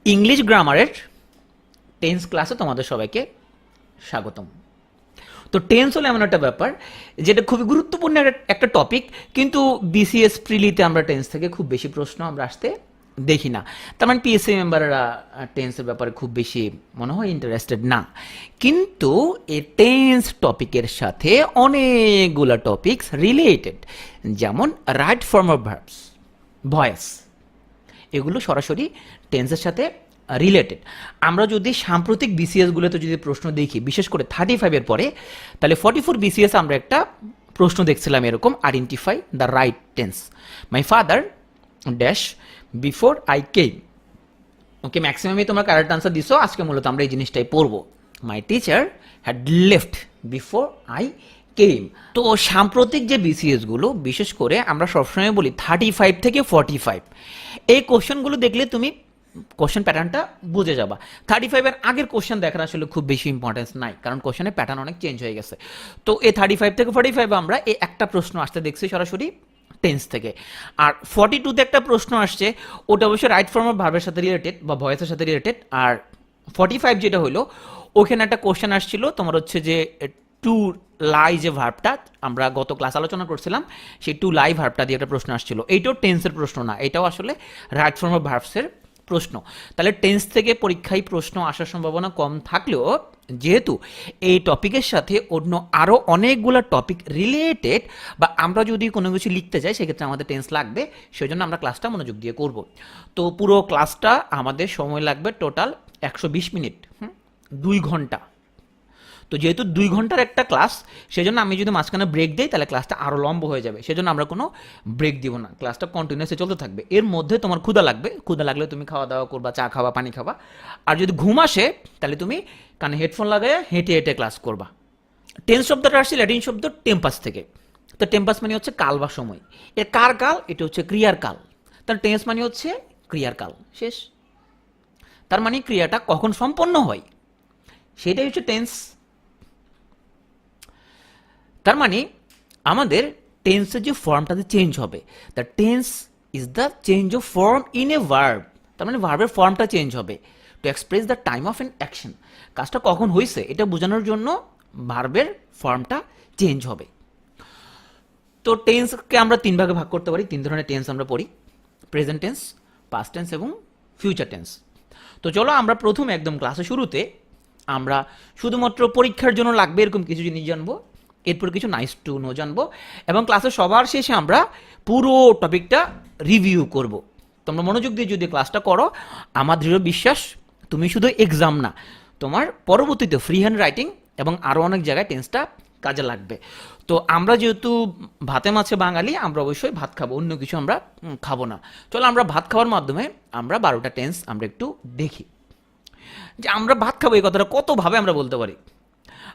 English গ্রামারের tense ক্লাসে তোমাদের সবাইকে স্বাগতম। তো টেন্স হলো এমন একটা ব্যাপার যেটা খুবই গুরুত্বপূর্ণ একটা টপিক, কিন্তু বিসিএস প্রিলিতে আমরা টেন্স থেকে খুব বেশি প্রশ্ন আমরা আসতে দেখি না। তার মানে পিএসসি মেম্বাররা টেন্সের ব্যাপারে খুব বেশি মনে হয় ইন্টারেস্টেড না, কিন্তু এই টেন্স টপিকের সাথে অনেকগুলো টপিকস রিলেটেড, যেমন right form of verbs, voice, এগুলো সরাসরি টেন্সের সাথে রিলেটেড। আমরা যদি সাম্প্রতিক বিসিএসগুলোতে যদি প্রশ্ন দেখি, বিশেষ করে 35-এর পরে, তাহলে 44 বিসিএস আমরা একটা প্রশ্ন দেখছিলাম এরকম, identify the right tense. My father dash before I came. Okay, ম্যাক্সিমামই তোমরা কারেক্ট আনসার দিছো। আজকে মূলত আমরা এই জিনিসটাই পড়বো। My teacher had left before I কেম। তো সাম্প্রতিক যে বিসিএসগুলো, বিশেষ করে আমরা সবসময় বলি 35 থেকে 45, এই কোশ্চেনগুলো দেখলে তুমি কোশ্চেন প্যাটার্নটা বুঝে যাবা। 35-এর আগের কোশ্চেন দেখার আসলে খুব বেশি ইম্পর্টেন্স নাই, কারণ কোশ্চেনের প্যাটার্ন অনেক চেঞ্জ হয়ে গেছে। তো এই 35 থেকে 45 আমরা এই একটা প্রশ্ন আসতে দেখছি সরাসরি টেন্স থেকে। আর 42-তে একটা প্রশ্ন আসছে, ওটা অবশ্যই রাইট ফর্ম অফ ভার্বের সাথে রিলেটেড বা ভয়েসের সাথে রিলেটেড। আর 45 যেটা হলো, ওখানে একটা কোশ্চেন আসছিল তোমার হচ্ছে যে টু লাই, যে ভার্বটা আমরা গত ক্লাস আলোচনা করছিলাম, সেই টু লাই ভার্বটা দিয়ে একটা প্রশ্ন আসছিল। এইটাও টেন্সের প্রশ্ন না, এটাও আসলে রাইট ফর্ম অফ ভার্বসের প্রশ্ন। তাহলে টেন্স থেকে পরীক্ষায় প্রশ্ন আসার সম্ভাবনা কম থাকলেও, যেহেতু এই টপিকের সাথে অন্য আরও অনেকগুলো টপিক রিলেটেড, বা আমরা যদি কোনো কিছু লিখতে যাই সেক্ষেত্রে আমাদের টেন্স লাগবে, সেই জন্য আমরা ক্লাসটা মনোযোগ দিয়ে করব। তো পুরো ক্লাসটা আমাদের সময় লাগবে টোটাল 120 মিনিট, 2 ঘন্টা। তো যেহেতু 2 ঘন্টার একটা ক্লাস, সেজন্য আমি যদি মাঝখানে ব্রেক দিই তাহলে ক্লাসটা আরও লম্বা হয়ে যাবে। সেজন্য আমরা কোনো ব্রেক দিব না, ক্লাসটা কন্টিনিউসলি চলতে থাকবে। এর মধ্যে তোমার ক্ষুধা লাগবে, ক্ষুধা লাগলে তুমি খাওয়া দাওয়া করবা, চা খাওয়া, পানি খাওয়া। আর যদি ঘুম আসে তাহলে তুমি কানে হেডফোন লাগায় হেঁটে হেঁটে ক্লাস করবা। টেন্স শব্দটা আসছে ল্যাটিন শব্দ টেম্পাস থেকে। তো টেম্পাস মানে হচ্ছে কাল বা সময়। এর কার কাল? এটা হচ্ছে ক্রিয়ার কাল। তাহলে টেন্স মানে হচ্ছে ক্রিয়ার কাল শেষ। তার মানে ক্রিয়াটা কখন সম্পন্ন হয় সেটাই হচ্ছে টেন্স। তার মানে আমাদের টেন্সের যে ফর্মটা চেঞ্জ হবে, the tense is the change of form in a verb. তার মানে ভার্বের ফর্মটা চেঞ্জ হবে to express the time of an action. কাজটা কখন হয়েছে এটা বোঝানোর জন্য ভার্বের ফর্মটা চেঞ্জ হবে। তো টেন্সকে আমরা 3 ভাগে ভাগ করতে পারি। 3 ধরনের টেন্স আমরা পড়ি: প্রেজেন্ট টেন্স, পাস্ট টেন্স এবং ফিউচার টেন্স। তো চলো আমরা প্রথম একদম ক্লাসের শুরুতে আমরা শুধুমাত্র পরীক্ষার জন্য লাগবে এরকম কিছু জিনিস জানবো, এরপর কিছু নাইস টু নো জানবো, এবং ক্লাসের সবার শেষে আমরা পুরো টপিকটা রিভিউ করব। তোমরা মনোযোগ দিয়ে যদি ক্লাসটা করো, আমার দৃঢ় বিশ্বাস তুমি শুধু এক্সাম না, তোমার পরবর্তীতে ফ্রি হ্যান্ড রাইটিং এবং আরও অনেক জায়গায় টেন্সটা কাজে লাগবে। তো আমরা যেহেতু ভাতে মাছে বাঙালি, আমরা অবশ্যই ভাত খাবো, অন্য কিছু আমরা খাবো না। চলো আমরা ভাত খাওয়ার মাধ্যমে আমরা 12টা টেন্স আমরা একটু দেখি। যে আমরা ভাত খাবো এই কথাটা কতভাবে আমরা বলতে পারি।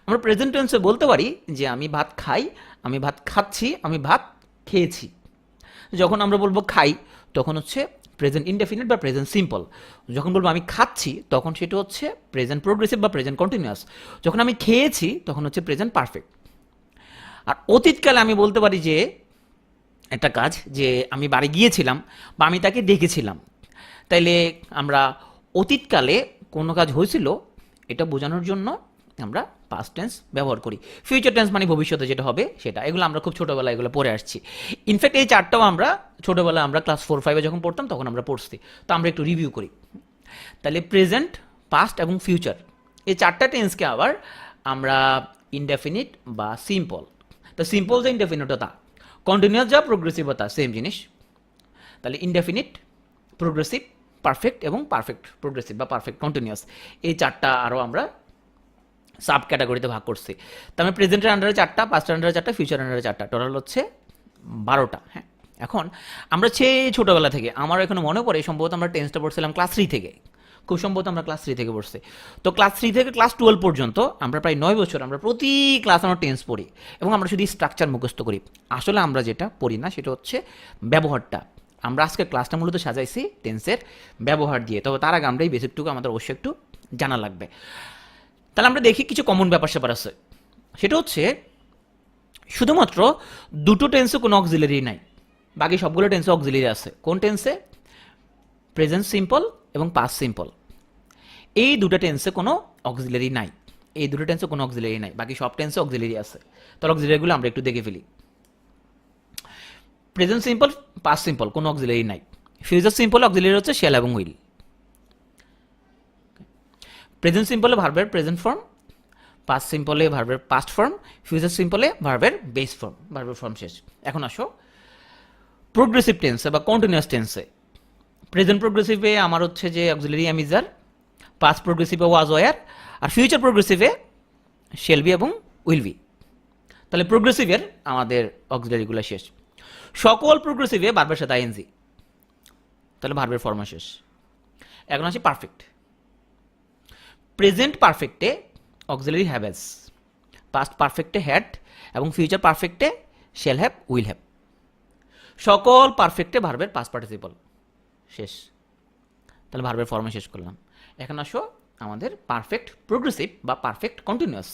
আমরা প্রেজেন্ট টেন্সে বলতে পারি যে আমি ভাত খাই, আমি ভাত খাচ্ছি, আমি ভাত খেয়েছি। যখন আমরা বলবো খাই তখন হচ্ছে প্রেজেন্ট ইনডেফিনিট বা প্রেজেন্ট সিম্পল। যখন বলবো আমি খাচ্ছি তখন সেটা হচ্ছে প্রেজেন্ট প্রোগ্রেসিভ বা প্রেজেন্ট কন্টিনিউয়াস। যখন আমি খেয়েছি তখন হচ্ছে প্রেজেন্ট পারফেক্ট। আর অতীতকালে আমি বলতে পারি যে একটা কাজ, যে আমি বাড়ি গিয়েছিলাম বা আমি তাকে দেখেছিলাম। তাইলে আমরা অতীতকালে কোনো কাজ হয়েছিল এটা বোঝানোর জন্য আমরা পাস্ট টেন্স ব্যবহার করি। ফিউচার টেন্স মানে ভবিষ্যতে যেটা হবে সেটা। এগুলো আমরা খুব ছোটোবেলায় এগুলো পড়ে আসছি। ইনফ্যাক্ট এই চারটাও আমরা ছোটোবেলায় আমরা ক্লাস 4-5-এ যখন পড়তাম তখন আমরা পড়ছি। তো আমরা একটু রিভিউ করি। তাহলে প্রেজেন্ট, পাস্ট এবং ফিউচার, এই চারটা টেন্সকে আবার আমরা ইনডেফিনিট বা সিম্পল। তো সিম্পল যে ইনডেফিনিট তা, কন্টিনিউয়াস যা প্রোগ্রেসিভ তা সেম জিনিস। তাহলে ইনডেফিনিট, প্রোগ্রেসিভ, পারফেক্ট এবং পারফেক্ট প্রোগ্রেসিভ বা পারফেক্ট কন্টিনিউয়াস, এই চারটা আরও আমরা সাব ক্যাটাগরিতে ভাগ করছি। তার মানে প্রেজেন্টের আন্ডারে 4টা, পাস্টের আন্ডারে 4টা, ফিউচার আন্ডারে 4টা, টোটাল হচ্ছে 12টা। হ্যাঁ, এখন আমরা সেই ছোটোবেলা থেকে, আমার এখনো মনে পড়ে সম্ভবত আমরা টেন্সটা পড়ছিলাম ক্লাস 3 থেকে, খুব সম্ভবত আমরা ক্লাস 3 থেকে পড়ছি। তো ক্লাস 3 থেকে ক্লাস 12 পর্যন্ত আমরা প্রায় 9 বছর আমরা প্রতি ক্লাস আমরা টেন্স পড়ি এবং আমরা শুধু স্ট্রাকচার মুখস্থ করি। আসলে আমরা যেটা পড়ি না সেটা হচ্ছে ব্যবহারটা। আমরা আজকে ক্লাসটা মূলত সাজাইছি টেন্সের ব্যবহার দিয়ে। তবে তার আগে আমরা এই বেসিকটুকু আমাদের অবশ্যই একটু জানা লাগবে। তাহলে আমরা দেখি কিছু কমন ব্যাপার স্যাপার আছে। সেটা হচ্ছে শুধুমাত্র দুটো টেন্সে কোনো অক্সিলারি নাই, বাকি সবগুলো টেন্সে অক্সিলারি আছে। কোন টেন্সে? প্রেজেন্ট সিম্পল এবং পাস্ট সিম্পল, এই দুটো টেন্সে কোনো অক্সিলারি নাই, এই দুটো টেন্সে কোনো অক্সিলারি নাই, বাকি সব টেন্সে অক্সিলারি আছে। তাহলে অক্সিলারিগুলো আমরা একটু দেখে ফেলি। প্রেজেন্ট সিম্পল, পাস্ট সিম্পল কোনো অক্সিলারি নাই। ফিউচার সিম্পল অক্সিলারি হচ্ছে শ্যাল এবং উইল। প্রেজেন্ট সিম্পলে ভার্বের প্রেজেন্ট ফর্ম, পাস্ট সিম্পলে ভার্বের পাস্ট ফর্ম, ফিউচার সিম্পলে ভার্বের বেস ফর্ম, ভার্বের ফর্ম শেষ। এখন আসো প্রোগ্রেসিভ টেন্সে বা কন্টিনিউয়াস টেন্সে। প্রেজেন্ট প্রোগ্রেসিভে আমার হচ্ছে যে auxiliary am is are, past প্রোগ্রেসিভে ওয়াজ ওয়ার, আর ফিউচার প্রোগ্রেসিভে শেল বি এবং উইল বি। তাহলে প্রোগ্রেসিভের আমাদের অক্সিলারিগুলো শেষ। সকল প্রোগ্রেসিভে ভার্বের সাথে আইএনজি, তাহলে ভার্বের ফর্ম শেষ। এখন আসি পারফেক্ট। প্রেজেন্ট পারফেক্টে অক্সিলারি হ্যাভেজ, পাস্ট পারফেক্টে হ্যাড এবং ফিউচার পারফেক্টে শেল হ্যাভ উইল হ্যাভ। সকল পারফেক্টে ভার্বের পাস্ট পার্টিসিপল শেষ। তাহলে ভার্বের ফর্মে শেষ করলাম। এখন আসো আমাদের পারফেক্ট প্রোগ্রেসিভ বা পারফেক্ট কন্টিনিউয়াস।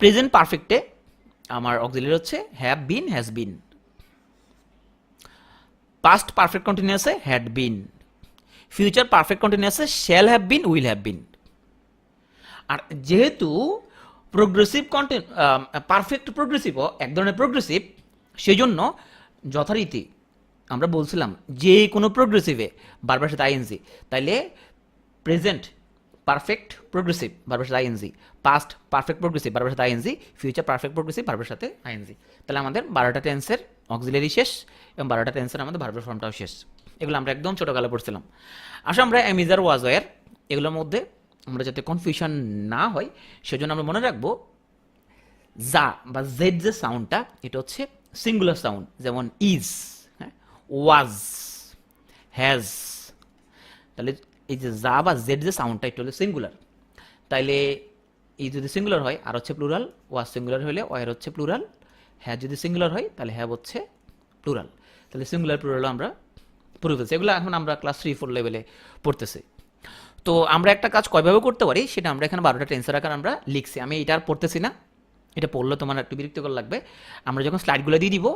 প্রেজেন্ট পারফেক্টে আমার অক্সিলারি হচ্ছে have been, has been. Past perfect কন্টিনিউয়াসে হ্যাড বিন। ফিউচার পারফেক্ট কন্টিনিউয়াসে shall have been, will have been. আর যেহেতু প্রোগ্রেসিভ পারফেক্ট প্রোগ্রেসিভও এক ধরনের প্রোগ্রেসিভ, সেই জন্য যথারীতি আমরা বলছিলাম যে কোনো প্রোগ্রেসিভে ভার্বের সাথে আইএনজি, তাইলে প্রেজেন্ট পারফেক্ট প্রোগ্রেসিভ ভার্বের সাথে আইএনজি, পাস্ট পারফেক্ট প্রোগ্রেসিভ ভার্বের সাথে আইএনজি, ফিউচার পারফেক্ট প্রোগ্রেসিভ ভার্বের সাথে আইএনজি। তাহলে আমাদের 12টা টেন্সের অক্সিলারি শেষ এবং 12টা টেন্সের আমাদের ভার্বের ফর্মটাও শেষ। এগুলো আমরা একদম ছোটোকালে পড়ছিলাম। আসলে আমরা এমিজার ওয়াজ ওয়ার এগুলোর মধ্যে আমরা যাতে কনফিউশন না হয় সেজন্য আমরা মনে রাখবো যা বা জেড যে সাউন্ডটা এটা হচ্ছে সিঙ্গুলার সাউন্ড, যেমন ইজ, ওয়াজ, হ্যাজ। তাহলে এই যে যা বা জেড যে সাউন্ডটা এটা হলো সিঙ্গুলার। তাইলে এই যদি সিঙ্গুলার হয় আর হচ্ছে প্লুরাল, ওয়াজ সিঙ্গুলার হলে ওয়ার হচ্ছে প্লুরাল, হ্যাঁ যদি সিঙ্গুলার হয় তাহলে হ্যাভ হচ্ছে প্লুরাল। তাহলে সিঙ্গুলার প্লুরাল আমরা পড়ে ফেলছি। এগুলো এখন আমরা ক্লাস 3-4 লেভেলে পড়তেছি। তো আমরা একটা কাজ কয়ভাবে করতে পারি সেটা আমরা এখানে 12টা টেন্সের আকার আমরা লিখছি। আমি এটা আর পড়তেছি না, এটা পড়লে তোমার একটু বিরক্তিকর লাগবে। আমরা যখন স্লাইডগুলো দিয়ে দিব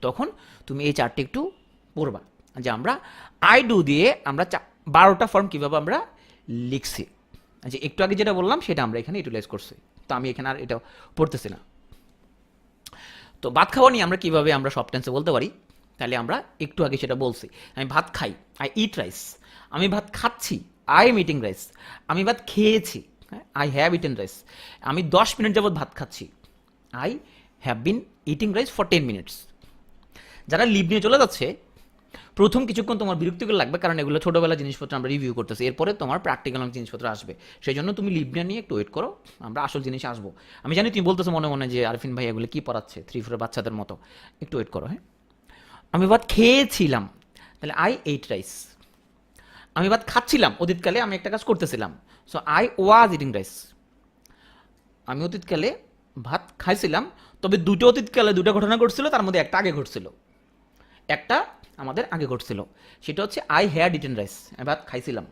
তখন তুমি এই চারটি একটু পড়বা যে আমরা আই ডু দিয়ে আমরা 12টা ফর্ম কীভাবে আমরা লিখছি। যে একটু আগে যেটা বললাম সেটা আমরা এখানে ইউটিলাইজ করছি। তো আমি এখানে আর এটা পড়তেছি না। তো ভাত খাওয়া নিয়ে আমরা কীভাবে আমরা সব টেন্সে বলতে পারি, তাহলে আমরা একটু আগে সেটা বলছি। আমি ভাত খাই, আই ইট রাইস। আমি ভাত খাচ্ছি, আই এম ইটিং রাইস। আমি ভাত খেয়েছি, আই হ্যাভ ইটেন রাইস। আমি 10 মিনিট যাবৎ ভাত খাচ্ছি, I have been eating rice for 10 minutes. যারা লিভ নিয়ে চলে যাচ্ছে প্রথম কিছুক্ষণ তোমার বিরক্তিকর লাগবে, কারণ এগুলো ছোটোবেলা জিনিসপত্র আমরা রিভিউ করতেছি, এরপরে তোমার প্র্যাকটিক্যাল অনেক জিনিসপত্র আসবে। সেই জন্য তুমি লিভ নিয়ে একটু ওয়েট করো, আমরা আসল জিনিস আসবো। আমি জানি তুমি বলতেছো মনে মনে যে আরফিন ভাই এগুলো কী পড়াচ্ছে 3-4 বাচ্চাদের মতো, একটু ওয়েট করো। হ্যাঁ, আমি ভাত খেয়েছিলাম, তাহলে আই এইট রাইস। আমি ভাত খাচ্ছিলাম, অতীতকালে আমি একটা কাজ করতেছিলাম, so I was eating rice. আমি অতীতকালে ভাত খাইছিলাম, তবে দুটো অতীতকালে দুটো ঘটনা ঘটছিল, তার মধ্যে একটা আগে ঘটছিল, একটা আমাদের আগে ঘটছিল, সেটা হচ্ছে আই হ্যাড ইটেন রাইস, আমি ভাত খাইছিলাম।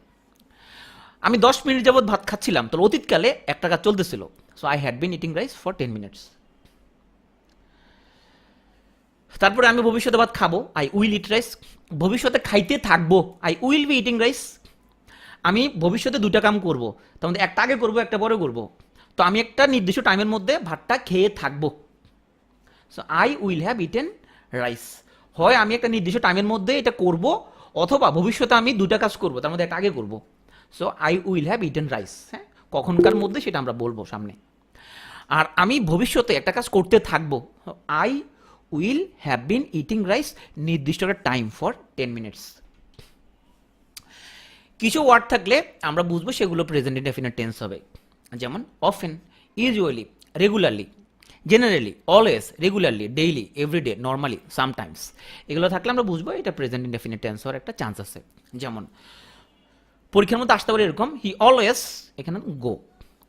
আমি 10 মিনিট যাবৎ ভাত খাচ্ছিলাম, তো অতীতকালে একটা কাজ চলতেছিল, so I had been eating rice for 10 minutes. তারপরে আমি ভবিষ্যতে ভাত খাবো, আই উইল ইট রাইস। ভবিষ্যতে খাইতে থাকবো, I will be eating rice. আমি ভবিষ্যতে দুটা কাম করবো, তার মধ্যে একটা আগে করবো একটা পরে করবো, তো আমি একটা নির্দিষ্ট টাইমের মধ্যে ভাতটা খেয়ে থাকবো, so I will have eaten rice. হয় আমি একটা নির্দিষ্ট টাইমের মধ্যে এটা করব, অথবা ভবিষ্যতে আমি দুটা কাজ করবো, তার মধ্যে একটা আগে করবো, so I will have eaten rice. হ্যাঁ, কখনকার মধ্যে সেটা আমরা বলবো সামনে। আর আমি ভবিষ্যতে একটা কাজ করতে থাকবো, I will have been eating rice, নির্দিষ্ট একটা টাইম ফর 10 মিনিটস। কিছু ওয়ার্ড থাকলে আমরা বুঝবো সেগুলো প্রেজেন্ট ইনডেফিনিট টেন্স হবে, যেমন often, usually, regularly, generally, always, regularly, daily, everyday, normally, sometimes. এগুলো থাকলে আমরা বুঝবো এটা প্রেজেন্ট ইনডেফিনিট টেন্স হওয়ার একটা চান্স আছে। যেমন পরীক্ষার মধ্যে আসতে পারে এরকম, হি অলওয়েজ এখানে গো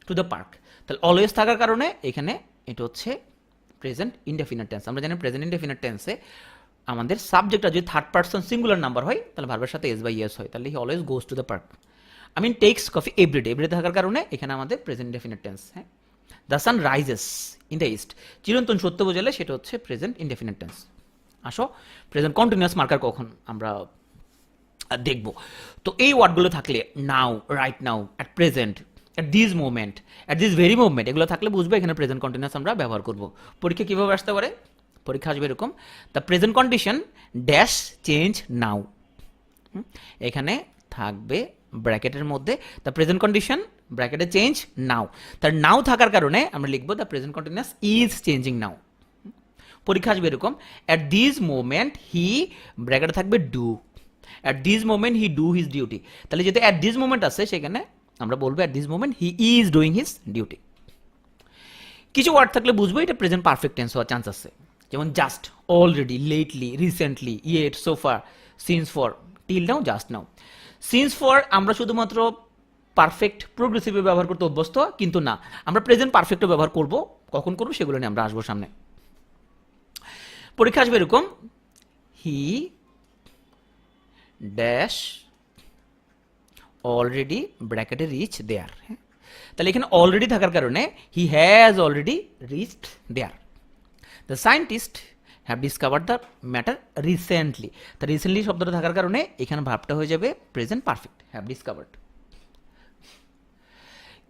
টু দ্য পার্ক। তাহলে অলওয়েজ থাকার কারণে এখানে এটা হচ্ছে প্রেজেন্ট ইনডেফিনিট টেন্স। আমরা জানি প্রেজেন্ট ইনডেফিনিট টেন্সে আমাদের সাবজেক্টটা যদি থার্ড পার্সন সিঙ্গুলার নাম্বার হয় তাহলে ভার্বের সাথে এস বাই ইয়েস হয়, তাহলে he always goes to the park. I mean takes coffee everyday, everyday থাকার কারণে এখানে আমাদের প্রেজেন্ট ইনডেফিনিট টেন্স। হ্যাঁ, the sun rises in the east, চিরন্তন সত্য বোঝালে সেটা হচ্ছে প্রেজেন্ট ইনডেফিনিট টেন্স। আসো প্রেজেন্ট কন্টিনিউয়াস মার্কার কখন আমরা দেখব। তো এই ওয়ার্ডগুলো থাকলে now, right now, at present, at this moment, at this very movement, এগুলো থাকলে বুঝবে এখানে প্রেজেন্ট কন্টিনিউয়াস আমরা ব্যবহার করব। পরীক্ষা কীভাবে আসতে পারে? পরীক্ষা আসবে এরকম, the present condition dash change now, এখানে থাকবে ব্র্যাকেটের মধ্যে দ্য প্রেজেন্ট কন্ডিশন ব্র্যাকেটে চেঞ্জ নাও, তার নাও থাকার কারণে আমরা লিখবো the present continuous is changing now. পরীক্ষা আসবে এরকম, অ্যাট দিস মোমেন্ট হি, ব্র্যাকেটে থাকবে do, at this moment he do his duty, তাহলে যেহেতু অ্যাট দিস মোমেন্ট আছে সেখানে আমরা বলবো at this moment he is doing his duty. কিছু ওয়ার্ড থাকলে বুঝবো এটা প্রেজেন্ট পারফেক্ট টেন্স হওয়ার চান্স আছে, যেমন just, already, lately, recently, yet, so far, since for, till now, just now. Since for আমরা শুধুমাত্র পারফেক্ট প্রোগ্রেসিভে ব্যবহার করতে অভ্যস্ত, কিন্তু না, আমরা প্রেজেন্ট পারফেক্টও ব্যবহার করব। কখন করবো সেগুলো নিয়ে আমরা আসবো সামনে। পরীক্ষা আসবে এরকম, হি ড্যাশ অলরেডি ব্র্যাকেটে রিচ দেয়ার, হ্যাঁ, তাহলে এখানে অলরেডি থাকার কারণে he has already reached there. The scientist have discovered the matter recently, তা রিসেন্টলি শব্দটা থাকার কারণে এখানে ভাবটা হয়ে যাবে প্রেজেন্ট পারফেক্ট, হ্যাভ ডিসকভার্ড।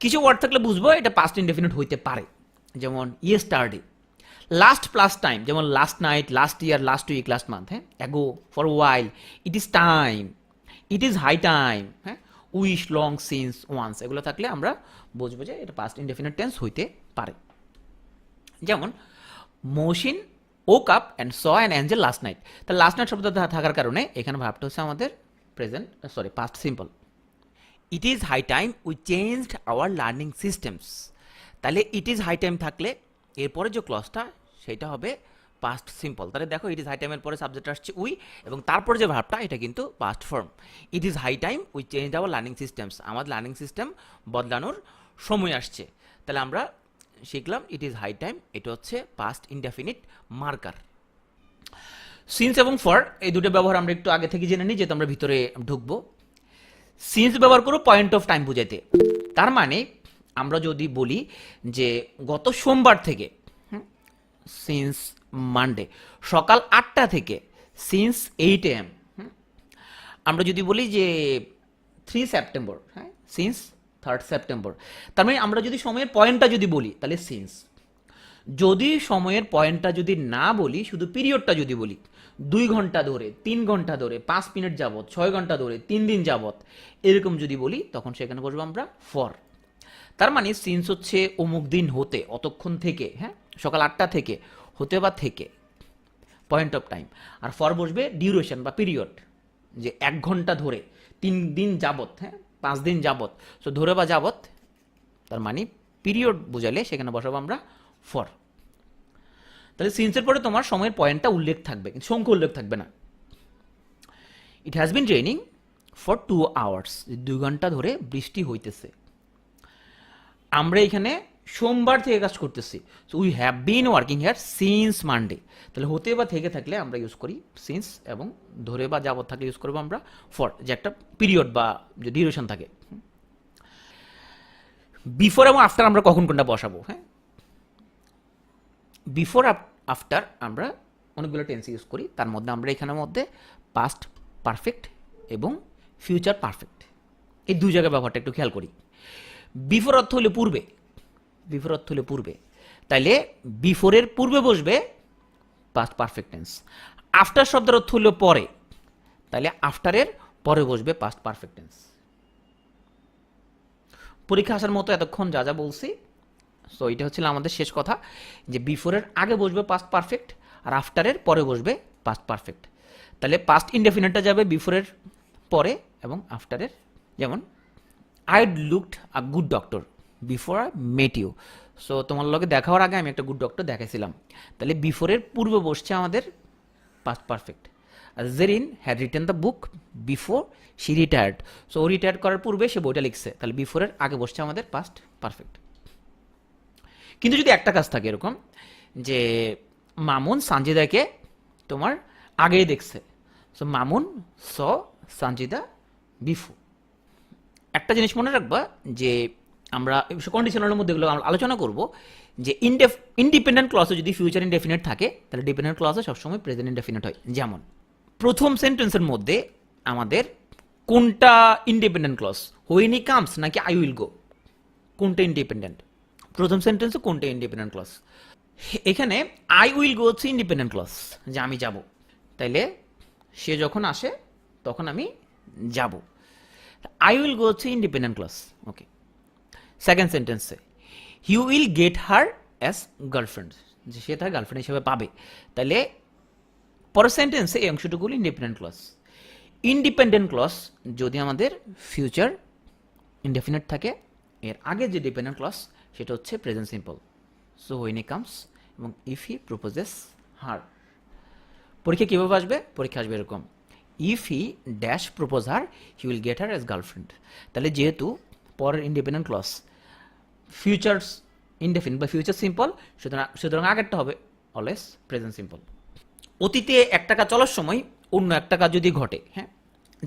কিছু ওয়ার্ড থাকলে বুঝবো এটা পাস্ট ইনডেফিনিট হইতে পারে, যেমন ইয়েস্টারডে, লাস্ট প্লাস টাইম, যেমন last night, last year, last week, last month, হ্যাঁ, ago, for while, it is time, it is high time, হ্যাঁ, উইশ, লং, সিন্স, ওয়ান্স, এগুলো থাকলে আমরা বুঝবো যে এটা পাস্ট ইনডেফিনিট টেন্স হইতে পারে। যেমন Mohsin woke up and saw an angel last night, তাহলে লাস্ট নাইট শব্দ থাকার কারণে এখানে ভাবটা হচ্ছে আমাদের present, past simple. It is high time we changed our learning systems, তাহলে ইট ইজ হাই টাইম থাকলে এরপরে যে ক্লজটা সেটা হবে পাস্ট সিম্পল। তাহলে দেখো ইট ইজ হাই টাইমের পরে সাবজেক্ট আসছে উই, এবং তারপরে যে ভার্বটা এটা কিন্তু past form. It is high time we change our learning systems, আমাদের লার্নিং সিস্টেম বদলানোর সময় আসছে। তাহলে আমরা শিখলাম ইট ইজ হাই টাইম, এটা হচ্ছে পাস্ট ইনডেফিনিট মার্কার। সিন্স এবং ফর এই দুটো ব্যবহার আমরা একটু আগে থেকে জেনে নিই, যেহেতু আমরা ভিতরে ঢুকবো। সিন্স ব্যবহার করো পয়েন্ট অফ টাইম বোঝাইতে, তার মানে আমরা যদি বলি যে গত সোমবার থেকে, সিন্স মানডে, সকাল 8টা থেকে, সিন্স 8 AM, আমরা যদি বলি যে 3 সেপ্টেম্বর, হ্যাঁ, সিন্স 3rd সেপ্টেম্বর, তার মানে আমরা যদি সময়ের পয়েন্টটা যদি বলি তাহলে সিন্স। যদি সময়ের পয়েন্টটা যদি না বলি, শুধু পিরিয়ডটা যদি বলি, 2 ঘন্টা ধরে, 3 ঘন্টা ধরে, 5 মিনিট যাবত, 6 ঘন্টা ধরে, 3 দিন যাবত, এরকম যদি বলি তখন সেখানে বসবো আমরা ফর। তার মানে সিন্স হচ্ছে অমুক দিন হতে, অতক্ষণ থেকে, হ্যাঁ, সকাল 8টা থেকে, হতে বা থেকে, পয়েন্ট অফ টাইম। আর ফর বসবে ডিউরেশন বা পিরিয়ড, যে 1 ঘন্টা ধরে, 3 দিন যাবত, হ্যাঁ, 5 দিন যাবত, সো ধরে বা যাবত, তার মানে পিরিয়ড বোঝালে সেখানে বসাবো আমরা ফর। তাহলে সিন্সের পরে তোমার সময়ের পয়েন্টটা উল্লেখ থাকবে, কিন্তু সংখ্যা উল্লেখ থাকবে না। It has been raining for 2 hours, 2 ঘন্টা ধরে বৃষ্টি হইতেছে। আমরা এখানে সোমবার থেকে কাজ করতেছি, so we have been working here since Monday, তাহলে হতে বা থেকে থাকলে আমরা ইউজ করি সিন্স, এবং ধরে বা যাবত থাকলে ইউজ করবো আমরা ফর, যে একটা পিরিয়ড বা যে ডিউরেশন থাকে। বিফোর এবং আফটার আমরা কখন কোনটা বসাবো, হ্যাঁ, বিফোর আফটার আমরা অনেকগুলো টেন্স ইউজ করি, তার মধ্যে আমরা এখানের মধ্যে পাস্ট পারফেক্ট এবং ফিউচার পারফেক্ট এই দুই জায়গায় ব্যবহারটা একটু খেয়াল করি। বিফোর অর্থ হলে পূর্বে, বিফোর অর্থ হলে পূর্বে, তাইলে বিফোরের পূর্বে বসবে পাস্ট পারফেক্ট টেন্স। আফটার শব্দের অর্থ হলো পরে, তাহলে আফটারের পরে বসবে পাস্ট পারফেক্ট টেন্স। পরীক্ষা আসার মতো এতক্ষণ যা যা বলছি, সো এটা হচ্ছিল আমাদের শেষ কথা, যে বিফোরের আগে বসবে পাস্ট পারফেক্ট, আর আফটারের পরে বসবে পাস্ট পারফেক্ট। তাহলে পাস্ট ইনডেফিনিটটা যাবে বিফোরের পরে এবং আফটারের, যেমন I looked a good doctor before I met you, so তোমার লগে দেখা হওয়ার আগে আমি একটা গুড ডক্টর দেখাইছিলাম, তাহলে বিফোরের পূর্বে বসছে আমাদের পাস্ট পারফেক্ট। আর Zerin had written the book before she retired, so ও রিটায়ার্ড করার পূর্বে সে বইটা লিখছে, তাহলে বিফোরের আগে বসছে আমাদের পাস্ট পারফেক্ট। কিন্তু যদি একটা কাজ থাকে এরকম যে মামুন সানজিদাকে তোমার আগেই দেখছে, সো মামুন স সানজিদা বিফোর। একটা জিনিস মনে রাখবা যে আমরা কন্ডিশনালের মধ্যে এগুলো আলোচনা করব, যে ইন্ডিপেন্ডেন্ট ক্লসে যদি ফিউচার ইনডেফিনিট থাকে তাহলে ডিপেন্ডেন্ট ক্লসে সবসময় প্রেজেন্ট ইনডেফিনিট হয়। যেমন প্রথম সেন্টেন্সের মধ্যে আমাদের কোনটা independent clause, when he comes নাকি আই উইল গো, কোনটা ইন্ডিপেন্ডেন্ট? প্রথম সেন্টেন্সে কোনটা ইন্ডিপেন্ডেন্ট ক্লজ? এখানে আই উইল গো হচ্ছে ইন্ডিপেন্ডেন্ট ক্লজ, যে আমি যাব, তাইলে সে যখন আসে তখন আমি যাব। আই উইল গো হচ্ছে ইন্ডিপেন্ডেন্ট ক্লজ। ওকে, সেকেন্ড সেন্টেন্সে he will get her as girlfriend, যে সে তার গার্লফ্রেন্ড হিসেবে পাবে, তাহলে পরের সেন্টেন্সে এই অংশটুকু ইন্ডিপেন্ডেন্ট ক্লজ। ইন্ডিপেন্ডেন্ট ক্লজ যদি আমাদের ফিউচার ইনডেফিনিট থাকে, এর আগে যে ডিপেন্ডেন্ট ক্লজ সেটা হচ্ছে present simple. So when he comes এবং ইফ হি প্রপোজেস হার। পরীক্ষা কীভাবে আসবে? পরীক্ষা আসবে এরকম, if he dash propose her he will get her as girlfriend. তাহলে যেহেতু পরের ইন্ডিপেন্ডেন্ট ক্লজ ফিউচার্স ইনডেফিনিট বা ফিউচার সিম্পল, সুতরাং আগেরটা হবে অলওয়েজ প্রেজেন্ট সিম্পল। অতীতে একটা কাজ চলার সময় অন্য একটা কাজ যদি ঘটে, হ্যাঁ,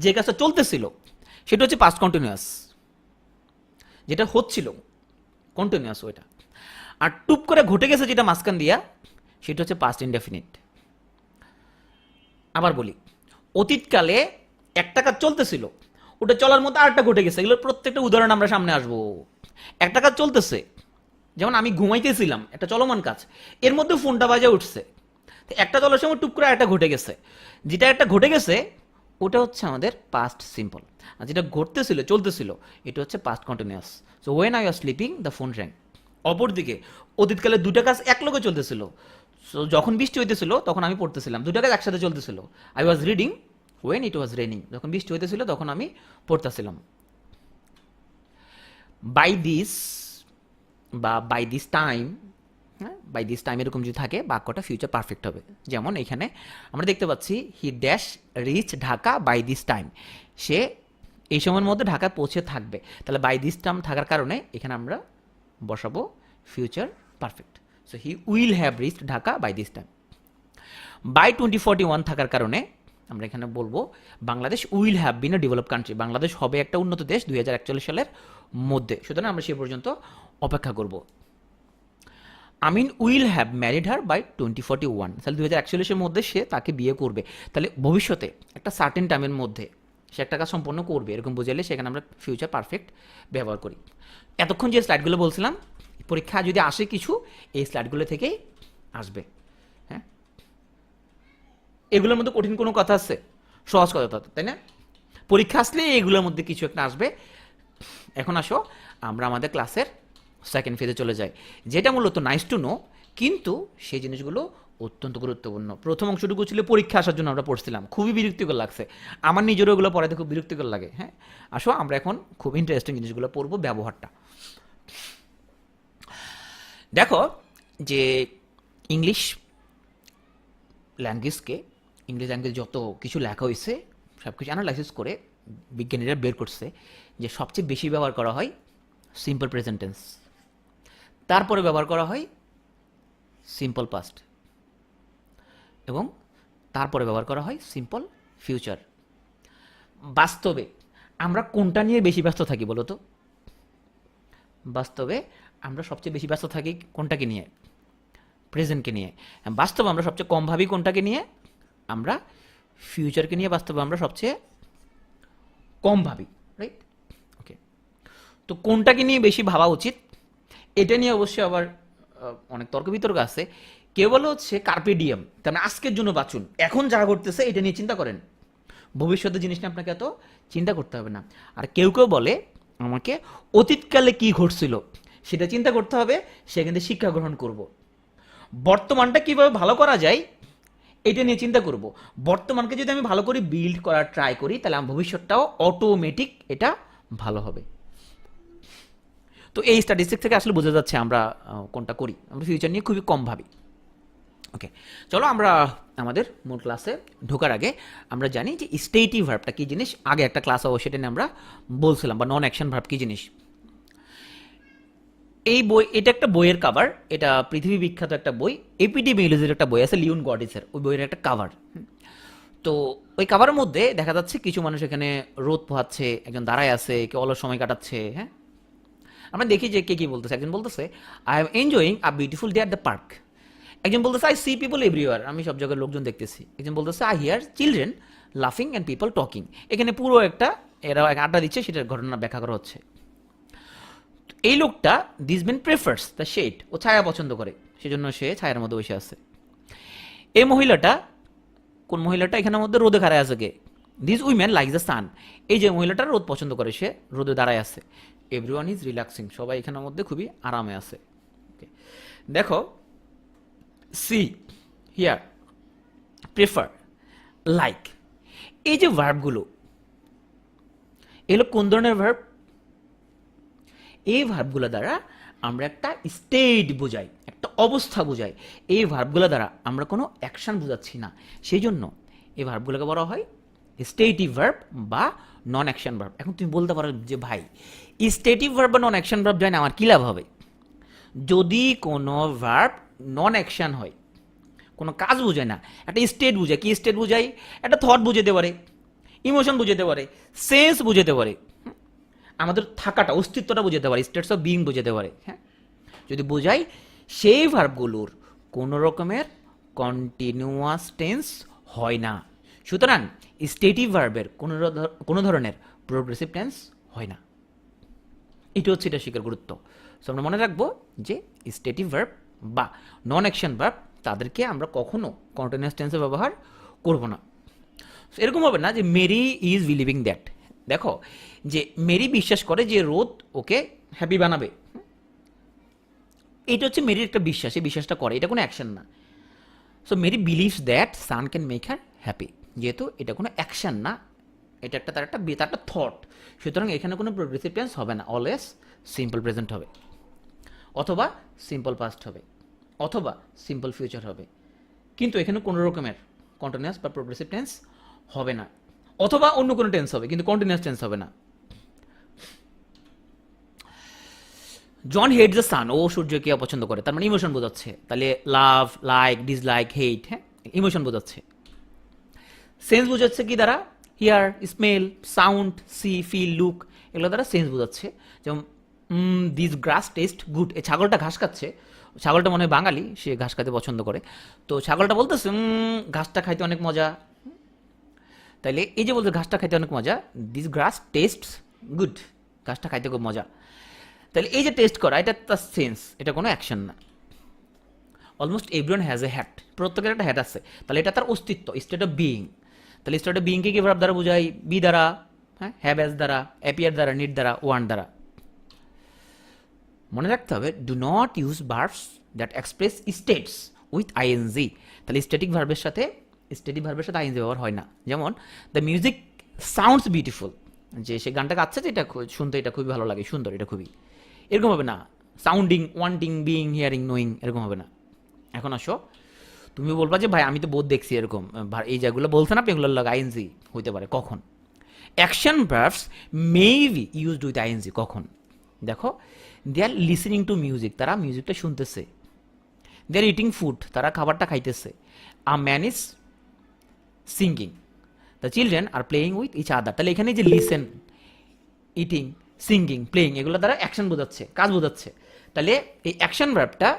যে কাজটা চলতেছিল সেটা হচ্ছে পাস্ট কন্টিনিউয়াস, যেটা হচ্ছিল কন্টিনিউয়াস ওইটা, আর টুপ করে ঘটে গেছে যেটা মাঝখান দিয়া, সেটা হচ্ছে পাস্ট ইনডেফিনিট। আবার বলি, অতীতকালে একটা কাজ চলতেছিল, ওটা চলার মধ্যে আরেকটা ঘটে গেছে, এগুলোর প্রত্যেকটা উদাহরণ আমরা সামনে আসবো। একটা কাজ চলতেছে, যেমন আমি ঘুমাইতেছিলাম, একটা চলমান কাজ, এর মধ্যে ফোনটা বাজে উঠছে, একটা চলার সময় টুক করে একটা ঘটে গেছে, যেটা একটা ঘটে গেছে ওটা হচ্ছে আমাদের পাস্ট সিম্পল, আর যেটা ঘটতেছিল চলতেছিল এটা হচ্ছে past continuous. So when I was sleeping the phone rang. অপরদিকে অতীতকালে দুটা কাজ এক লগে চলতেছিল, সো যখন বৃষ্টি হইতেছিল তখন আমি পড়তেছিলাম, দুটা কাজ একসাথে চলতেছিল। I was reading when it was raining, যখন বৃষ্টি হইতেছিল তখন আমি পড়তেছিলাম। বাই দিস বা বাই দিস টাইম, হ্যাঁ, বাই দিস টাইম এরকম যদি থাকে বাক্যটা ফিউচার পারফেক্ট হবে। যেমন এখানে আমরা দেখতে পাচ্ছি he dash reach Dhaka by this time, সে এই সময়ের মধ্যে ঢাকায় পৌঁছে থাকবে, তাহলে বাই দিস টাইম থাকার কারণে এখানে আমরা বসাবো future perfect. So he will have reached Dhaka by this time. By 2041 থাকার কারণে আমরা এখানে বলবো Bangladesh will have been a develop country, Bangladesh হবে একটা উন্নত দেশ 2041 সালের মধ্যে, সুতরাং আমরা সে পর্যন্ত অপেক্ষা করব। Amin will have married her by 2041, তাহলে 2041 মধ্যে সে তাকে বিয়ে করবে, তাহলে ভবিষ্যতে একটা সার্টেন টাইমের মধ্যে সে একটা কাজ সম্পন্ন করবে, এরকম বোঝালে সেখানে আমরা ফিউচার পারফেক্ট ব্যবহার করি। এতক্ষণ যে স্লাইডগুলো বলছিলাম, পরীক্ষা যদি আসে কিছু এই স্লাইডগুলো থেকেই আসবে। হ্যাঁ, এগুলোর মধ্যে কঠিন কোনো কথা আছে? সহজ কথা, তাই না? পরীক্ষা আসলে এগুলোর মধ্যে কিছু একটা আসবে। এখন আসো আমরা আমাদের ক্লাসের সেকেন্ড ফেজে চলে যাই, যেটা মূলত নাইস টু নো, কিন্তু সেই জিনিসগুলো অত্যন্ত গুরুত্বপূর্ণ। প্রথম অংশটুকু ছিল পরীক্ষা আসার জন্য আমরা পড়ছিলাম, খুবই বিরক্তিকর লাগছে, আমার নিজেরও এগুলো পড়াতে খুব বিরক্তিকর লাগে। হ্যাঁ, আসো আমরা এখন খুব ইন্টারেস্টিং জিনিসগুলো পড়বো, ব্যবহারটা দেখো। যে ইংলিশ ল্যাঙ্গুয়েজকে, ইংলিশ ল্যাঙ্গুয়েজ যত কিছু লেখা হয়েছে সব কিছু অ্যানালাইসিস করে বিজ্ঞানীরা বের করছে যে সবচেয়ে বেশি ব্যবহার করা হয় সিম্পল প্রেজেন্ট টেন্স, তারপরে ব্যবহার করা হয় সিম্পল পাস্ট, এবং তারপরে ব্যবহার করা হয় সিম্পল ফিউচার। বাস্তবে আমরা কোনটা নিয়ে বেশি ব্যস্ত থাকি বলো তো? বাস্তবে আমরা সবচেয়ে বেশি ব্যস্ত থাকি কোনটাকে নিয়ে? প্রেজেন্টকে নিয়ে। বাস্তবে আমরা সবচেয়ে কম ভাবি কোনটাকে নিয়ে? আমরা ফিউচারকে নিয়ে বাস্তবে আমরা সবচেয়ে কম ভাবি, রাইট? ওকে, তো কোনটাকে নিয়ে বেশি ভাবা উচিত এটা নিয়ে অবশ্যই আবার অনেক তর্ক বিতর্ক আছে। কেউ বলে হচ্ছে কার্পে ডিএম, তার মানে আজকের জন্য বাঁচুন, এখন যা ঘটতেছে এটা নিয়ে চিন্তা করেন, ভবিষ্যতের জিনিস নিয়ে আপনাকে এত চিন্তা করতে হবে না। আর কেউ কেউ বলে আমাকে অতীতকালে কি ঘটছিল সেটা চিন্তা করতে হবে, সেখান থেকে শিক্ষা গ্রহণ করব। বর্তমানটা কিভাবে ভালো করা যায় এটা নিয়ে চিন্তা করব। বর্তমানকে যদি আমি ভালো করে বিল্ড করার ট্রাই করি তাহলে আমার ভবিষ্যৎটাও অটোমেটিক এটা ভালো হবে। তো এই স্ট্যাটিস্টিক থেকে আসলে বোঝা যাচ্ছে আমরা কোনটা করি, আমরা ফিউচার নিয়ে খুবই কম ভাবি। ওকে, চলো আমরা আমাদের মূল ক্লাসে ঢোকার আগে আমরা জানি যে স্টেটিভ ভার্বটা কী জিনিস। আগে একটা ক্লাস অবশ্যই সেটা নিয়ে আমরা বলছিলাম, বা নন অ্যাকশন ভার্ব কী জিনিস। এই বই, এটা একটা বইয়ের কাভার, এটা পৃথিবী বিখ্যাত একটা বই, এপিডেমিওলজির একটা বই আছে লিওন গডিসের, ওই বইয়ের একটা কাভার। তো ওই কাভারের মধ্যে দেখা যাচ্ছে কিছু মানুষ এখানে রোদ পোহাচ্ছে, একজন দাঁড়ায় আছে, কেউ অলস সময় কাটাচ্ছে। হ্যাঁ, আমরা দেখি যে কে কি বলতেছে। একজন বলতেছে I am enjoying a beautiful day at the park. একজন বলতেছে আই সি পিপল এভরিওয়ার, আমি সব জায়গায় লোকজন দেখতেছি। একজন বলতেছে আই হিয়ার চিলড্রেন লাফিং অ্যান্ড পিপল টকিং। এখানে পুরো একটা এরা আড্ডা দিচ্ছে, সেটার ঘটনা ব্যাখ্যা করা হচ্ছে। এই লোকটা this man prefers the shade, ও ছায়া পছন্দ করে, সেজন্য সে ছায়ার মধ্যে বসে আছে। এই মহিলাটা, কোন মহিলাটা এখানের মধ্যে রোদে খাড়ায় আছে কে? This women like the sun, এই যে মহিলাটা রোদ পছন্দ করে, সে রোদে দাঁড়ায় আছে। এভরিওয়ান ইজ রিল্যাক্সিং, সবাই এখানের মধ্যে খুবই আরামে আছে। দেখো সি হিয়ার, প্রেফার, লাইক, এই যে ভার্বগুলো, এগুলো কোন ধরনের ভার্ব? এই ভার্বগুলো দ্বারা আমরা একটা স্টেট বোঝাই, একটা অবস্থা বোঝাই। এই ভার্বগুলো দ্বারা আমরা কোনো অ্যাকশন বোঝাচ্ছি না, সেই জন্য এই ভার্বগুলোকে বলা হয় স্টেটিভ ভার্ব বা নন অ্যাকশন ভার্ব। এখন তুমি বলতে পারো যে ভাই, স্টেটিভ ভার্ব বা নন অ্যাকশন ভার্ব জানে আমার কী লাভ হবে? যদি কোনো ভার্ব নন অ্যাকশন হয়, কোনো কাজ বোঝায় না, একটা স্টেট বোঝায়। কি স্টেট বোঝায়? একটা থট বুঝাতে পারে, ইমোশন বুঝাতে পারে, সেন্স বুঝাতে পারে, আমাদের থাকাটা, অস্তিত্বটা বুঝাতে পারে, স্টেটস অফ বিইং বুঝাতে পারে। হ্যাঁ, যদি বোঝাই, সেই ভার্বগুলোর কোনো রকমের কন্টিনিউয়াস টেন্স হয় না। সুতরাং স্টেটিভ ভার্বের কোনো ধরনের প্রোগ্রেসিভ টেন্স হয় না। এটা হচ্ছে এটা শিখার গুরুত্ব। সো আমরা মনে রাখবো যে স্টেটিভ ভার্ব বা নন অ্যাকশন ভার্ব, তাদেরকে আমরা কখনো কন্টিনিউয়াস টেন্সে ব্যবহার করব না। এরকম হবে না যে মেরি ইজ বিলিভিং দ্যাট। দেখো, যে মেরি বিশ্বাস করে যে রোদ ওকে হ্যাপি বানাবে, এটা হচ্ছে মেরির একটা বিশ্বাস, এই বিশ্বাসটা করে, এটা কোনো অ্যাকশন না। So Mary believes that sun can make her happy, যেহেতু এটা কোনো অ্যাকশন না, এটা একটা তার একটা থট, সুতরাং এখানে কোনো প্রোগ্রেসিভ টেন্স হবে না, অলওয়েজ সিম্পল প্রেজেন্ট হবে, অথবা সিম্পল পাস্ট হবে, অথবা সিম্পল ফিউচার হবে। কিন্তু এখানে কোনো রকমের কন্টিনিউয়াস বা প্রোগ্রেসিভ টেন্স হবে না, অথবা অন্য কোনো টেন্স হবে, কিন্তু কন্টিনিউয়াস টেন্স হবে না। জন হেট দ্য সান, ও সূর্যকে অপছন্দ করে, তার মানে ইমোশন বোঝাচ্ছে। তাহলে লাভ, লাইক, ডিসলাইক, হেট, হ্যাঁ, ইমোশন বোঝাচ্ছে। সেন্স বোঝাচ্ছে কি দ্বারা? Hear, smell, sound, see, feel, look, এগুলো দ্বারা সেন্স বোঝাচ্ছে। যেমন দিস গ্রাস টেস্ট গুড, এই ছাগলটা ঘাস খাচ্ছে, ছাগলটা মনে হয় বাঙালি, সে ঘাস খাইতে পছন্দ করে, তো ছাগলটা বলতেছে ঘাসটা খাইতে অনেক মজা। তাইলে এই যে বলতে ঘাসটা খাইতে অনেক মজা, দিস গ্রাস টেস্ট গুড, ঘাসটা খাইতে খুব মজা। তাহলে এই যে টেস্ট করা, এটা তার সেন্স, এটা কোনো অ্যাকশন না। Almost everyone has a hat, প্রত্যেকের একটা হ্যাট আছে, তাহলে এটা তার অস্তিত্ব, স্টেট অফ বিইং। তাহলে স্টেট অফ বিইংকে কি ভার্ব দ্বারা বোঝাই? বি দ্বারা, হ্যাঁ, হ্যাভ অ্যাজ দ্বারা, অ্যাপিয়ার দ্বারা, নিড দ্বারা, ওয়ান্ট দ্বারা। মনে রাখতে হবে, do not use verbs that express states with ING. তাহলে স্ট্যাটিক ভার্বের সাথে, স্ট্যাটিক ভার্বের সাথে আইএনজি ব্যবহার হয় না। যেমন দ্য মিউজিক সাউন্ডস বিউটিফুল, যে সে গানটা গাচ্ছে যে এটা শুনতে এটা খুবই ভালো লাগে, সুন্দর, এটা খুবই, এরকম হবে না। Sounding, wanting, being, hearing, knowing, এরকম হবে না। এখন আসো, তুমি বলবা যে ভাই আমি তো বোধ দেখছি এরকম, এই যেগুলো বলছে না আপনি, এগুলোর লাগে আইএনজি হইতে পারে। কখন? Action verbs may be used with ING. কখন? দেখো, they are listening to music, তারা মিউজিকটা শুনতেছে। দে আর ইটিং ফুড, তারা খাবারটা খাইতেছে। A man is singing, the children are playing with each other. তাহলে এখানে যে লিসেন, ইটিং, সিঙ্গিং, প্লেয়িং, এগুলো দ্বারা অ্যাকশন বোঝাচ্ছে, কাজ বোঝাচ্ছে। তাহলে এই অ্যাকশন ভার্বটা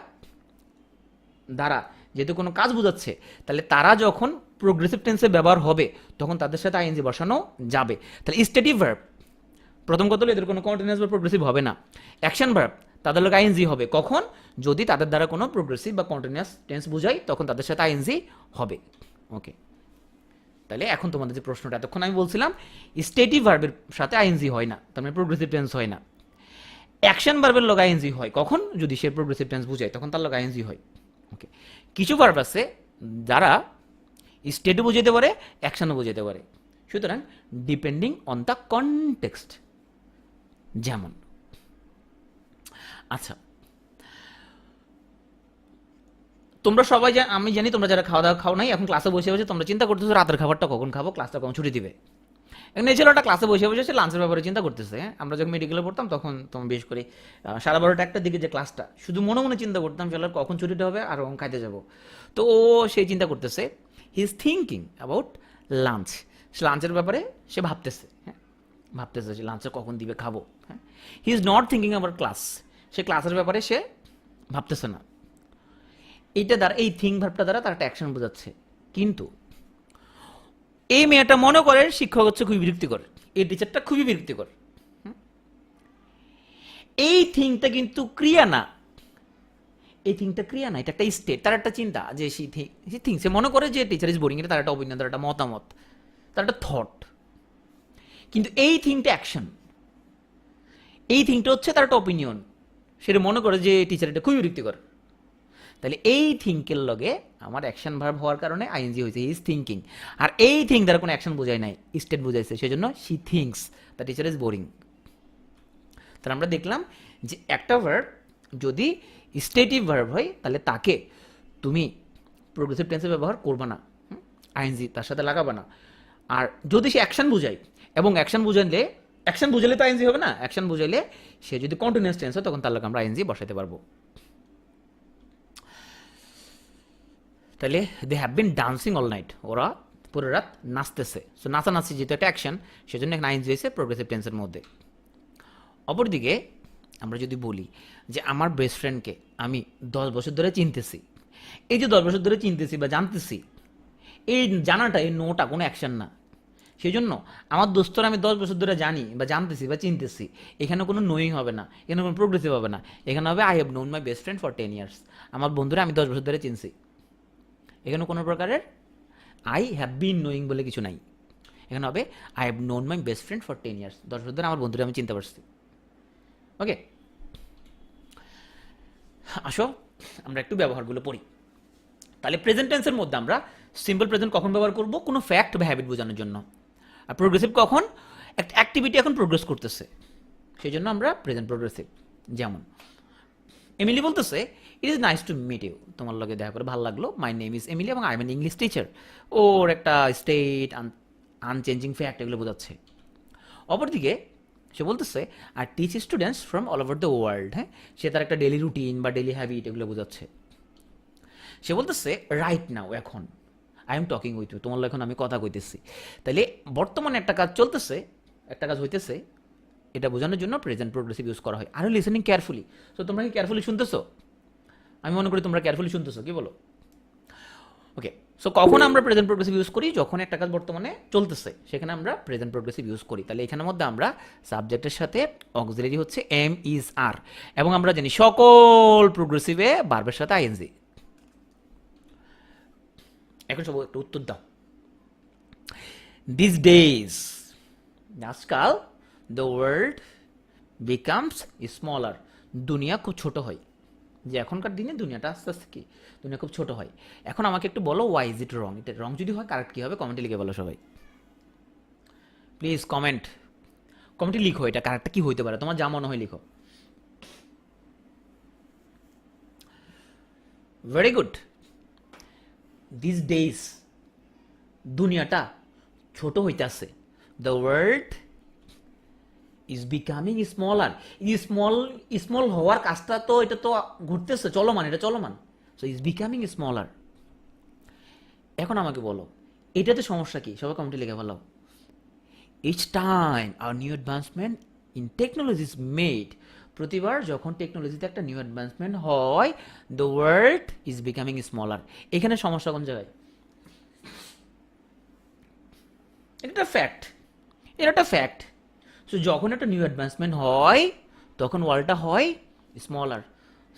দ্বারা যেহেতু কোনো কাজ বোঝাচ্ছে, তাহলে তারা যখন প্রোগ্রেসিভ টেন্সে ব্যবহার হবে, তখন তাদের সাথে আইএনজি বসানো যাবে। তাহলে স্ট্যাটিক ভার্ব প্রথম কথা হলো এদের কোনো কন্টিনিউয়াস বা প্রোগ্রেসিভ হবে না। অ্যাকশন ভার্ব তাদের লোক আইএনজি হবে কখন? যদি তাদের দ্বারা কোনো প্রোগ্রেসিভ বা কন্টিনিউয়াস টেন্স বোঝাই, তখন তাদের সাথে আইএনজি হবে। ওকে, তাহলে এখন তোমাদের যে প্রশ্নটা এতক্ষণ আমি বলছিলাম, স্ট্যাটিক ভার্বের সাথে আইএনজি হয় না, তার মানে প্রোগ্রেসিভ টেন্স হয় না। অ্যাকশন ভার্বের লোক আইএনজি হয় কখন? যদি সে প্রোগ্রেসিভ টেন্স বোঝায়, তখন তার লোক আইএনজি হয়। ওকে, কিছু ভার্ব আছে যারা স্টেটও বোঝাতে পারে, অ্যাকশনও বোঝাতে পারে। সুতরাং ডিপেন্ডিং অন দ্য কনটেক্সট। যেমন, আচ্ছা, তোমরা সবাই আমি জানি তোমরা যারা খাওয়া দাওয়া খাও নাই, এখন ক্লাসে বসে বসে তোমরা চিন্তা করতেছো রাতের খাবারটা কখন খাবো, ক্লাসটা কখন ছুটি দিবে। এখন এই ছেলেটা ক্লাসে বসে বসে সে লাঞ্চের ব্যাপারে চিন্তা করতেছে। হ্যাঁ, আমরা যখন মেডিকেলে পড়তাম তখন তোমার বিশেষ করে 12:30 একটার দিকে যে ক্লাসটা, শুধু মনে মনে চিন্তা করতাম চলো কখন ছুটিটা হবে আর কখন খাইতে যাবো। তো ও সেই চিন্তা করতেছে, he is thinking about lunch, সে লাঞ্চের ব্যাপারে সে ভাবতেছে। হ্যাঁ, ভাবতেছে যে লাঞ্চে কখন দিবে, খাবো। হ্যাঁ, he is not thinking about class, সে ক্লাসের ব্যাপারে সে ভাবতেছে না। এইটা দ্বারা, এই থিঙ্ক ভার্বটা দ্বারা তার একটা অ্যাকশন বোঝাচ্ছে। কিন্তু এই মেয়েটা মনে করে শিক্ষক হচ্ছে খুবই বিরক্তিকর, এই টিচারটা খুবই বিরক্তিকর। এই থিংটা কিন্তু ক্রিয়া না, এই থিংটা ক্রিয়া না, এটা একটা স্টেট, তার একটা চিন্তা যে সে মনে করে যে টিচার ইজ বোরিং, এটা তার একটা অপিনিয়ন, তার একটা মতামত, তার একটা থট। কিন্তু এই থিংটা অ্যাকশন, এই থিংটা হচ্ছে তার একটা অপিনিয়ন, সেটা মনে করে যে টিচার এটা খুবই বিরক্তিকর। তাহলে এই থিঙ্কের লগে আমার অ্যাকশন ভার্ব হওয়ার কারণে আইএনজি হয়েছে, হি ইজ থিঙ্কিং। আর এই থিঙ্ক দ্বারা কোনো অ্যাকশন বোঝায় নাই, স্টেট বোঝাইছে, সেজন্য she thinks the teacher is boring. তাহলে আমরা দেখলাম যে একটা ভার্ব যদি স্টেটিভ ভার্ব হয় তাহলে তাকে তুমি প্রোগ্রেসিভ টেন্সে ব্যবহার করবে না, আইএনজি তার সাথে লাগাবে না। আর যদি সে অ্যাকশন বোঝায়, এবং অ্যাকশন বুঝালে তো আইএনজি হবে না, অ্যাকশন বুঝাইলে সে যদি কন্টিনিউয়াস টেন্স হয় তখন তার লগে আমরা আইএনজি বসাতে পারবো। তাহলে they have been dancing all night, ওরা পুরো রাত নাচতেছে। সো নাচানাচি যেহেতু একটা অ্যাকশন, সেজন্য এখানে আইএনজি হয়েছে প্রোগ্রেসিভ টেন্সের মধ্যে। অপরদিকে আমরা যদি বলি যে আমার বেস্ট ফ্রেন্ডকে আমি 10 বছর ধরে চিনতেছি, এই যে 10 বছর ধরে চিনতেছি বা জানতেছি, এই জানাটা, এই নোটা কোনো অ্যাকশন না। সেই জন্য আমার দোস্তরা আমি 10 বছর ধরে জানি বা জানতেছি বা চিনতেছি, এখানে কোনো নোয়িং হবে না, এখানে কোনো প্রোগ্রেসিভ হবে না, এখানে হবে I have known my best friend for 10 years. আমার বন্ধুরা আমি 10 বছর ধরে চিনছি, এখানে কোনো প্রকারের আই হ্যাভ বিন নোয়িং বলে কিছু নাই, এখানে হবে I have known my best friend for 10 years, 10 বছর ধরে আমার বন্ধুরা আমি চিনতে পারছি। ওকে, আসো আমরা একটু ব্যবহারগুলো পড়ি। তাহলে প্রেজেন্ট টেন্সের মধ্যে আমরা সিম্পল প্রেজেন্ট কখন ব্যবহার করব? কোনো ফ্যাক্ট বা হ্যাবিট বোঝানোর জন্য। আর প্রোগ্রেসিভ কখন? একটা অ্যাক্টিভিটি এখন প্রোগ্রেস করতেছে, সেই জন্য আমরা প্রেজেন্ট প্রোগ্রেসিভ। যেমন এমিলি বলতেছে it is nice to meet you, তোমার লগে দেখা করে ভালো লাগলো, মাই নেম ইজ এমিলি এবং I am an English teacher. ওর একটা স্টেট, আনচেঞ্জিং ফ্যাক্ট, এগুলো বোঝাচ্ছে। অপরদিকে সে বলতেছে আর teach students from all over the world, হ্যাঁ, সে তার একটা ডেলি রুটিন বা ডেলি হ্যাবিট এগুলো বোঝাচ্ছে। সে বলতেছে রাইট নাও, এখন I am talking with you, তোমার এখন আমি কথা কইতেছি। তাহলে বর্তমানে একটা কাজ চলতেছে, একটা কাজ হইতেছে, এটা বোঝানোর জন্য প্রেজেন্ট প্রোগ্রেসিভ ইউজ করা হয়। আর লিসেনিং কেয়ারফুলি, তো তোমরা কি কেয়ারফুলি শুনতেছো? আমি মনে করি তোমরা কেয়ারফুলি শুনতেছো, কি বলো? ওকে, সো কখন আমরা প্রেজেন্ট প্রোগ্রেসিভ ইউজ করি? যখন একটা কাজ বর্তমানে চলতেছে, সেখানে আমরা প্রেজেন্ট প্রোগ্রেসিভ ইউজ করি। তাহলে এখানের মধ্যে আমরা সাবজেক্টের সাথে অক্সিলারি হচ্ছে এম ইজ আর, এবং আমরা জানি সকল প্রোগ্রেসিভে ভার্বের সাথে আইএনজি। এখন সব একটু উত্তর দাও। দিস ডেজ, আজকাল, দ্য ওয়ার্ল্ড বিকামস স্মলার, দুনিয়া খুব ছোট হয়। যে এখনকার দিনে দুনিয়াটা আস্তে আস্তে কি, দুনিয়া খুব ছোট হয়। এখন আমাকে একটু বলো ওয়াই ইজ ইট রং? এটা রং যদি হয় কারেক্ট কী হবে? কমেন্টে লিখে বলো সবাই, প্লিজ কমেন্টে লিখো এটা কারেক্টটা কী হইতে পারে, তোমার যা মনে হয় লিখো। Very good. দিস ডেজ, দুনিয়াটা ছোট হইতেছে। The world is becoming smaller, small হওয়ার কাজটা তো এটা তো ঘুরতেছে, চলমান, এটা চলমান। So is becoming smaller. এখন আমাকে বলো এটাতে সমস্যা কি? সবাই কমেন্টে লিখে ফেলাও। Each time a new advancement in technology is made, প্রতিবার যখন টেকনোলজিতে একটা নিউ অ্যাডভান্সমেন্ট হয়, the world is becoming smaller. এখানে সমস্যা কোন জায়গায়? এটা একটা ফ্যাক্ট, এটা একটা ফ্যাক্ট। সো যখন একটা নিউ অ্যাডভান্সমেন্ট হয় তখন ওয়ার্ল্ডটা হয় smaller.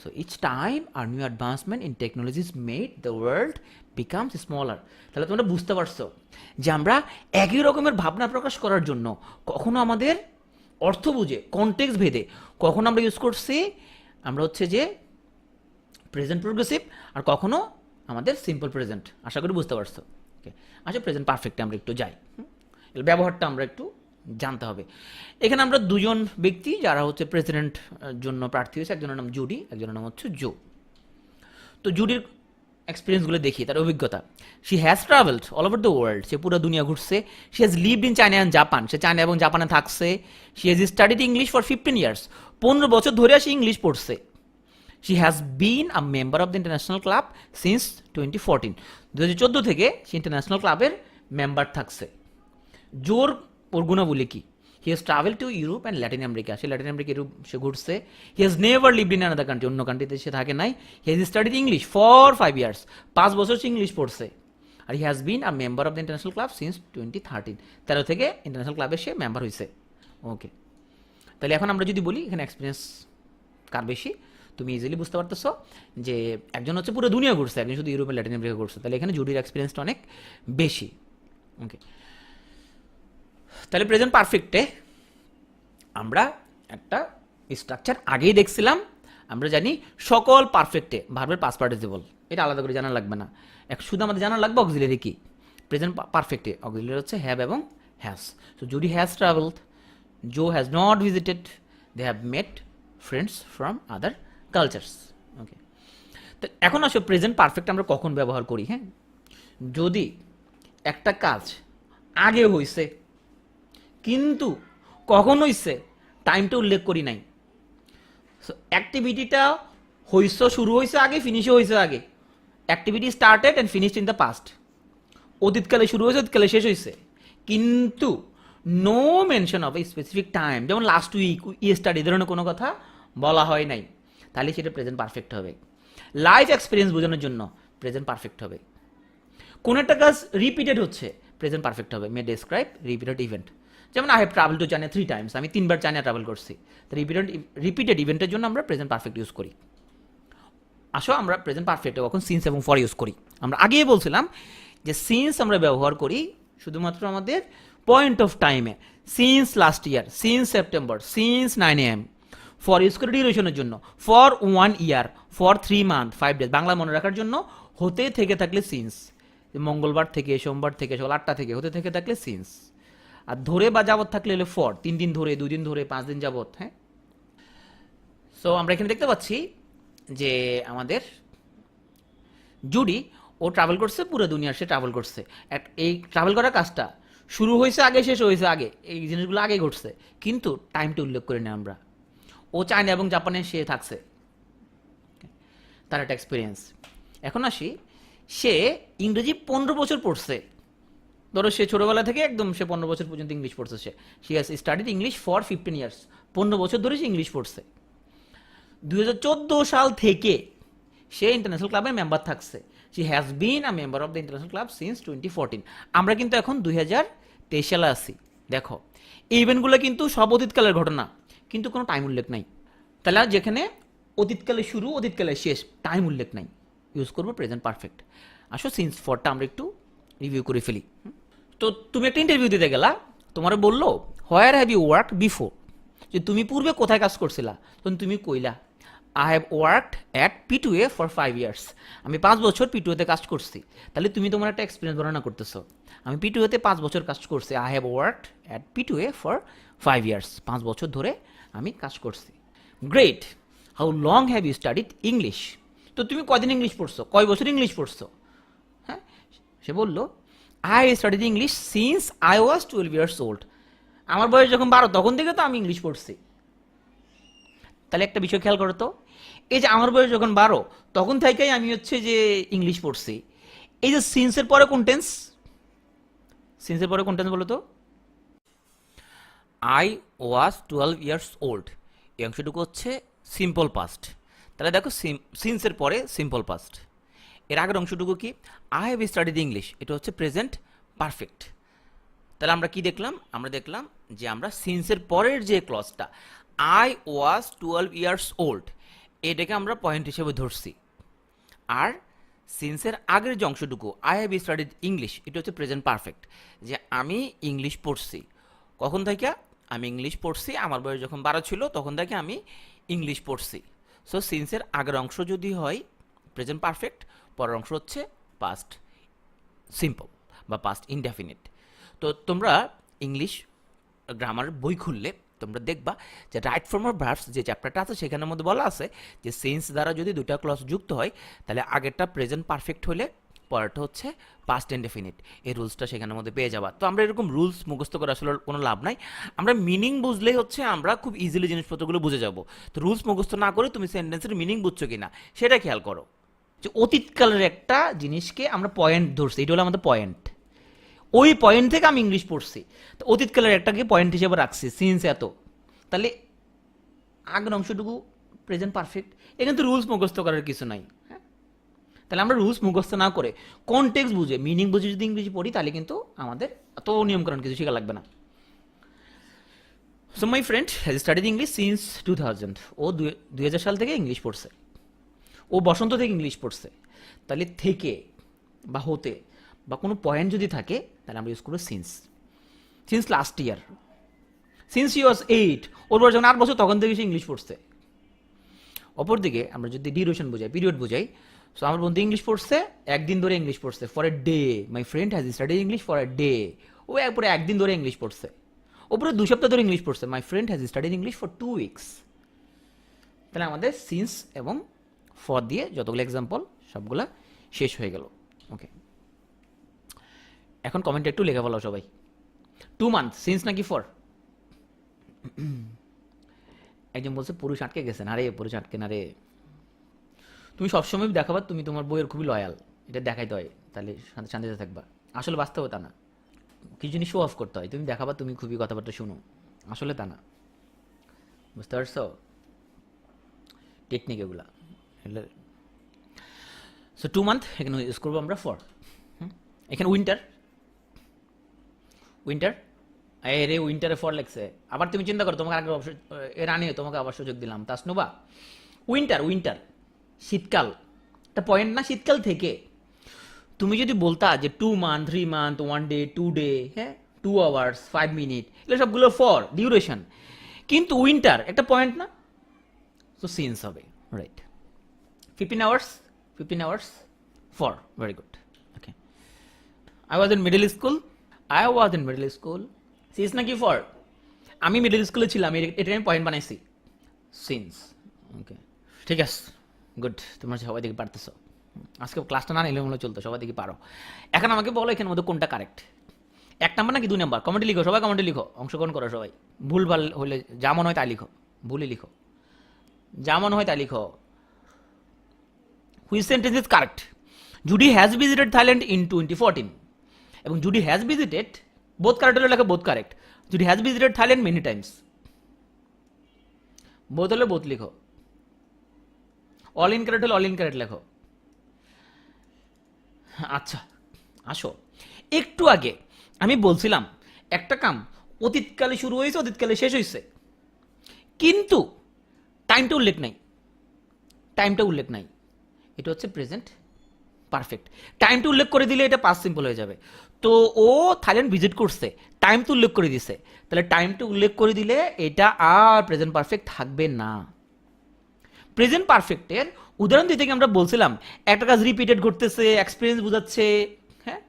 So each time a new advancement in technology is made, the world becomes smaller. তাহলে তোমরা বুঝতে পারছো যে আমরা একই রকমের ভাবনা প্রকাশ করার জন্য কখনো আমাদের অর্থ বুঝে, কনটেক্সট ভেদে, কখনো আমরা ইউজ করছি আমরা হচ্ছে যে প্রেজেন্ট প্রোগ্রেসিভ, আর কখনো আমাদের সিম্পল প্রেজেন্ট। আশা করি বুঝতে পারছো। ওকে, আচ্ছা প্রেজেন্ট পারফেক্টে আমরা একটু যাই, ব্যবহারটা আমরা একটু জানতে হবে। এখানে আমরা দুজন ব্যক্তি যারা হচ্ছে প্রেসিডেন্ট জন্য প্রার্থী হয়েছে, একজনের নাম জুডি, একজনের নাম হচ্ছে জো। তো জুডির এক্সপিরিয়েন্সগুলো দেখি, তার অভিজ্ঞতা। She has travelled all over the world, সে পুরো দুনিয়া ঘুরছে। She has lived in China and Japan, সে চায়না এবং জাপানে থাকছে। She has studied English for 15 years, 15 বছর ধরে সে ইংলিশ পড়ছে। She has been a member of the international club since 2014, 2014 থেকে সে ইন্টারন্যাশনাল ক্লাবের মেম্বার থাকছে। জোর ওর গুণাবলী কি? He has travel to Europe and Latin America, সে ল্যাটিন আমেরিকা ইউরোপ সে ঘুরছে। He has never lived in another country, অন্য কান্ট্রিতে সে থাকে নাই। He has studied English for 5 years, 5 বছর সে ইংলিশ পড়ছে। আর he has been a member of the international club since 2013, 13 থেকে ইন্টারন্যাশনাল ক্লাবে সে মেম্বার হয়েছে। ওকে, তাহলে এখন আমরা যদি বলি এখানে এক্সপিরিয়েন্স কার বেশি, তুমি ইজিলি বুঝতে পারতেছো যে একজন হচ্ছে পুরো দুনিয়া ঘুরছে, একজন শুধু ইউরোপের ল্যাটিন আমেরিকা ঘুরছে, তাহলে এখানে জুডির এক্সপিরিয়েন্সটা অনেক বেশি। ওকে, তাহলে প্রেজেন্ট পারফেক্টে আমরা একটা স্ট্রাকচার আগেই দেখছিলাম, আমরা জানি সকল পারফেক্টে ভার্বের পাস্ট পার্টিসিপল, এটা আলাদা করে জানা লাগবে না। শুধু আমাদের জানা লাগবে অক্সিলারি কি, প্রেজেন্ট পারফেক্টে অক্সিলারি হচ্ছে হ্যাভ এবং has. So Judy has travelled, Joe has not visited, they have met friends from other cultures. Okay, তো এখন আসলে প্রেজেন্ট পারফেক্ট আমরা কখন ব্যবহার করি? হ্যাঁ, যদি একটা কাজ আগে হয়েছে কিন্তু কখন হয়েছে টাইমটা উল্লেখ করি নাই, সো অ্যাক্টিভিটিটা হয়েছে, শুরু হয়েছে আগে, ফিনিশও হয়েছে আগে, activity started and finished in the past, অতীতকালে শুরু হয়েছে অতীতকালে শেষ হয়েছে, কিন্তু no mention of a specific time, যেমন লাস্ট উইক, ইয়েস্টারডে, এই ধরনের কোনো কথা বলা হয় নাই, তাহলে সেটা প্রেজেন্ট পারফেক্ট হবে। লাইফ এক্সপিরিয়েন্স বোঝানোর জন্য প্রেজেন্ট পারফেক্ট হবে। কোন একটা কাজ রিপিটেড হচ্ছে, প্রেজেন্ট পারফেক্ট হবে। মে ডেসক্রাইব রিপিটেড ইভেন্ট, যেমন I have travel to China 3 Times, আমি 3 বার চায়না ট্রাভেল করছি। তো রিপিটেড ইভেন্টের জন্য আমরা প্রেজেন্ট পারফেক্ট ইউজ করি। আসো আমরা প্রেজেন্ট পারফেক্টে কখন সিন্স এবং ফর ইউজ করি। আমরা আগেই বলছিলাম যে সিন্স আমরা ব্যবহার করি শুধুমাত্র আমাদের পয়েন্ট অফ টাইমে, since last year, since September, since 9 AM। For use করি ডিউরেশনের জন্য, for 1 year, for 3 month 5 days, Bangla মনে রাখার জন্য। হতে থেকে থাকলে সিন্স, মঙ্গলবার থেকে, সোমবার থেকে, সকাল 8টা থেকে, হতে থেকে থাকলে সিন্স। আর ধরে বা যাবত থাকলে হলে ফর, 3 দিন ধরে, 2 দিন ধরে, 5 দিন যাবত। হ্যাঁ, সো আমরা এখানে দেখতে পাচ্ছি যে আমাদের জুডি ও ট্রাভেল করছে, পুরো দুনিয়ার সে ট্রাভেল করছে। এই ট্রাভেল করার কাজটা শুরু হয়েছে আগে, শেষ হয়েছে আগে, এই জিনিসগুলো আগে ঘটছে, কিন্তু টাইমটা উল্লেখ করি না আমরা। ও চায়না এবং জাপানে সে থাকছে, তার একটা এক্সপিরিয়েন্স। এখন আসি, সে ইংরেজি 15 বছর পড়ছে, ধরো সে ছোটবেলা থেকে একদম সে 15 বছর পর্যন্ত ইংলিশ পড়ছে। সে has studied English for 15 years, 15 বছর ধরে সে ইংলিশ পড়ছে। 2014 সাল থেকে সে ইন্টারন্যাশনাল ক্লাবের মেম্বার থাকছে। She has been a member of the international club since 2014। আমরা কিন্তু এখন 2023 সালে আছি। দেখো, এই ইভেন্টগুলো কিন্তু সব অতীতকালের ঘটনা, কিন্তু কোনো টাইম উল্লেখ নাই। তাহলে যেখানে অতীতকালে শুরু, অতীতকালে শেষ, টাইম উল্লেখ নাই, ইউজ করবো প্রেজেন্ট পারফেক্ট। আসো সিন্স ফরটা আমরা একটু রিভিউ করে ফেলি। তো তুমি একটা ইন্টারভিউ দিতে গেলা, তোমার বললো where have you work before, যে তুমি পূর্বে কোথায় কাজ করছিলা, তখন তুমি কইলা I have worked at P2A for 5 years, আমি 5 বছর P2A-তে কাজ করছি। তাহলে তুমি তোমার একটা এক্সপিরিয়েন্স বর্ণনা করতেছো, আমি P2A-তে 5 বছর কাজ করছি। I have worked at P2A for 5 years, 5 বছর ধরে আমি কাজ করছি। Great, how long have you studied English, তো তুমি কয়দিন ইংলিশ পড়ছো, কয় বছর ইংলিশ পড়ছো? হ্যাঁ, সে বললো I studied English since I was 12 years old, আমার বয়স যখন 12 তখন থেকে তো আমি ইংলিশ পড়ছি। তাহলে একটা বিষয় খেয়াল করো তো, এই যে আমার বয়স যখন 12 তখন থেকেই আমি হচ্ছে যে ইংলিশ পড়ছি, এই যে সিন্সের পরে কোন টেন্স, সিন্সের পরে কোন টেন্স বলো তো? আই ওয়াজ 12 ইয়ার্স ওল্ড, এই অংশটুকু হচ্ছে সিম্পল পাস্ট। তাহলে দেখো সিন্সের পরে সিম্পল পাস্ট, এর আগের অংশটুকু কি? আই হ্যাভ স্টাডিড ইংলিশ, এটা হচ্ছে প্রেজেন্ট পারফেক্ট। তাহলে আমরা কি দেখলাম? আমরা দেখলাম যে আমরা সিন্সের পরের যে ক্লজটা আই ওয়াজ 12 ইয়ার্স ওল্ড, এটাকে আমরা পয়েন্ট হিসেবে ধরছি। আর সিন্সের আগের যে অংশটুকু আই হ্যাভ স্টাডিড ইংলিশ, এটা হচ্ছে প্রেজেন্ট পারফেক্ট, যে আমি ইংলিশ পড়ছি। কখন থেকে? আমি ইংলিশ পড়ছি, আমার বয়স যখন 12 ছিল তখন থেকে আমি ইংলিশ পড়ছি। সো সিন্সের আগের অংশ যদি হয় প্রেজেন্ট পারফেক্ট, পরের অংশ হচ্ছে পাস্ট সিম্পল বা পাস্ট ইনডেফিনিট। তো তোমরা ইংলিশ গ্রামার বই খুললে তোমরা দেখবা যে রাইট ফর্ম অফ ভার্বস যে চ্যাপ্টারটা আছে সেখানের মধ্যে বলা আছে যে সেন্স দ্বারা যদি দুইটা ক্লজ যুক্ত হয় তাহলে আগেরটা প্রেজেন্ট পারফেক্ট হলে পরেরটা হচ্ছে পাস্ট ইনডেফিনিট। এই রুলসটা সেখানের মধ্যে পেয়ে যাবা। তো আমরা এরকম রুলস মুখস্থ করে আসলে কোনো লাভ নাই, আমরা মিনিং বুঝলেই হচ্ছে আমরা খুব ইজিলি জিনিসপত্রগুলো বুঝে যাব। তো রুলস মুখস্থ না করে তুমি সেন্টেন্সের মিনিং বুঝছো কিনা সেটা খেয়াল করো। যে অতীতকালের একটা জিনিসকে আমরা পয়েন্ট ধরছি, এটা হলো আমাদের পয়েন্ট, ওই পয়েন্ট থেকে আমি ইংলিশ পড়ছি। তো অতীতকালের একটাকে পয়েন্ট হিসেবে রাখছি সিন্স এত, তাহলে আগের অংশটুকু প্রেজেন্ট পারফেক্ট। এখানে তো রুলস মুখস্থ করার কিছু নাই। হ্যাঁ, তাহলে আমরা রুলস মুখস্থ না করে কনটেক্সট বুঝে মিনিং বুঝে যদি ইংরেজি পড়ি তাহলে কিন্তু আমাদের এত নিয়মকানুন কিছু শেখা লাগবে না। So my friend has studied English since 2000, ও 2000 সাল থেকে ইংলিশ পড়ছে, ও বসন্ত থেকে ইংলিশ পড়ছে। তাহলে থেকে বা হতে বা কোনো পয়েন্ট যদি থাকে তাহলে আমরা ইউজ করবো since last year, since he was 8, ওর বয়স যখন 8 বছর তখন থেকে সে ইংলিশ পড়ছে। অপরদিকে আমরা যদি ডিউরেশন বোঝাই, পিরিয়ড বোঝাই, সো আমার বন্ধু ইংলিশ পড়ছে, একদিন ধরে ইংলিশ পড়ছে, for a day, my friend has studied English for a day, ও একবারে একদিন ধরে ইংলিশ পড়ছে। ওপরে 2 সপ্তাহ ধরে ইংলিশ পড়ছে, মাই friend has studied English for 2 weeks. তাহলে আমাদের সিন্স এবং ফর দিয়ে যতগুলো এক্সাম্পল সবগুলা শেষ হয়ে গেল। ওকে, এখন কমেন্টে একটু লেখা বলো সবাই, 2 মান্থ সিন্স নাকি ফর? একজন বলছে পুরুষ আটকে গেছে। না রে, পুরুষ আটকে না রে, তুমি সবসময় দেখাবা তুমি তোমার বইয়ের খুবই লয়াল, এটা দেখাইতে হয়, তাহলে শান্তিতে থাকবা। আসলে বাস্তবে তা না, কিছু জিনিস শো অফ করতে হয়, তুমি দেখাবা তুমি খুবই কথাবার্তা শুনো, আসলে তা না, বুঝতে পারছো টেকনিক এগুলা। সো 2 মান্থ এখানে ইউজ করবো আমরা ফর। এখানে উইন্টার রে, উইন্টারে ফর লেগছে। আবার তুমি চিন্তা করো, তোমাকে আগে এর আনিয়ে তোমাকে আবার সুযোগ দিলাম, তাসনুবা। উইন্টার শীতকাল, একটা পয়েন্ট না, শীতকাল থেকে তুমি যদি বলতা যে 2 মান্থ 3 মান্থ 1 ডে 2 ডে, হ্যাঁ 2 আওয়ার্স 5 মিনিট, এগুলো সবগুলো ফর ডিউরেশন, কিন্তু উইন্টার একটা পয়েন্ট না, সো সিন্স হবে, right. 15 hours for, very good. Okay, I was in middle school, since নাকি ফর? আমি মিডল স্কুলে ছিলাম, এটা আমি পয়েন্ট বানাইছি, সিন্স। ওকে, ঠিক আছে, গুড, তোমরা সবাই দেখে পারতেছো। আজকে ক্লাসটা না নিলে মনে চলতো, সবাই দেখি পারো। এখন আমাকে বলো এখানের মধ্যে কোনটা কারেক্ট, 1 নাম্বার নাকি 2 নাম্বার? কমেন্টে লিখো, সবাই কমেন্টে লিখো, অংশগ্রহণ করো সবাই। ভুল ভাল হলে যা মনে হয় তাই লিখো, ভুলই লিখো, যা মনে হয় তাই লিখো। Which sentence is correct? Judy has visited Thailand in 2014, এবং Judy has visited, both correct হলে লেখো both correct. Judy has visited Thailand many times, both হলে বোথ লিখো। অল ইনকারেক্ট হলে অল ইনকারেক্ট লেখো। আচ্ছা, আসো, একটু আগে আমি বলছিলাম একটা কাম অতীতকালে শুরু হয়েছে, অতীতকালে শেষ হয়েছে, কিন্তু টাইমটা উল্লেখ নাই, এটা হচ্ছে প্রেজেন্ট পারফেক্ট। টাইমটা উল্লেখ করে দিলে এটা পাস্ট সিম্পল হয়ে যাবে। তো ও থাইল্যান্ড ভিজিট করছে, টাইম তো উল্লেখ করে দিছে, তাহলে টাইমটা উল্লেখ করে দিলে এটা আর প্রেজেন্ট পারফেক্ট থাকবে না। প্রেজেন্ট পারফেক্টের উদাহরণ দিতে গিয়ে আমরা বলছিলাম একটা কাজ রিপিটেড ঘটতেছে, এক্সপিরিয়েন্স বোঝাচ্ছে, হ্যাঁ,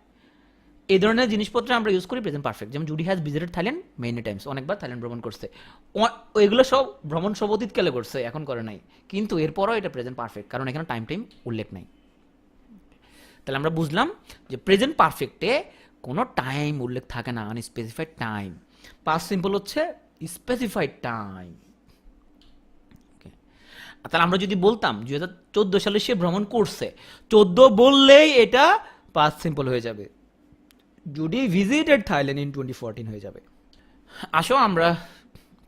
এই ধরনের জিনিসপত্র আমরা ইউজ করি প্রেজেন্ট পারফেক্ট। যেমন Judy has visited Thailand many times, অনেকবার থাইল্যান্ড ভ্রমণ করছে, এগুলো সব ভ্রমণ সব অতীতকালে করছে, এখন করে নাই, কিন্তু এরপরও এটা প্রেজেন্ট পারফেক্ট, কারণ এখানে টাইম উল্লেখ নাই। তাহলে আমরা বুঝলাম যে প্রেজেন্ট পারফেক্টে কোনো টাইম উল্লেখ থাকে না, আনস্পেসিফাইড টাইম। পাস্ট সিম্পল হচ্ছে স্পেসিফাইড টাইম। তাহলে আমরা যদি বলতাম 2014 সালে সে ভ্রমণ করছে, 14 বললেই এটা পাস্ট সিম্পল হয়ে যাবে, জুডি ভিজিটেড থাইল্যান্ড ইন 2014 হয়ে যাবে। আসো আমরা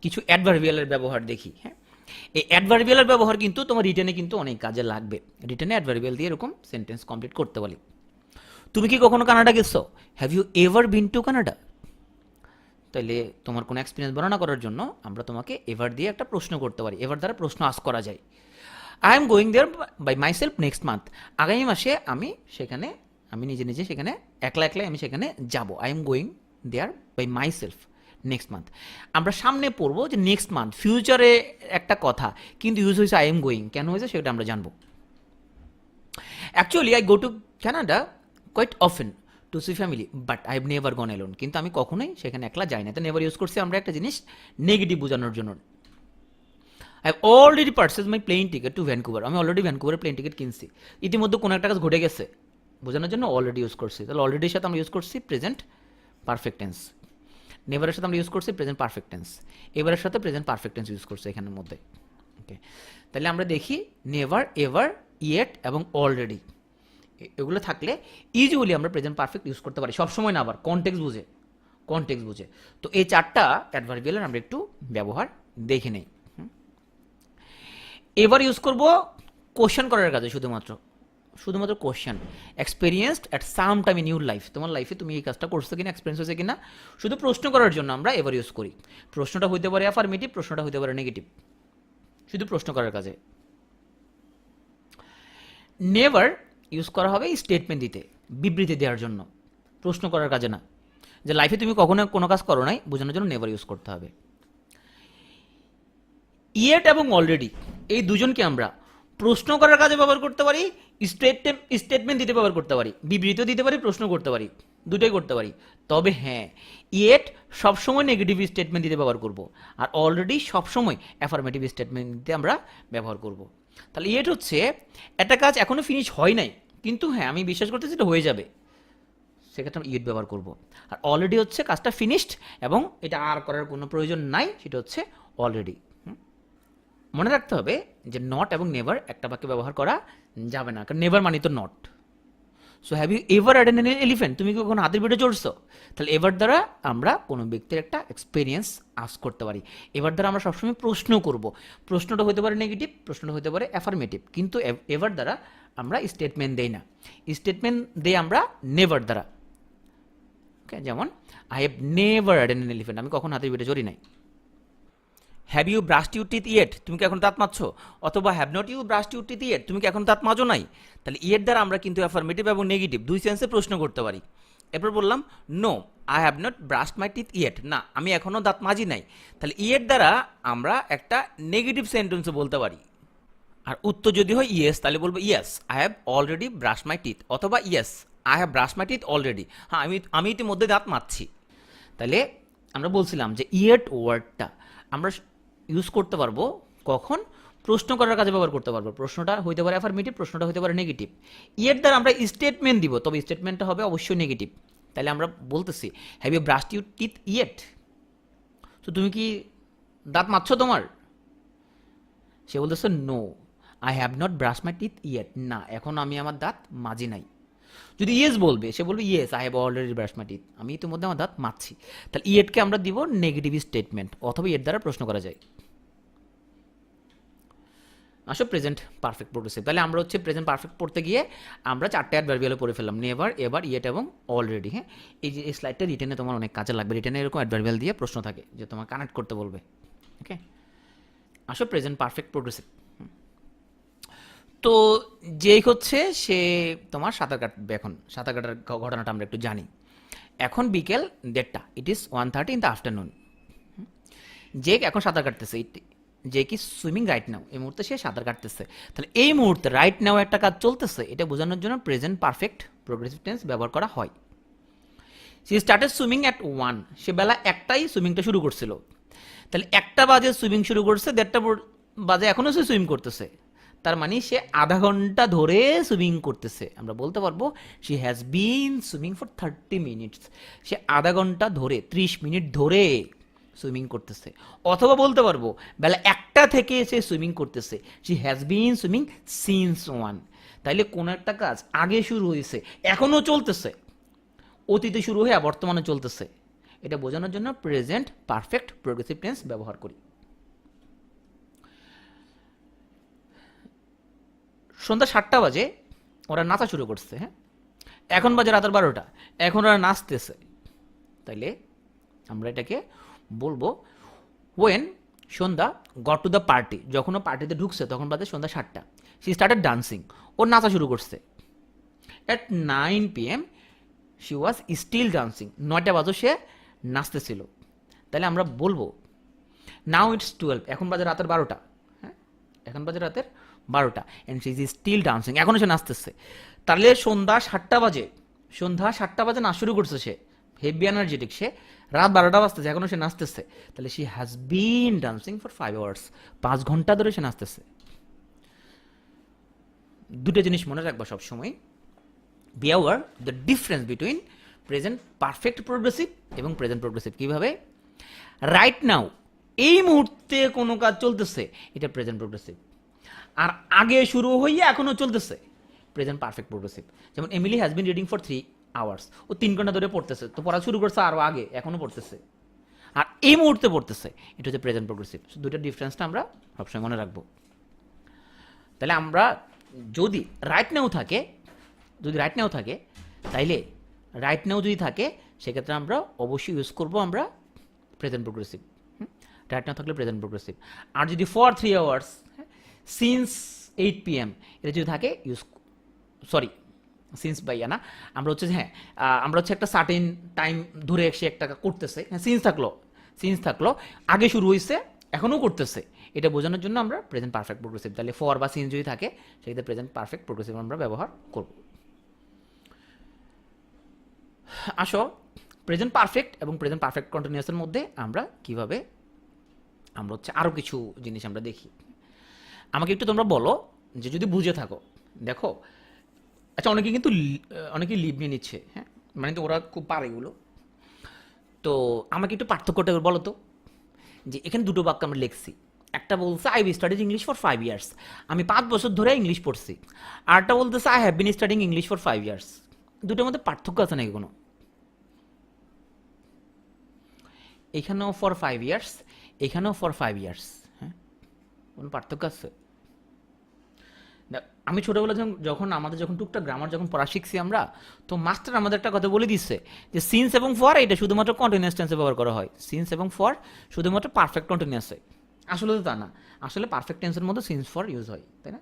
কিছু অ্যাডভার্বিয়ালের ব্যবহার দেখি। হ্যাঁ, এই অ্যাডভার্বিয়ালের ব্যবহার কিন্তু তোমার রিটেনে কিন্তু অনেক কাজে লাগবে। রিটেনে অ্যাডভার্বিয়াল দিয়ে এরকম সেন্টেন্স কমপ্লিট করতে বলি। তুমি কি কখনো কানাডা গেছো? Have you ever been to Canada? তাহলে তোমার কোনো এক্সপিরিয়েন্স বর্ণনা করার জন্য আমরা তোমাকে এভার দিয়ে একটা প্রশ্ন করতে পারি, এভার দ্বারা প্রশ্ন আস করা যায়। I am going there by myself next month, আগামী মাসে আমি নিজে সেখানে একলা আমি সেখানে যাব। I am going there by myself next month. আমরা সামনে পড়বো যে নেক্সট মান্থ ফিউচারে একটা কথা, কিন্তু ইউজ হয়েছে আই এম গোয়িং, কেন হয়েছে সেটা আমরা জানবো। Actually I go to Canada quite often to see family, but I have never gone alone, কিন্তু আমি কখনোই সেখানে একলা যাই না। তো নেভার ইউজ করছি আমরা একটা জিনিস নেগেটিভ বোঝানোর জন্য। I have already purchase my plane ticket to Vancouver, আমি অলরেডি ভ্যানকুভারের প্লেন টিকিট কিনছি। ইতিমধ্যে কোনো একটা কাজ ঘটে গেছে বোঝানোর জন্য অলরেডি ইউজ করছি। তাহলে অলরেডির সাথে আমরা ইউজ করছি প্রেজেন্ট পারফেক্ট টেন্স, নেভারের সাথে আমরা ইউজ করছি প্রেজেন্ট পারফেক্ট টেন্স, এবারের সাথে প্রেজেন্ট পারফেক্ট টেন্স ইউজ করছি এখানের মধ্যে। ওকে, তাহলে আমরা দেখি নেভার, এভার, ইয়েট এবং অলরেডি এগুলো থাকলে ইউজুয়ালি আমরা প্রেজেন্ট পারফেক্ট ইউজ করতে পারি, সবসময় না, আবার কনটেক্সট বুঝে। তো এই 4টা অ্যাডভার্বিয়ালের আমরা একটু ব্যবহার দেখে নেই। এবার ইউজ করব কোশ্চেন করার কাজে শুধুমাত্র, শুধুমাত্র question, experienced at some time in your life, তোমার লাইফে তুমি এই কাজটা করছো কিনা, এক্সপিরিয়েন্স হয়েছে কিনা, শুধু প্রশ্ন করার জন্য আমরা এভার ইউজ করি। প্রশ্নটা হইতে পারে অ্যাফার্মেটিভ, প্রশ্নটা হইতে পারে নেগেটিভ, শুধু প্রশ্ন করার কাজে। নেভার ইউজ করা হবে স্টেটমেন্ট দিতে, বিবৃতি দেওয়ার জন্য, প্রশ্ন করার কাজে না। যে লাইফে তুমি কখনো কোনো কাজ করো নাই বোঝানোর জন্য নেভার ইউজ করতে হবে। ইয়েট এবং অলরেডি এই দুজনকে আমরা প্রশ্ন করার কাজে ব্যবহার করতে পারি, স্টেটমেন্ট দিতে ব্যবহার করতে পারি, বিবৃতি দিতে পারি, প্রশ্ন করতে পারি, দুটোই করতে পারি। তবে হ্যাঁ, ইয়েট সবসময় নেগেটিভ স্টেটমেন্ট দিতে ব্যবহার করব, আর অলরেডি সবসময় অ্যাফার্মেটিভ স্টেটমেন্ট দিতে আমরা ব্যবহার করব। তাহলে ইয়েট হচ্ছে একটা কাজ এখনও ফিনিশ হয় নাই, কিন্তু হ্যাঁ আমি বিশ্বাস করতেছি এটা হয়ে যাবে, সেক্ষেত্রে আমরা ইয়েট ব্যবহার করব। আর অলরেডি হচ্ছে কাজটা ফিনিশড এবং এটা আর করার কোনো প্রয়োজন নাই, সেটা হচ্ছে অলরেডি। মনে রাখতে হবে যে নট এবং নেভার একটা বাক্যে ব্যবহার করা যাবে না, কারণ নেভার মানে তো not. So have you ever ridden an elephant, তুমি কি কখনো হাতির পিঠে চড়ছো? তাহলে এভার দ্বারা আমরা কোনো ব্যক্তির একটা এক্সপিরিয়েন্স আস করতে পারি। এভার দ্বারা আমরা সবসময় প্রশ্ন করব, প্রশ্নটা হতে পারে নেগেটিভ, প্রশ্নটা হতে পারে অ্যাফার্মেটিভ, কিন্তু এভার দ্বারা আমরা স্টেটমেন্ট দেই না, স্টেটমেন্ট দেই আমরা নেভার দ্বারা। ওকে, যেমন I have never ridden an elephant, আমি কখনো হাতির পিঠে চড়ি নাই। Have you brushed your teeth yet, তুমি কি এখন দাঁত মাজছো? অথবা have not you brushed your teeth yet, তুমি কি এখন দাঁত মাজো নাই? তাহলে ইয়ের দ্বারা আমরা কিন্তু অ্যাফার্মেটিভ এবং নেগেটিভ দুই সেন্সে প্রশ্ন করতে পারি। এরপর বললাম no I have not brushed my teeth yet, না আমি এখনও দাঁত মাজি নাই। তাহলে ইয়ের দ্বারা আমরা একটা নেগেটিভ সেন্টেন্সও বলতে পারি। আর উত্তর যদি হয় ইয়েস, তাহলে বলবো yes I have already brush my teeth, অথবা yes I have brush my teeth already, হ্যাঁ আমি ইতিমধ্যে দাঁত মাজছি। তাহলে আমরা বলছিলাম যে ইয়েট ওয়ার্ডটা আমরা ইউজ করতে পারবো কখন? প্রশ্ন করার কাজে ব্যবহার করতে পারবো। প্রশ্নটা হইতে পারে অ্যাফার্মেটিভ, প্রশ্নটা হইতে পারে নেগেটিভ। ইয়ের দ্বারা আমরা স্টেটমেন্ট দিব, তবে স্টেটমেন্টটা হবে অবশ্যই নেগেটিভ। তাহলে আমরা বলতেছি have you brushed your teeth yet, তো তুমি কি দাঁত মাজছো তোমার? সে বলতেছে no I have not brush my teeth yet, না এখন আমি আমার দাঁত মাজি নাই। যদি ইয়েস বলবে, সে বলবে yes I have already brush my teeth, আমি ইতিমধ্যে আমার দাঁত মাজছি। তাহলে ইয়েটকে আমরা দিব নেগেটিভ স্টেটমেন্ট, অথবা এর দ্বারা প্রশ্ন করা যায়। আসো প্রেজেন্ট পারফেক্ট প্রোগ্রেসিভ। তাহলে আমরা হচ্ছে প্রেজেন্ট পারফেক্ট পড়তে গিয়ে আমরা চারটে অ্যাডভার্বিয়ালে পড়ে ফেললাম, নেভার, এভার, ইয়েট এবং অলরেডি। হ্যাঁ, এই যে এই স্লাইডটা রিটেনে তোমার অনেক কাজে লাগবে, রিটেনে এরকম অ্যাডভার্বিয়াল দিয়ে প্রশ্ন থাকে যে তোমার কানেক্ট করতে বলবে। ওকে, আসো প্রেজেন্ট পারফেক্ট প্রোগ্রেসিভ। তো যেই হচ্ছে সে তোমার সাঁতার কাটবে, এখন সাঁতার কাটার ঘটনাটা আমরা একটু জানি। এখন বিকেল 1:30, it is 1:30 in the afternoon. যে এখন সাঁতার কাটতেছে, যে কি সুইমিং রাইট নাও, এই মুহূর্তে সে সাঁতার কাটতেছে। তাহলে এই মুহূর্তে রাইট নাও একটা কাজ চলতেছে, এটা বোঝানোর জন্য প্রেজেন্ট পারফেক্ট প্রোগ্রেসিভ টেন্স ব্যবহার করা হয়। সি স্টার্টেড সুইমিং অ্যাট 1, সে বেলা 1টায় সুইমিংটা শুরু করছিল। তাহলে 1টা বাজে সুইমিং শুরু করছে, 1:30 বাজে এখনও সে সুইম করতেছে, তার মানে সে আধা ঘন্টা ধরে সুইমিং করতেছে। আমরা বলতে পারবো she has been swimming for 30 minutes, সে আধা ঘন্টা ধরে 30 মিনিট ধরে সুইমিং করতেছে। অথবা বলতে পারবো বেলা 1টা থেকে সে সুইমিং করতেছে, she has been swimming since 1। তাইলে কোনো একটা কাজ আগে শুরু হয়েছে, এখনও চলতেছে, অতীতে শুরু হয়ে বর্তমানে চলতেছে, এটা বোঝানোর জন্য প্রেজেন্ট পারফেক্ট প্রোগ্রেসিভ টেন্স ব্যবহার করি। সন্ধ্যা 7টা বাজে ওরা নাচা শুরু করছে। হ্যাঁ, এখন বাজে রাতের 12টা, এখন ওরা নাচতেছে। তাইলে আমরা এটাকে বলবো when Sandhya got to the party, যখন ও পার্টিতে ঢুকছে তখন বাজে সন্ধ্যা 7টা, সি স্টার্টেড ডান্সিং, ওর নাচা শুরু করছে। At 9 PM she was still dancing, 9টা বাজে সে নাচতেছিল। তাহলে আমরা বলবো নাও ইটস 12, এখন বাজে রাতের 12টা। হ্যাঁ, এখন বাজে রাতের 12টা and she is still dancing, এখনও সে নাচতেছে। তাহলে সন্ধ্যা 7টা বাজে নাচ শুরু করছে সে, হেভি এনার্জেটিক, সে রাত 12টা বাজতেছে এখনও সে নাচতেছে। তাহলে she has bin dancing for 5 hours, 5 ঘন্টা ধরে সে নাচতেছে। দুটো জিনিস মনে রাখবা সবসময়, be aware the difference between present perfect progressive এবং প্রেজেন্ট প্রোগ্রেসিভ। কীভাবে? রাইট নাও, এই মুহূর্তে কোনো কাজ চলতেছে, এটা প্রেজেন্ট প্রোগ্রেসিভ। আর আগে শুরু হইয়া এখনও চলতেছে, প্রেজেন্ট পারফেক্ট প্রোগ্রেসিভ। যেমন Emily has been reading for 3 hours, ও 3 ঘন্টা ধরে পড়তেছে, তো পড়া শুরু করছে আরও আগে, এখনও পড়তেছে, আর এই মুহূর্তে পড়তেছে, এটা হচ্ছে প্রেজেন্ট প্রোগ্রেসিভ। দুইটার ডিফারেন্সটা আমরা সবসময় মনে রাখবো। তাহলে আমরা যদি রাইট নাও থাকে, তাইলে রাইট নাও যদি থাকে সেক্ষেত্রে আমরা অবশ্যই ইউজ করব আমরা প্রেজেন্ট প্রোগ্রেসিভ। রাইট নাও থাকলে প্রেজেন্ট প্রোগ্রেসিভ। আর যদি ফর 3 আওয়ার্স, সিন্স 8 PM এটা যদি থাকে সরি সিন্স বাইয়া না, আমরা হচ্ছে আমরা হচ্ছে একটা সার্টেন টাইম ধরে সে একটা করতেছে, সিন্স থাকলো আগে শুরু হয়েছে এখনও করতেছে, এটা বোঝানোর জন্য আমরা প্রেজেন্ট পারফেক্ট প্রোগ্রেসিভ, তাহলে ফর বা সিন্স যদি থাকে সেক্ষেত্রে প্রেজেন্ট পারফেক্ট প্রোগ্রেসিভ আমরা ব্যবহার করব। আসো প্রেজেন্ট পারফেক্ট এবং প্রেজেন্ট পারফেক্ট কন্টিনিউয়াসের মধ্যে আমরা কিভাবে আমরা হচ্ছে আরও কিছু জিনিস আমরা দেখি। আমাকে একটু তোমরা বলো যে যদি বুঝে থাকো, দেখো আচ্ছা অনেকে লিভ নিয়ে নিচ্ছে, মানে তো ওরা খুব পারে এগুলো, তো আমাকে একটু পার্থক্যটা বলো তো, যে এখানে দুটো বাক্য আমরা লিখছি, একটা বলছে I have studied English for 5 years, আমি 5 বছর ধরে ইংলিশ পড়ছি, আরটা বলতেছে I have been studying English for 5 years. দুটোর মধ্যে পার্থক্য আছে নাকি কোনো? এখানেও ফর 5 ইয়ার্স, এখানেও ফর 5 ইয়ার্স, কোনো পার্থক্য আছে? আমি ছোটোবেলা যখন টুকটাক গ্রামার যখন পড়া শিখছি আমরা, তো মাস্টার আমাদের একটা কথা বলে দিচ্ছে যে সিন্স এবং ফর এটা শুধুমাত্র কন্টিনিউয়াস টেন্সে ব্যবহার করা হয়, সিন্স এবং ফর শুধুমাত্র পারফেক্ট কন্টিনিউয়াসে। আসলে তো তা না, আসলে পারফেক্ট টেন্সের মধ্যে সিন্স ফর ইউজ হয়, তাই না?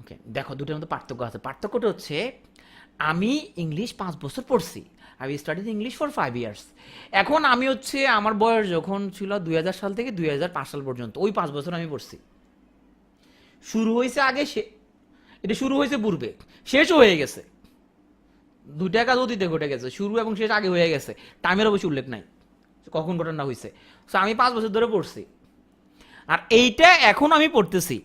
ওকে, দেখো দুটোর মধ্যে পার্থক্য আছে। পার্থক্যটা হচ্ছে আমি ইংলিশ 5 বছর পড়ছি, I studied English for 5 years. এখন আমি হচ্ছে আমার বয়স যখন ছিল 2000 সাল থেকে 2005 সাল পর্যন্ত, ওই 5 বছর আমি পড়ছি। শুরু হয়েছে আগে, এটা শুরু হয়েছে পূর্বে, শেষও হয়ে গেছে, দুইটা কাজ অতীতে ঘটে গেছে, শুরু এবং শেষ আগে হয়ে গেছে, টাইমের অবশ্যই উল্লেখ নাই কখন ঘটনা হয়েছে। সো আমি 5 বছর ধরে পড়ছি, আর এইটা এখন আমি পড়তেছি,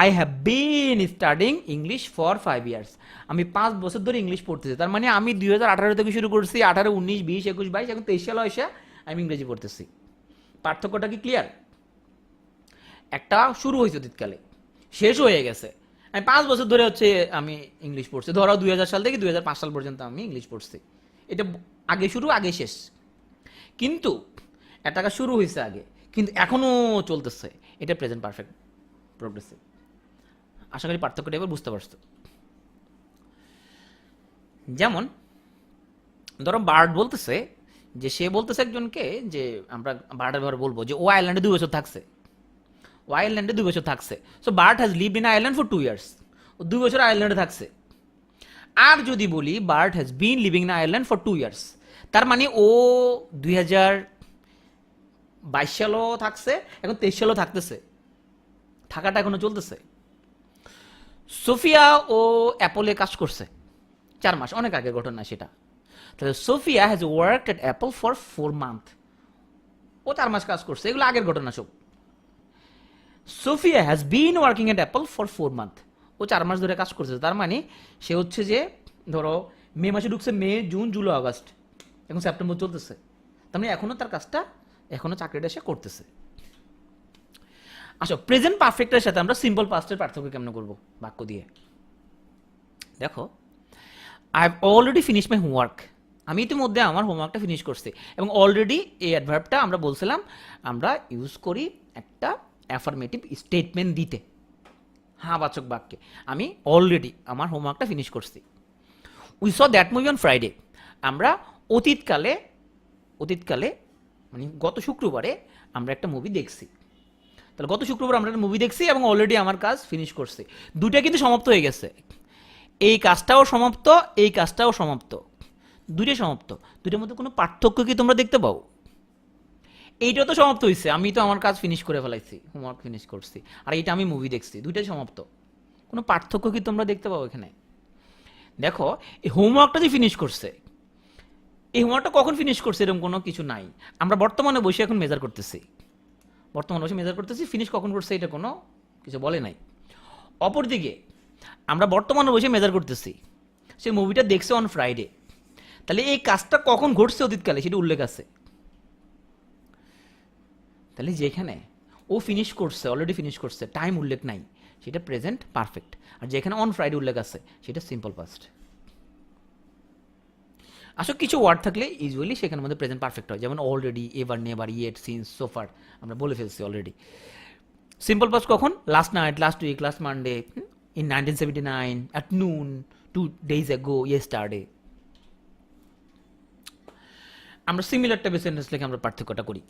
I have been studying English for 5 years. আমি 5 বছর ধরে ইংলিশ পড়তেছি, তার মানে আমি 2018 থেকে শুরু করছি, 18, 19, 20, 21, 22, এখন 23 সালে এসে আমি ইংরেজি পড়তেছি। পার্থক্যটা কি ক্লিয়ার? একটা শুরু হয়েছে অতীতকালে, শেষ হয়ে গেছে। আমি 5 বছর ধরে হচ্ছে আমি ইংলিশ পড়ছি, ধরো 2000 সাল থেকে 2005 সাল পর্যন্ত আমি ইংলিশ পড়ছি, এটা আগে শুরু আগে শেষ। কিন্তু একটা কাজ শুরু হয়েছে আগে কিন্তু এখনও চলতেছে, এটা প্রেজেন্ট পারফেক্ট প্রোগ্রেসিভ। আশা করি পার্থক্যটা এবার বুঝতে পারছো। যেমন ধরো বার্ড বলতেছে যে সে বলতেছে একজনকে যে আমরা বার্ডের ব্যাপারে বলবো যে ও আয়ারল্যান্ডে 2 বছর থাকছে, ও আয়ারল্যান্ডে 2 বছর থাকছে। So Bird has lived in Ireland for 2 years, ও 2 বছর আয়ারল্যান্ডে থাকছে। আর যদি বলি Bird has been living in Ireland for 2 years, তার মানে ও 2022 সালও থাকছে, এখন 23 সালও থাকতেছে, থাকাটা এখনো চলতেছে। সোফিয়া ও অ্যাপলে কাজ করছে 4 মাস, অনেক আগের ঘটনা সেটা। তাহলে Sophia has worked at Apple for 4 month, ও 4 মাস কাজ করছে, এগুলো আগের ঘটনা সব। Sophia has been working at Apple for 4 month, ও 4 মাস ধরে কাজ করছে, তার মানে সে হচ্ছে যে ধরো মে মাসে ঢুকছে, মে, জুন, জুলাই, আগস্ট, এখন সেপ্টেম্বর চলতেছে, তার মানে এখনও তার কাজটা, এখনও চাকরিটা সে করতেছে। আচ্ছা, প্রেজেন্ট পারফেক্টের সাথে আমরা সিম্পল পাস্টের পার্থক্য কেমন করবো বাক্য দিয়ে? দেখো, I have already finish my homework, আমি ইতিমধ্যে আমার হোমওয়ার্কটা ফিনিশ করছি, এবং অলরেডি এই অ্যাডভার্বটা আমরা বলছিলাম আমরা ইউজ করি একটা অ্যাফার্মেটিভ স্টেটমেন্ট দিতে, বাচক বাক্যে। আমি অলরেডি আমার হোমওয়ার্কটা ফিনিশ করছি। We saw that movie on Friday, আমরা অতীতকালে মানে গত শুক্রবারে আমরা একটা মুভি দেখছি। তাহলে গত শুক্রবার আমরা একটা মুভি দেখছি এবং অলরেডি আমার কাজ ফিনিশ করছি, দুইটা কিন্তু সমাপ্ত হয়ে গেছে। এই কাজটাও সমাপ্ত, এই কাজটাও সমাপ্ত, দুইটাই সমাপ্ত। দুইটার মধ্যে কোনো পার্থক্য কি তোমরা দেখতে পাও? এইটা তো সমাপ্ত হয়েছে, আমি তো আমার কাজ ফিনিশ করে ফেলাইছি, হোমওয়ার্ক ফিনিশ করছি, আর এইটা আমি মুভি দেখছি, দুইটাই সমাপ্ত। কোনো পার্থক্য কি তোমরা দেখতে পাও এখানে? দেখো, এই হোমওয়ার্কটা যে ফিনিশ করছে, এই হোমওয়ার্কটা কখন ফিনিশ করছে এরকম কোনো কিছু নাই। আমরা বর্তমানে বসে এখন মেজার করতেছি, ফিনিশ কখন করছে এটা কোনো কিছু বলে নাই। অপরদিকে আমরা বর্তমানে বসে মেজার করতেছি, সে মুভিটা দেখছে অন ফ্রাইডে, তাহলে এই কাজটা কখন ঘটছে অতীতকালে সেটা উল্লেখ আছে। তাহলে যেখানে ও ফিনিশ করছে, অলরেডি ফিনিশ করছে, টাইম উল্লেখ নাই, সেটা প্রেজেন্ট পারফেক্ট, আর যেখানে অন ফ্রাইডে উল্লেখ আছে সেটা সিম্পল পাস্ট। আসলে কিছু ওয়ার্ড থাকলে ইউজুয়ালি সেখানের মধ্যে প্রেজেন্ট পারফেক্ট হয়, যেমন already, ever, never, yet, since, so far, আমরা বলে ফেলছি অলরেডি। সিম্পল পাস্ট কখন? Last night, last week, last Monday, in 1979, at noon, 2 days ago, yesterday. আমরা সিমিলার টাইপের সেন্টেন্স লিখে আমরা পার্থক্যটা করি।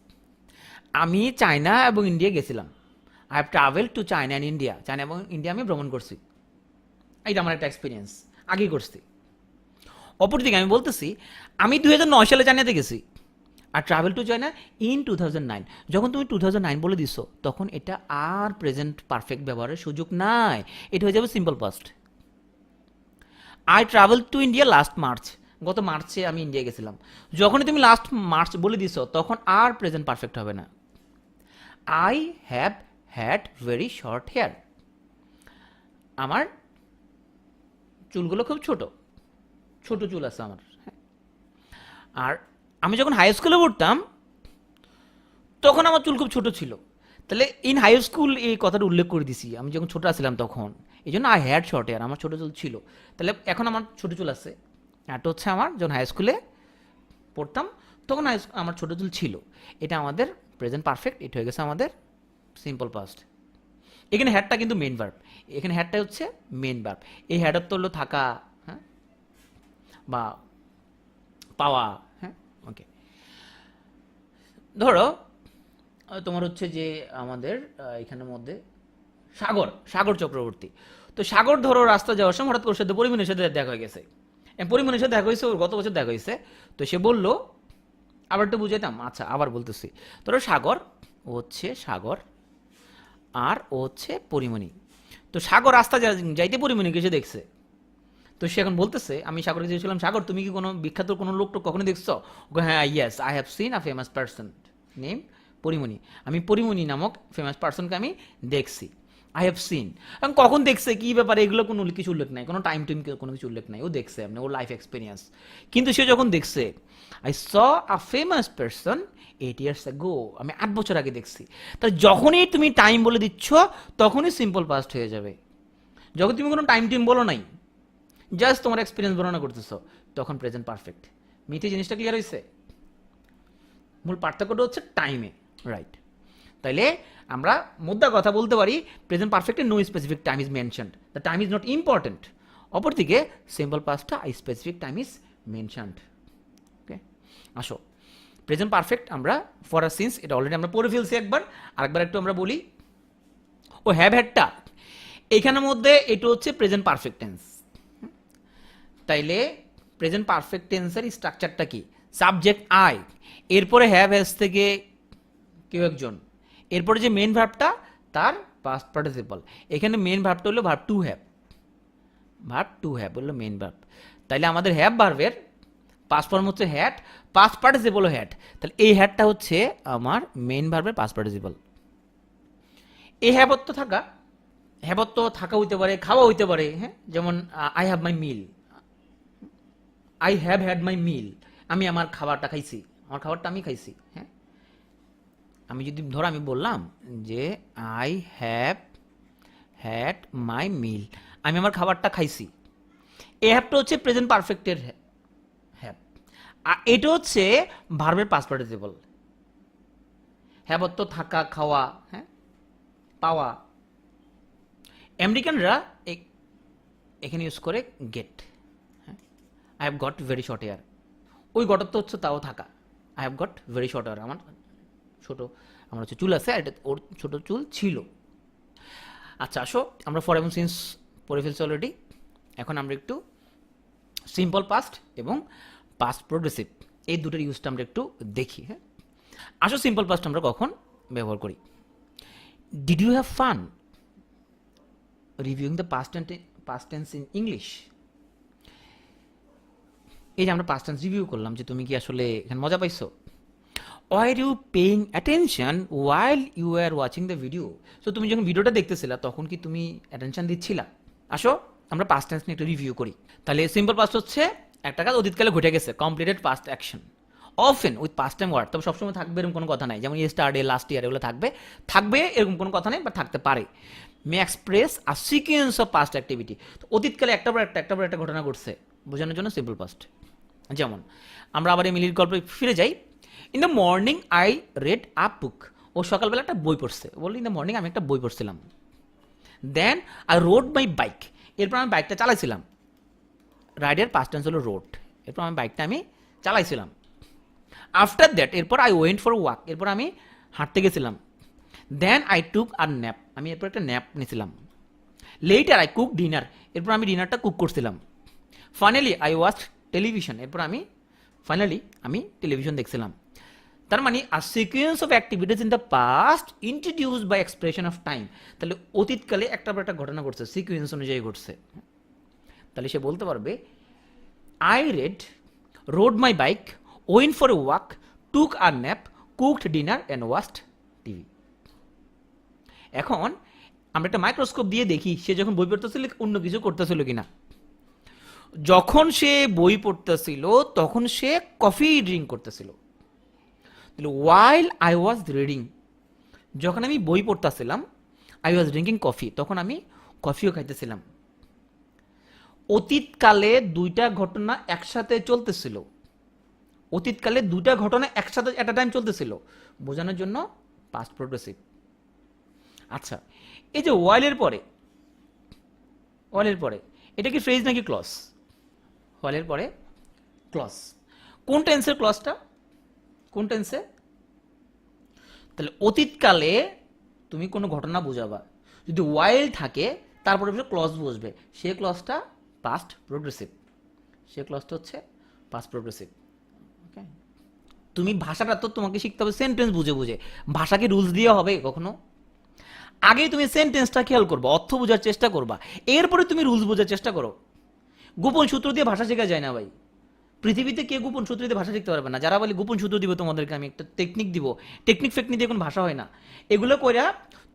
আমি চায়না এবং ইন্ডিয়া গেছিলাম। I have travel to China and India. China এবং ইন্ডিয়া আমি ভ্রমণ করছি। এইটা আমার একটা এক্সপিরিয়েন্স, আগেই করছি। অপরদিকে আমি বলতেছি আমি 2009 সালে চায়নাতে গেছি। আর ট্রাভেল টু চায়না ইন 2009। যখন তুমি 2009 বলে দিছো তখন এটা আর প্রেজেন্ট পারফেক্ট ব্যবহারের সুযোগ নাই, এটা হয়ে যাবে simple past. I travel to India last March. গত মার্চে আমি ইন্ডিয়া গেছিলাম। যখনই তুমি লাস্ট মার্চ বলে দিছো তখন আর প্রেজেন্ট পারফেক্ট হবে না। I have had very short hair. আমার চুলগুলো খুব ছোট ছোট চুল আছে আমার। আর আমি যখন হাই স্কুলে পড়তাম তখন আমার চুল খুব ছোট ছিল। তাহলে ইন হাই স্কুল এই কথাটা উল্লেখ করে দিছি, আমি যখন ছোট ছিলাম তখন। এই জন্য আই হ্যাড শর্ট হেয়ার, আমার ছোট চুল ছিল। তাহলে এখন আমার ছোট চুল আছে। এটা হচ্ছে আমার যখন হাই স্কুলে পড়তাম তখন আমার ছোট চুল ছিল। এটা আমাদের প্রেজেন্ট পারফেক্ট, এটা হয়ে গেছে আমাদের সিম্পল পাস্ট। এখানে হ্যাডটা কিন্তু মেন ভার্ব, এখানে হ্যাডটা হচ্ছে মেন ভার্ব। এই হ্যাডের তো হলো থাকা, হ্যাঁ, বা পাওয়া, হ্যাঁ, ওকে। ধরো তোমার হচ্ছে যে আমাদের এখানের মধ্যে সাগর, সাগর চক্রবর্তী। তো সাগর ধরো রাস্তা যাওয়ার সময় হঠাৎ ওর সাথে পরিমণির সাথে দেখা হয়ে গেছে। পরিমণির সাথে দেখা হয়েছে, ওর গত বছর দেখা হয়েছে। তো সে বলল, আবার একটু বুঝাইতাম, আচ্ছা আবার বলতেছি। ধরো সাগর, ও হচ্ছে সাগর, আর ও হচ্ছে পরিমণি। তো সাগর রাস্তা যাইতে পরিমণিকে সে দেখছে। তো সে এখন বলতেছে, আমি সাগরকে জিজ্ঞেসলাম, সাগর তুমি কি কোনো বিখ্যাত কোনো লোক তো কখনো দেখছো? ওকে, হ্যাঁ, yes, I have seen a famous person name Pori Moni. আমি পরিমণি নামক ফেমাস পার্সনকে আমি দেখছি। I have seen. এখন কখন দেখছে, কি ব্যাপারে, এগুলো কোনো কিছু উল্লেখ নাই, কোনো টাইম টাইম কোনো কিছু উল্লেখ নাই। ও দেখছে এমনি, ওর লাইফ এক্সপিরিয়েন্স। কিন্তু সে যখন দেখছে, I saw a famous person 8 years ago, আমি 8 বছর আগে দেখছি। তাহলে যখনই তুমি টাইম বলে দিচ্ছ তখনই সিম্পল পাস্ট হয়ে যাবে। যখন তুমি কোনো টাইম টিম বলো নাই, জাস্ট তোমার এক্সপিরিয়েন্স বর্ণনা করতেছো, তখন প্রেজেন্ট পারফেক্ট। মিথি, জিনিসটা ক্লিয়ার হয়েছে? মূল পার্থক্যটা হচ্ছে টাইমে, রাইট? তাইলে আমরা মুদ্রা কথা বলতে পারি, প্রেজেন্ট পারফেক্টে no specific time is mentioned, the time is not important. অপরদিকে সিম্পল পাস্টটা specific time is mentioned. Okay, আসো প্রেজেন্ট পারফেক্ট আমরা ফর আ সিন্স, এটা অলরেডি আমরা পড়ে ফেলছি একবার, আরেকবার একটু আমরা বলি। ও হ্যাভ হ্যাডটা এখানের মধ্যে এটা হচ্ছে প্রেজেন্ট পারফেক্ট টেন্স। তাইলে প্রেজেন্ট পারফেক্ট টেন্সের স্ট্রাকচারটা কি? সাবজেক্ট আই, এরপরে হ্যাভ হ্যাজ থেকে কেউ একজন, এরপরে যে মেন ভার্বটা তার পাস্ট পার্টিসিপল। এখানে মেন ভার্বটা হলো verb to have, verb to have হলো মেন ভার্ব। তাইলে আমাদের হ্যাভ ভার্বের পাস্ট ফর্ম হচ্ছে হ্যাড, পাস্ট পার্টিসিপল হ্যাড। তাহলে এই হ্যাডটা হচ্ছে আমার মেন ভার্বের পাস্ট পার্টিসিপল। এই হ্যাবত্ব থাকা, হ্যাবত্ব থাকা হইতে পারে, খাওয়া হইতে পারে, হ্যাঁ, যেমন I have my meal, I have had my meal, আমি আমার খাবারটা খাইছি, আমার খাবারটা আমি খাইছি। হ্যাঁ, আমি যদি ধরো আমি বললাম যে I have had my meal, আমি আমার খাবারটা খাইছি। এই হ্যাভটা হচ্ছে প্রেজেন্ট পারফেক্টের হ্যাভ, আর এটা হচ্ছে ভার্বের পাস্ট পার্টিসিপল। হ্যাবত্ব থাকা, খাওয়া, হ্যাঁ, পাওয়া। আমেরিকানরা এখানে ইউজ করে get. I have got very short hair, ওই গটত্ব হচ্ছে তাও থাকা। I have got very short hair, আমার হচ্ছে চুল আছে, আর এটা ওর ছোট চুল ছিল। আচ্ছা, আসো আমরা ফর এবং সিন্স পড়ে ফেলছি অলরেডি। এখন আমরা একটু সিম্পল পাস্ট এবং পাস্ট প্রোগ্রেসিভ এই দুটোর ইউজটা আমরা একটু দেখি। হ্যাঁ, আসো সিম্পল পাস্ট আমরা কখন ব্যবহার করি। Did you have fun reviewing the past tense in English? এই যে আমরা পাস্ট টেন্স রিভিউ করলাম, যে তুমি কি আসলে এখানে মজা পাইছো? Were you paying attention while you are watching the video? তো তুমি যখন ভিডিওটা দেখতেছিলা তখন কি তুমি অ্যাটেনশন দিচ্ছিলা? আসো আমরা পাস্ট টেন্স নিয়ে একটু রিভিউ করি। তাহলে সিম্পল পাস্ট হচ্ছে একটা কাজ অতীতকালে ঘটে গেছে, completed past action, often with past time word. তবে সবসময় থাকবে এরকম কোনো কথা নাই, যেমন ইয়েস্টারডে, লাস্ট ইয়ার, এগুলো থাকবে এরকম কোনো কথা নেই, বা থাকতে পারে। May express a sequence of past activity. তো অতীতকালে একটা পর একটা ঘটনা ঘটছে বোঝানোর জন্য সিম্পল পাস্ট। যেমন আমরা আবার এমিলির গল্পে ফিরে যাই। In the morning I read a book, ও সকালবেলা একটা বই পড়ছে, বললি ইন দ্য মর্নিং আমি একটা বই পড়ছিলাম। Then I rode my bike, এরপর আমি বাইকটা চালাইছিলাম। রাইডের পাস্ট টেন্স হলো রোড, এরপর আমি বাইকটা আমি চালাইছিলাম। আফটার দ্যাট এরপর আই ওয়েন্ট ফর ওয়াক, এরপর আমি হাঁটতে গেছিলাম। Then I took a nap, আমি এরপর একটা ন্যাপ নিয়েছিলাম। লেটার আই কুক ডিনার, এরপর আমি ডিনারটা কুক করছিলাম। ফাইনালি আই ওয়াচ টেলিভিশন, এরপর আমি টেলিভিশন দেখছিলাম। তার মানে a sequence of activities in the past introduce by expression of time. তাহলে অতীতকালে একটা পর একটা ঘটনা ঘটছে, সিকুয়েন্স অনুযায়ী ঘটছে। তাহলে সে বলতে পারবে I rode my bike, went for a walk, took a nap, cooked dinner and watched TV. এখন আমরা একটা মাইক্রোস্কোপ দিয়ে দেখি সে যখন বই পড়তেছিল অন্য কিছু করতেছিল কিনা। যখন সে বই পড়তেছিল তখন সে কফি ড্রিঙ্ক করতেছিল। ওয়াইল আই ওয়াজ রিডিং, যখন আমি বই পড়তেছিলাম আই ওয়াজ ড্রিঙ্কিং কফি, তখন আমি কফিও খাইতেছিলাম। অতীতকালে দুইটা ঘটনা একসাথে চলতেছিল, অতীতকালে দুইটা ঘটনা একসাথে এট আ টাইম চলতেছিল, বোঝানোর জন্য পাস্ট প্রোগ্রেসিভ। আচ্ছা, এই যে ওয়াইলের পরে এটা কি ফ্রেজ নাকি ক্লজ? ওয়াইলের পরে ক্লজ। কোন টেন্সের ক্লজটা? কোন টেন্সে? তাহলে অতীতকালে তুমি কোনো ঘটনা বোঝাবা, যদি ওয়াইল থাকে তারপরে ক্লজ বসবে, সে ক্লজটা পাস্ট প্রোগ্রেসিভ, সে ক্লজটা হচ্ছে পাস্ট প্রোগ্রেসিভ। ওকে, তুমি ভাষাটা তো তোমাকে শিখতে হবে সেন্টেন্স বুঝে বুঝে, ভাষাকে রুলস দিয়ে হবে কখনো? আগে তুমি সেন্টেন্সটা খেয়াল করবা, অর্থ বোঝার চেষ্টা করবা, এরপরে তুমি রুলস বোঝার চেষ্টা করো। গোপন সূত্র দিয়ে ভাষা শেখা যায় না ভাই, পৃথিবীতে কে গোপন সূত্র দিয়ে ভাষা শিখতে পারবে না। যারা বলে গোপন সূত্র দিব তোমাদেরকে, আমি একটা টেকনিক দিব, টেকনিক ফেকনিক দিয়ে কোনো ভাষা হয় না। এগুলো কইরা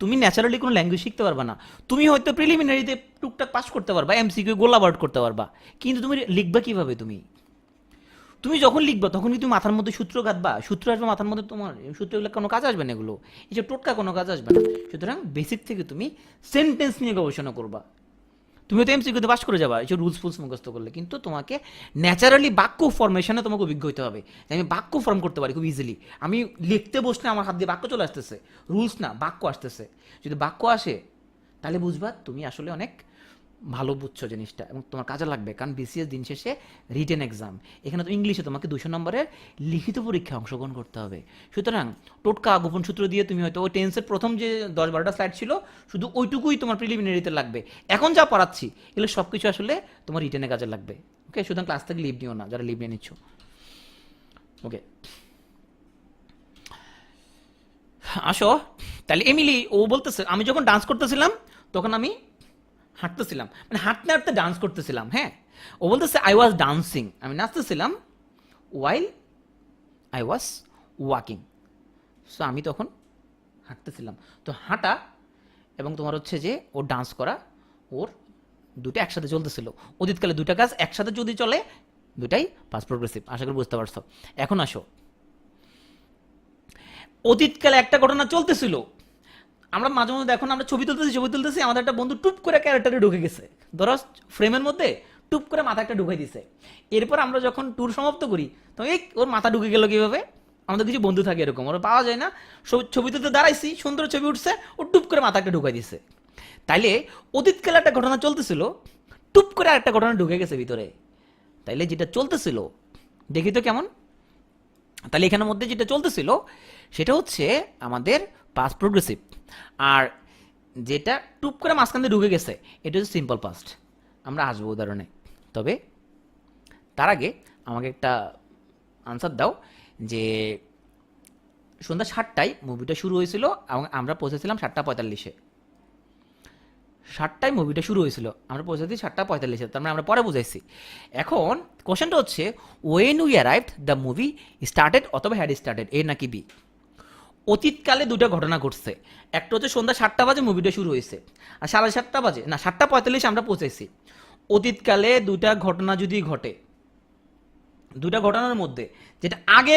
তুমি ন্যাচারালি কোনো ল্যাঙ্গুয়েজ শিখতে পারবা না। তুমি হয়তো প্রিলিমিনারিতে টুকটাক পাস করতে পারবা, এমসিকিউ গোলা বার্ড করতে পারবা, কিন্তু তুমি লিখবা কিভাবে? তুমি যখন লিখবা তখন কি তুমি মাথার মধ্যে সূত্র গাঁথবা? সূত্র আসবে মাথার মধ্যে, তোমার সূত্রগুলো কোনো কাজ আসবে না, এগুলো এসব টোটকা কোনো কাজ আসবে না। সুতরাং বেসিক থেকে তুমি সেন্টেন্স নিয়ে গবেষণা করবা। তুমি তো এমসিকিউতে পাস করে যাবা এই রুলস ফুলস মুখস্থ করলে, কিন্তু তোমাকে ন্যাচারালি বাক্য ফর্মেশনে তোমাকে অভিজ্ঞ হতে হবে। আমি বাক্য ফর্ম করতে পারি খুব ইজিলি, আমি লিখতে বসলে আমার হাত দিয়ে বাক্য চলে আসতেছে, রুলস না বাক্য আসতেছে। যদি বাক্য আসে তাহলে বুঝবা তুমি আসলে অনেক ভালো বুঝছো জিনিসটা এবং তোমার কাজে লাগবে। কারণ বিসিএস দিন শেষে রিটেন এক্সাম, এখানে তো ইংলিশে তোমাকে 200 নম্বরের লিখিত পরীক্ষায় অংশগ্রহণ করতে হবে। সুতরাং টোটকা গোপন সূত্র দিয়ে তুমি হয়তো ওই টেন্সের প্রথম যে 10-12টা স্লাইড ছিল শুধু ওইটুকুই তোমার প্রিলিমিনারিতে লাগবে, এখন যা পড়াচ্ছি এগুলো সব কিছু আসলে তোমার রিটেনে কাজে লাগবে। ওকে, সুতরাং ক্লাস থেকে লিভ নিও না যারা লিভ নিয়ে নিচ্ছ। ওকে, আসো তাহলে এমিলি ও বলতেছে আমি যখন ডান্স করতেছিলাম তখন আমি হাঁটতেছিলাম, মানে হাঁটতে হাঁটতে ডান্স করতেছিলাম। হ্যাঁ, ও বলতেছে আই ওয়াজ ডান্সিং, আমি নাচতেছিলাম, while I was walking, so আমি তখন হাঁটতেছিলাম। তো হাঁটা এবং তোমার হচ্ছে যে ওর ডান্স করা, ওর দুটো একসাথে চলতেছিল। অতীতকালে দুটা কাজ একসাথে যদি চলে দুটাই পাস্ট প্রোগ্রেসিভ। আশা করি বুঝতে পারছো। এখন আসো, অতীতকালে একটা ঘটনা চলতেছিল, আমরা মাঝে মধ্যে এখন আমরা ছবি তুলতেছি, আমাদের একটা বন্ধু টুপ করে ক্যারেক্টারে ঢুকে গেছে, ধরো ফ্রেমের মধ্যে টুপ করে মাথা একটা ঢুকাই দিছে। এরপর আমরা যখন ট্যুর সমাপ্ত করি তো এই ওর মাথা ঢুকে গেল কিভাবে? আমাদের কিছু বন্ধু থাকে এরকম, ওরা পাওয়া যায় না, ছবি তুলতে দাঁড়াইছি, সুন্দর ছবি উঠছে, ও টুপ করে মাথা একটা ঢুকাই দিছে। তাইলে অতীতকালে একটা ঘটনা চলতেছিল, টুপ করে একটা ঘটনা ঢুকে গেছে ভিতরে। তাইলে যেটা চলতেছিল দেখি তো কেমন। তাহলে এখানের মধ্যে যেটা চলতেছিল সেটা হচ্ছে আমাদের পাস্ট প্রোগ্রেসিভ, আর যেটা টুপ করে মাঝখান দিয়ে ঢুকে গেছে এটা হচ্ছে সিম্পল পাস্ট। আমরা আসবো উদাহরণে, তবে তার আগে আমাকে একটা আনসার দাও যে সন্ধ্যা 7টায় মুভিটা শুরু হয়েছিল এবং আমরা পৌঁছেছিলাম 7:45-এ। 7টায় মুভিটা শুরু হয়েছিল, আমরা পৌঁছেছি 7:45-এ, তার মানে আমরা পরে বুঝাইছি। এখন কোশ্চেনটা হচ্ছে when we arrived the movie started অথবা হ্যাড স্টার্টেড, এ নাকি বি? অতীতকালে দুটো ঘটনা ঘটছে, একটা হচ্ছে সন্ধ্যা 7টা বাজে মুভিটা শুরু হয়েছে, আর 7:30 বাজে না 7:45 আমরা পৌঁছেছি। অতীতকালে দুটা ঘটনা যদি ঘটে, দুটা ঘটনার মধ্যে যেটা আগে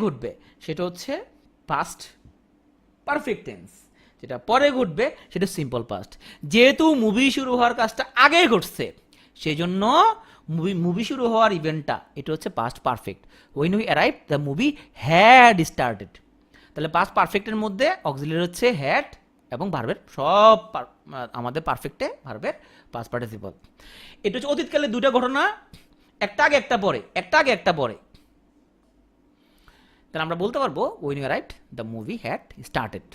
ঘটবে সেটা হচ্ছে পাস্ট পারফেক্ট টেন্স, যেটা পরে ঘটবে সেটা সিম্পল পাস্ট। যেহেতু মুভি শুরু হওয়ার কাজটা আগে ঘটছে সেই জন্য মুভি শুরু হওয়ার ইভেন্টটা এটা হচ্ছে past perfect. When we arrive the movie had started. তাহলে পাস্ট পারফেক্টের মধ্যে অক্সিলারি হচ্ছে হ্যাড এবং ভার্বের সব আমাদের পারফেক্টে ভার্বের পাস্ট পার্টিসিপল। এটা হচ্ছে অতীতকালে দুটা ঘটনা, একটা আগে একটা পরে, একটা আগে একটা পরে। তাহলে আমরা বলতে পারবো when you write the movie had started.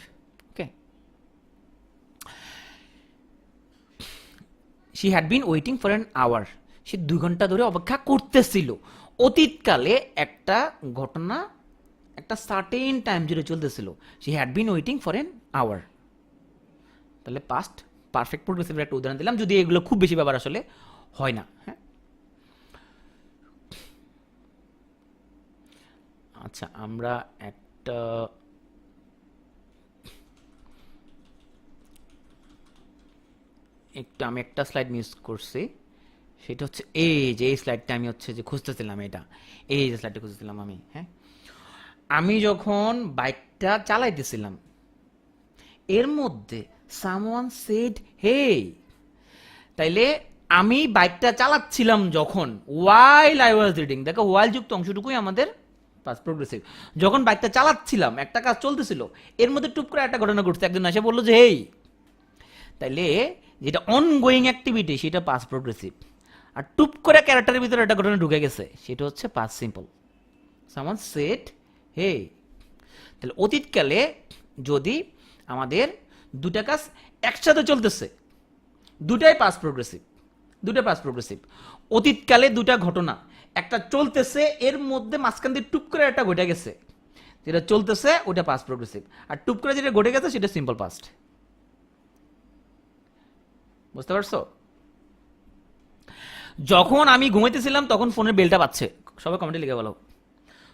Okay, she had been waiting for an hour. সে 2 ঘন্টা ধরে অপেক্ষা করতেছিল। অতীতকালে একটা ঘটনা একটা সার্টেন টাইম জুড়ে চলতেছিল। she had been waiting for an hour। তাহলে পাস্ট পারফেক্ট প্রোগ্রেসিভের একটা উদাহরণ দিলাম, যদি এগুলো খুব বেশি ব্যাপার আসলে হয় না। হ্যাঁ, আচ্ছা আমরা একটা আমি একটা স্লাইড মিস করছি, সেটা হচ্ছে এই যে এই স্লাইডটা আমি হচ্ছে যে খুঁজতেছিলাম, এই যে স্লাইডটা খুঁজতেছিলাম আমি। হ্যাঁ, আমি যখন বাইকটা চালাইতেছিলাম এর মধ্যে সামওয়ান সেড হে, তাইলে আমি বাইকটা চালাচ্ছিলাম যখন, ওয়াইল আই ওয়াজ রিডিং, দেখো ওয়াইল যুক্ত অংশটুকুই আমাদের পাস্ট প্রোগ্রেসিভ। যখন বাইকটা চালাচ্ছিলাম একটা কাজ চলতেছিল, এর মধ্যে টুপ করে একটা ঘটনা ঘটছে, একজন এসে বললো যে হেই, তাইলে যেটা অনগোয়িং অ্যাক্টিভিটি সেটা পাস্ট প্রোগ্রেসিভ, আর টুপ করে ক্যারেক্টারের ভিতরে একটা ঘটনা ঢুকে গেছে সেটা হচ্ছে পাস্ট সিম্পল। সামওয়ান সেড হে। তাহলে অতীতকালে যদি আমাদের দুটা কাজ একসাথে চলতেছে, দুটাই পাস্ট প্রোগ্রেসিভ, দুটা পাস্ট প্রোগ্রেসিভ। অতীতকালে দুটা ঘটনা একটা চলতেছে, এর মধ্যে মাঝখান দিয়ে টুপ করে একটা ঘটে গেছে, যেটা চলতেছে ওটা পাস্ট প্রোগ্রেসিভ, আর টুপ করে যেটা ঘটে গেছে সেটা সিম্পল পাস্ট। বুঝতে পারছো? যখন আমি ঘুমাইতেছিলাম তখন ফোনের বেলটা বাজছে, সবাই কমেন্টে লিখে বলো।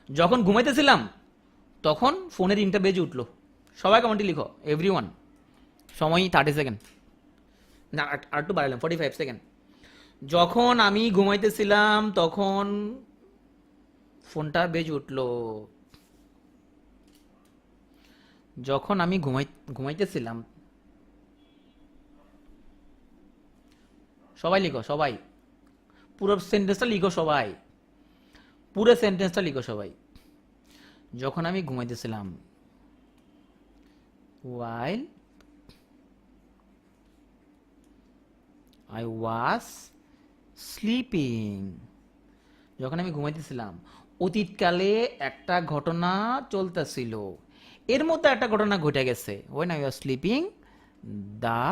যখন ঘুমাইতেছিলাম তখন ফোনের রিংটা বেজে উঠলো, সবাই কমেন্টে লিখো, এভরিওয়ান। সময় 30 সেকেন্ড, না আর একটু বাড়ালাম, 45 সেকেন্ড। যখন আমি ঘুমাইতেছিলাম তখন ফোনটা বেজে উঠলো। যখন আমি ঘুমাইতেছিলাম, সবাই লিখো, সবাই পুরো সেন্টেন্সটা লিখো, সবাই পুরো সেন্টেন্সটা লিখো সবাই। যখন আমি ঘুমাইতেছিলাম, while I was sleeping, যখন আমি ঘুমাইতেছিলাম অতীতকালে একটা ঘটনা চলতেছিল, এর মধ্যে একটা ঘটনা ঘটে গেছে, when I was sleeping the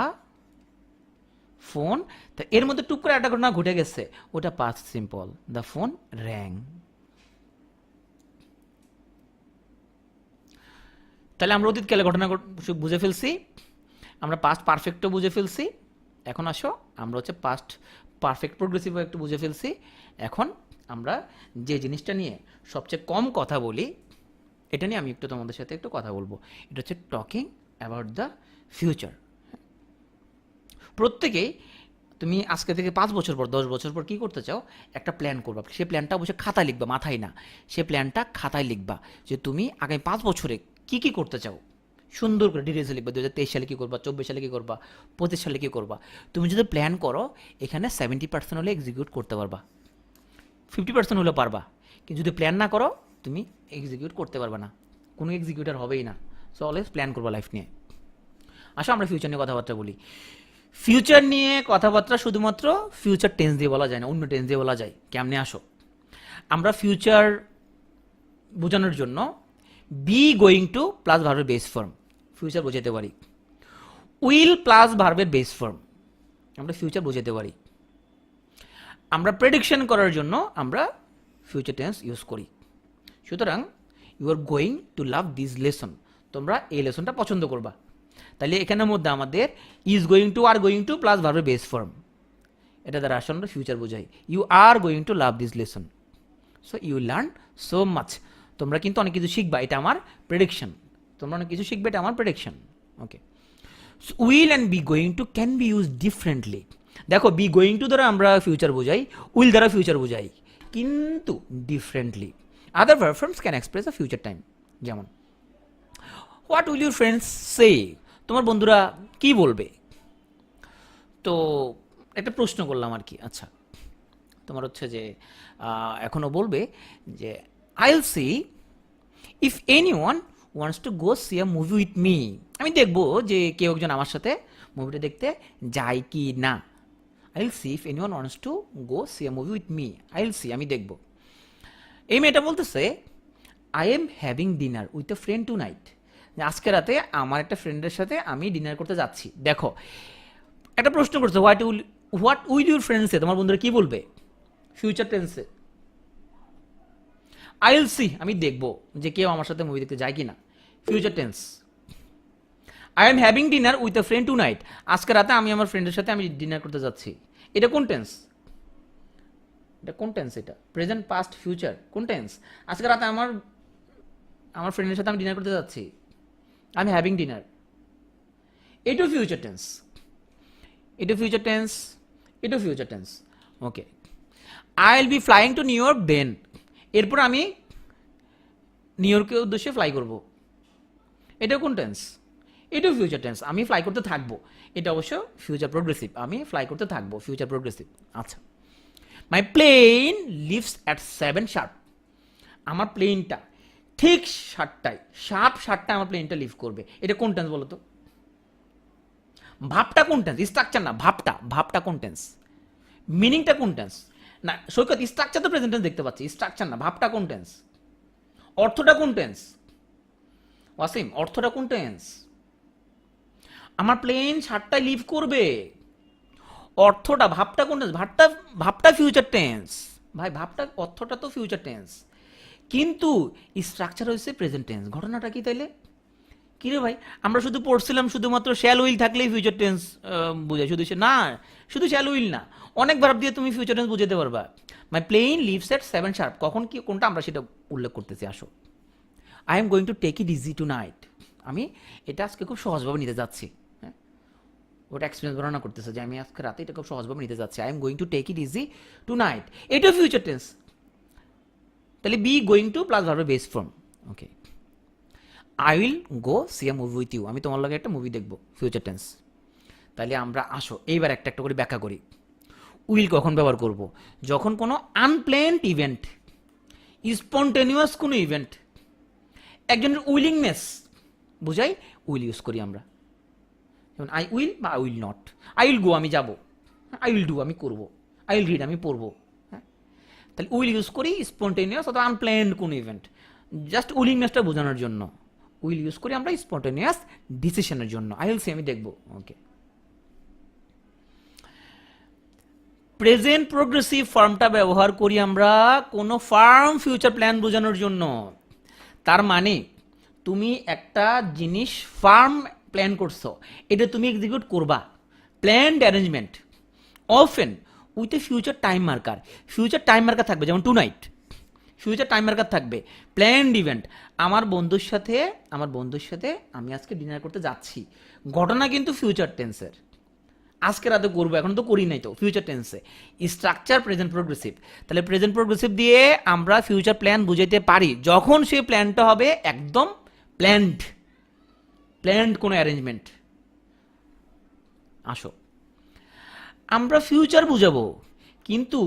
phone, তা এর মধ্যে টুক করে একটা ঘটনা ঘটে গেছে, ওটা past simple, the phone rang। তাহলে আমরা অতীতকালে ঘটনা বুঝে ফেলছি, আমরা পাস্ট পারফেক্টও বুঝে ফেলছি। এখন আসো আমরা হচ্ছে পাস্ট পারফেক্ট প্রোগ্রেসিভও একটু বুঝে ফেলছি। এখন আমরা যে জিনিসটা নিয়ে সবচেয়ে কম কথা বলি, এটা নিয়ে আমি একটু তোমাদের সাথে একটু কথা বলবো, এটা হচ্ছে টকিং অ্যাবাউট দ্য ফিউচার। প্রত্যেকেই তুমি আজকে থেকে 5 বছর পর 10 বছর পর কী করতে চাও, একটা প্ল্যান করবা, সে প্ল্যানটা অবশ্যই খাতায় লিখবা, মাথায় না, সে প্ল্যানটা খাতায় লিখবা যে তুমি আগামী 5 বছরে কী কী করতে চাও, সুন্দর করে ডিটেলসে লিখবা। 2023 সালে কী করবা, 24 সালে কী করবা, 25 সালে কী করবা। তুমি যদি প্ল্যান করো এখানে 70% হলে এক্সিকিউট করতে পারবা, 50% হলে পারবা, কিন্তু যদি প্ল্যান না করো তুমি এক্সিকিউট করতে পারবা না, কোনো এক্সিকিউটার হবেই না। সো অলওয়েজ প্ল্যান করবা লাইফ নিয়ে। আসো আমরা ফিউচার নিয়ে কথাবার্তা বলি। ফিউচার নিয়ে কথাবার্তা শুধুমাত্র ফিউচার টেন্স দিয়ে বলা যায় না, অন্য টেন্স দিয়ে বলা যায়। কেমনে? আসো আমরা ফিউচার বোঝানোর জন্য বি গোয়িং টু প্লাস ভার্বের বেস ফর্ম ফিউচার বোঝাতে পারি, উইল প্লাস ভার্বের বেস ফর্ম আমরা ফিউচার বোঝাতে পারি। আমরা প্রেডিকশন করার জন্য আমরা ফিউচার টেন্স ইউজ করি। সুতরাং you are going to love this lesson, তোমরা এই লেসনটা পছন্দ করবা। তাহলে এখানের মধ্যে আমাদের is going to, are going to plus ভার্বের বেস ফর্ম, এটা দ্বারা আসলে আমরা ফিউচার বোঝাই। You are going to love this lesson, so you learn so much, তোমরা কিন্তু অনেক কিছু শিখবা, এটা আমার প্রেডিকশন। তোমরা অনেক কিছু শিখবে, এটা আমার prediction. Okay, will and B going two can be use differently. দেখো বি গোয়িং টু দ্বারা আমরা ফিউচার বোঝাই, উইল দ্বারা ফিউচার বোঝাই, কিন্তু differently. Other verb forms can express a future time, যেমন হোয়াট উইল ইউর ফ্রেন্ডস সে, তোমার বন্ধুরা কি বলবে। তো একটা প্রশ্ন করলাম আর কি। আচ্ছা, তোমার হচ্ছে যে এখনও বলবে যে আইল see if any one wants to go see a movie with me, আমি দেখবো যে কেউ একজন আমার সাথে মুভিটা দেখতে যায় কি না। I will see if anyone wants to go see a movie with me, I will see, আমি দেখবো। এই মেয়েটা বলতেছে I am having dinner with a friend tonight, আজকে রাতে আমার একটা ফ্রেন্ডের সাথে আমি ডিনার করতে যাচ্ছি। দেখো একটা প্রশ্ন করছে, হোয়াট উইল ইউর ফ্রেন্ডসে, তোমার বন্ধুরা কি বলবে ফিউচার টেন্সে? আই উইল সি, আমি দেখবো যে কেউ আমার সাথে মুভি দেখতে যায় কিনা, future tense. I am having dinner with a friend tonight, আজকে রাতে আমি আমার ফ্রেন্ডের সাথে আমি ডিনার করতে যাচ্ছি। এটা কোন টেন্স? এটা কোন টেন্স? এটা প্রেজেন্ট, পাস্ট, ফিউচার, কোন টেন্স? আজকে রাতে আমার আমার ফ্রেন্ডের সাথে আমি ডিনার করতে যাচ্ছি, আই এম হ্যাভিং ডিনার, এটাও ফিউচার টেন্স, এটাও ফিউচার টেন্স, এটাও future tense. Okay, I will be flying to New York then, এরপর আমি নিউ ইয়র্কের উদ্দেশ্যে ফ্লাই করব, এটা কোন টেন্স? এটাও ফিউচার টেন্স, আমি ফ্লাই করতে থাকবো, এটা অবশ্য ফিউচার প্রোগ্রেসিভ, আমি ফ্লাই করতে থাকবো, ফিউচার প্রোগ্রেসিভ। আচ্ছা, মাই প্লেন লিভস অ্যাট 7 sharp, আমার প্লেনটা ঠিক 7টায়, শার্প 7টায় আমার প্লেনটা লিভ করবে, এটা কোন টেন্স বলো তো? ভাবটা কোন টেন্স? স্ট্রাকচার না, ভাবটা, ভাবটা কোন টেন্স? মিনিংটা কোন টেন্স? না সৈকত, স্ট্রাকচার তো প্রেজেন্ট টেন্স দেখতে পাচ্ছি, স্ট্রাকচার না, ভাবটা কোন টেন্স? অর্থটা কোন টেন্স? ওয়াসিম, অর্থটা কোন টেন্স? আমার প্লেন 7টায় লিভ করবে, অর্থটা, ভাবটা কোন টেন্স? ভাবটা, ভাবটা ফিউচার টেন্স ভাই, ভাবটা, অর্থটা তো ফিউচার টেন্স, কিন্তু স্ট্রাকচার হচ্ছে প্রেজেন্ট টেন্স। ঘটনাটা কি তাইলে? কি রে ভাই, আমরা শুধু পড়ছিলাম শুধুমাত্র শ্যাল উইল থাকলেই ফিউচার টেন্স বোঝায়, শুধু না, শুধু শ্যাল উইল না, অনেক ভার্ব দিয়ে তুমি ফিউচার টেন্স বুঝাতে পারবা। মাই প্লেন লিভস এট 7 sharp, কখন কি কোনটা আমরা সেটা উল্লেখ করতেছি। আসো, I am going to take it easy tonight, আমি এটা আজকে খুব সহজভাবে নিতে যাচ্ছি। হ্যাঁ, ওটা এক্সপিরিয়েন্স বর্ণনা করতেছে যে আমি আজকে রাতে এটা খুব সহজভাবে নিতে যাচ্ছি, I am going to take it easy tonight, এটাও ফিউচার টেন্স। তাহলে বি গোয়িং টু প্লাস ভার্বের base form. Okay, I will go see a movie with you, আমি তোমার লগে একটা মুভি দেখবো, ফিউচার টেন্স। তাহলে আমরা আসো এইবার একটা একটা করে ব্যাখ্যা করি। উইল কখন ব্যবহার করব? যখন কোনো আনপ্ল্যান্ড ইভেন্ট, স্পন্টেনিয়াস কোনো ইভেন্ট, একজনের উইলিংনেস বুঝাই, উইল ইউজ করি আমরা। যেমন আই উইল বা I will not, I will গো আমি যাব, আই উইল ডু আমি করব, আই উইল রিড আমি পড়বো। হ্যাঁ, তাহলে উইল ইউজ করি স্পন্টেনিয়াস অথবা আনপ্ল্যান্ড কোনো ইভেন্ট, জাস্ট উইলিংনেসটা বোঝানোর জন্য উইল ইউজ করি আমরা স্পন্টেনিয়াস ডিসিশনের জন্য। আই উইল সি, আমি দেখবো। ওকে, প্রেজেন্ট প্রোগ্রেসিভ ফর্মটা ব্যবহার করি আমরা কোনো ফার্ম ফিউচার প্ল্যান বোঝানোর জন্য। তার মানে তুমি একটা জিনিস ফার্ম প্ল্যান করছো, এটা তুমি এক্সিকিউট করবা, planned arrangement, often with a future time marker, future time marker থাকবে, যেমন tonight future time marker থাকবে, প্ল্যান্ড ইভেন্ট, আমার বন্ধুর সাথে আমি আজকে ডিনার করতে যাচ্ছি, ঘটনা কিন্তু ফিউচার টেন্সের, আজকে রাতে করবো, এখন তো করি নাই, তো ফিউচার টেন্সে। স্ট্রাকচার প্রেজেন্ট প্রোগ্রেসিভ, তাহলে প্রেজেন্ট প্রোগ্রেসিভ দিয়ে আমরা ফিউচার প্ল্যান বুঝাইতে পারি যখন সেই প্ল্যানটা হবে একদম প্ল্যান্ড, প্ল্যান্ড কোনো অ্যারেঞ্জমেন্ট। আসো, আমরা ফিউচার বুঝাবো কিন্তু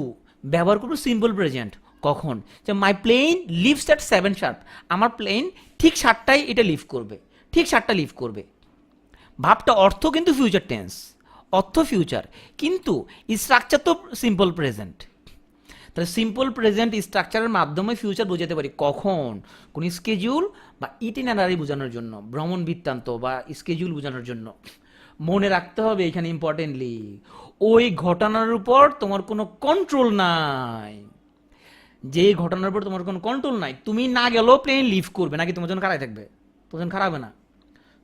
ব্যবহার করবো সিম্পল প্রেজেন্ট, কখন? যে মাই প্লেন লিভস অ্যাট 7 sharp, আমার প্লেন ঠিক 7টায় এটা লিভ করবে, ঠিক 7টা লিভ করবে। ভাবটা, অর্থ কিন্তু ফিউচার টেন্স, অর্থ ফিউচার, কিন্তু স্ট্রাকচার তো সিম্পল প্রেজেন্ট। তাহলে সিম্পল প্রেজেন্ট স্ট্রাকচারের মাধ্যমে ফিউচার বোঝাতে পারি, কখন? কোন স্কেডিউল বা ইটিনারারি বোঝানোর জন্য, ভ্রমণ বৃত্তান্ত বা স্কেডিউল বোঝানোর জন্য। মনে রাখতে হবে এখানে ইম্পর্টেন্টলি, ওই ঘটনার উপর তোমার কোনো কন্ট্রোল নাই, যে ঘটনার উপর তোমার কোনো কন্ট্রোল নাই, তুমি না গেলেও প্লেন লিভ করবে, নাকি তোমার জন্য খারাপ থাকবে? তোমার জন্য খারাপ হবে না,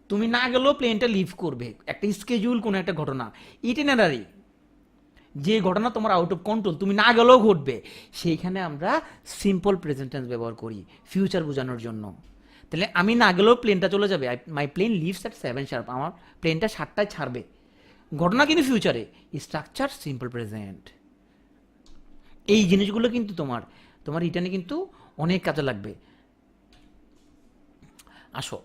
তুমি না গেলেও প্লেনটা লিভ করবে, একটা স্কেডিউল, কোনো একটা ঘটনা, ইটিনারারি, যে ঘটনা তোমার আউট অফ কন্ট্রোল, তুমি না গেলেও ঘটবে, সেইখানে আমরা সিম্পল প্রেজেন্ট টেন্স ব্যবহার করি ফিউচার বোঝানোর জন্য। তাহলে আমি না গেলেও প্লেনটা চলে যাবে, মাই প্লেন লিভস অ্যাট 7 sharp, আমার প্লেনটা 7টায় ছাড়বে, ঘটনা কিন্তু ফিউচারে, স্ট্রাকচার সিম্পল প্রেজেন্ট। এই জিনিসগুলো কিন্তু তোমার তোমার রিটার্নে কিন্তু অনেক কাজে লাগবে। আসো,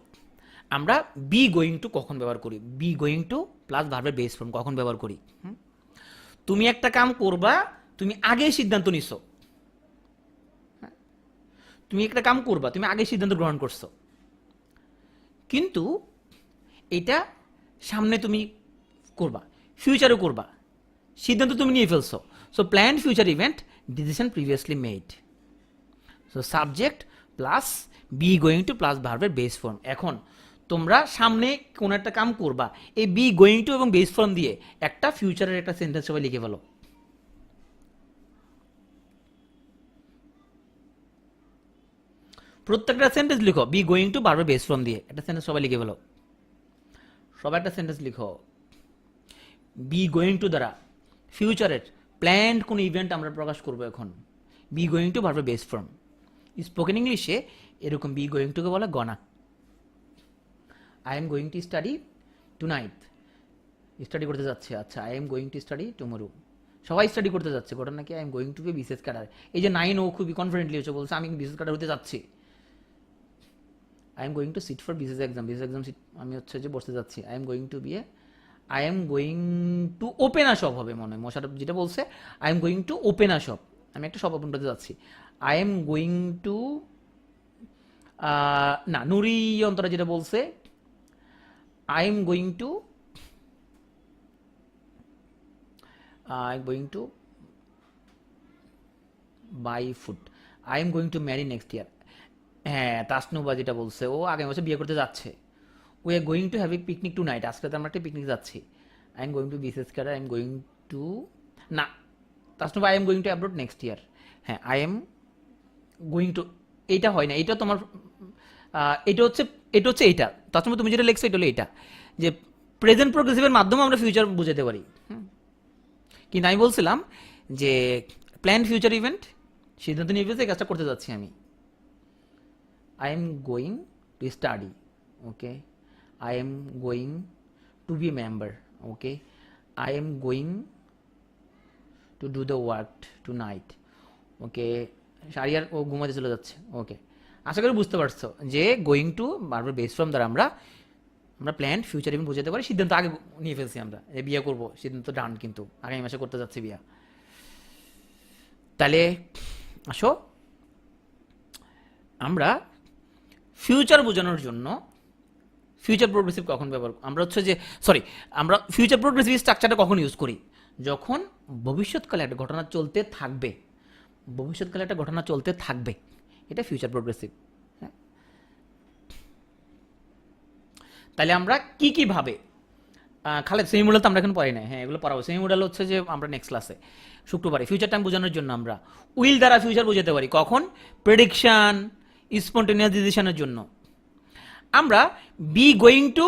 আমরা বি গোয়িং টু কখন ব্যবহার করি? বি গোয়িং টু প্লাস ভার্বের বেস ফর্ম কখন ব্যবহার করি? তুমি একটা কাম করবা, তুমি আগেই সিদ্ধান্ত নিছো, তুমি একটা কাম করবা, তুমি আগেই সিদ্ধান্ত গ্রহণ করছো, কিন্তু এটা সামনে তুমি করবা, ফিউচারও করবা, সিদ্ধান্ত তুমি নিয়ে ফেলছো। So plan future event, decision previously made. So subject plus B going to plus ভার্বের বেস ফর্ম। এখন তোমরা সামনে কোনো একটা কাম করবা, এই বি গোয়িং টু এবং বেস ফর্ম দিয়ে একটা ফিউচারের একটা সেন্টেন্স সবাই লিখে ফেলো। প্রত্যেকটা সেন্টেন্স লিখো বি গোয়িং টু ভার্বের বেস ফর্ম দিয়ে একটা সেন্টেন্স সবাই লিখে ফেলো। সবাই একটা সেন্টেন্স লিখো বি গোয়িং টু দ্বারা ফিউচারের প্ল্যান্ড কোন ইভেন্ট আমরা প্রকাশ করবো। এখন বি গোয়িং টু ভার্বের বেস ফর্ম। স্পোকেন ইংলিশে এরকম বি গোয়িং টুকে বলে gonna. I am going to study tonight, study করতে যাচ্ছে। আচ্ছা, I am going to study tomorrow, সবাই স্টাডি করতে যাচ্ছে। ঘটনা কি? I am going to be BCS cadre. এই যে 9 ও খুবই কনফিডেন্টলি হচ্ছে, বলছে আমি বিসিএস ক্যাডার হতে যাচ্ছি। I am going to sit for BCS exam, BCS exam sit আমি হচ্ছে যে বসতে যাচ্ছি। I am going to be a, I am going to open a shop হবে মনে হয়, মশাটা যেটা বলছে I am going to open a shop, আমি একটা শপ ওপেন করতে যাচ্ছি। আই এম গোয়িং টু, না নুরি অন্তরা যেটা বলছে I am going to, I am going to buy food, I am going to marry next year. হ্যাঁ, তাসনুবা যেটা বলছে ও আগামী বছর বিয়ে করতে যাচ্ছে। We are going to have a picnic tonight, আজকে তো আমরা একটা পিকনিক যাচ্ছি। I am going to BCS cadre, I am going to, না Tasnuba I am going to abroad next year. হ্যাঁ, আই এম গোয়িং টু, এইটা হয় না, এটা তোমার এটা হচ্ছে এইটা। তাসনুবা তুমি যেটা লিখছো এটা হলো এইটা, যে প্রেজেন্ট প্রোগ্রেসিভের মাধ্যমে আমরা ফিউচার বুঝাতে পারি। কিন্তু আমি বলছিলাম যে প্ল্যান ফিউচার ইভেন্ট, সিদ্ধান্ত নিয়ে ফেলছে এই কাজটা করতে যাচ্ছি আমি। I am going to study, okay. I am going to be a member, okay. I am going to do the work tonight, okay. Shahriar ও ঘুমাতে চলে যাচ্ছে, ওকে। আশা করি বুঝতে পারছো যে গোয়িং টু বারবার বেস ফর্ম দ্বারা আমরা প্ল্যান ফিউচার ইভেন্ট বোঝাতে পারি। সিদ্ধান্ত আগে নিয়ে ফেলছি আমরা, যে বিয়ে করবো, সিদ্ধান্ত ডান, কিন্তু আগামী মাসে করতে যাচ্ছি বিয়া। তাহলে আসো আমরা ফিউচার বোঝানোর জন্য ফিউচার প্রোগ্রেসিভ কখন ব্যবহার, আমরা হচ্ছে যে আমরা ফিউচার প্রোগ্রেসিভ স্ট্রাকচারটা কখন ইউজ করি? যখন ভবিষ্যৎকালে একটা ঘটনা চলতে থাকবে, ভবিষ্যৎকালে একটা ঘটনা চলতে থাকবে, এটা ফিউচার প্রোগ্রেসিভ। হ্যাঁ, তাহলে আমরা কি ভাবে খালেদ সেমি মডেল তো আমরা এখন পড়াই না, হ্যাঁ এগুলো পড়াবো। সেমি মডেল হচ্ছে যে আমরা নেক্সট ক্লাসে শুক্রবারে ফিউচার টাইম বোঝানোর জন্য আমরা উইল দ্বারা ফিউচার বোঝাতে পারি। কখন? প্রেডিকশন, স্পন্টেনিয়াস ডিসিশনের জন্য। আমরা B going to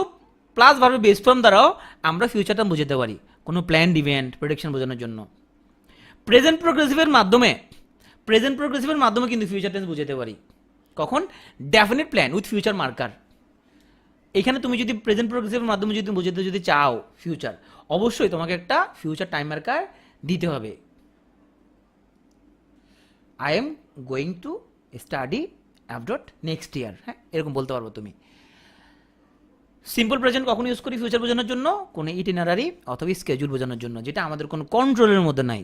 plus verb base form দ্বারাও আমরা ফিউচার টাইম বোঝাতে পারি, কোনো প্ল্যান্ড ইভেন্ট, প্রেডিকশন বোঝানোর জন্য। প্রেজেন্ট প্রোগ্রেসিভের মাধ্যমে কিন্তু ফিউচার টেন্স বোঝাতে পারি। কখন? Definite plan with future marker. এখানে তুমি যদি প্রেজেন্ট প্রোগ্রেসিভের মাধ্যমে যদি বোঝাতে যদি চাও ফিউচার, অবশ্যই তোমাকে একটা ফিউচার টাইম মার্কার দিতে হবে। I am going to study abroad next year, হ্যাঁ এরকম বলতে পারবো তুমি। সিম্পল প্রেজেন্ট কখন ইউজ করি ফিউচার বোঝানোর জন্য? কোনো ইটিনারারি অথবা স্কেজুল বোঝানোর জন্য, যেটা আমাদের কোনো কন্ট্রোলের মধ্যে নাই।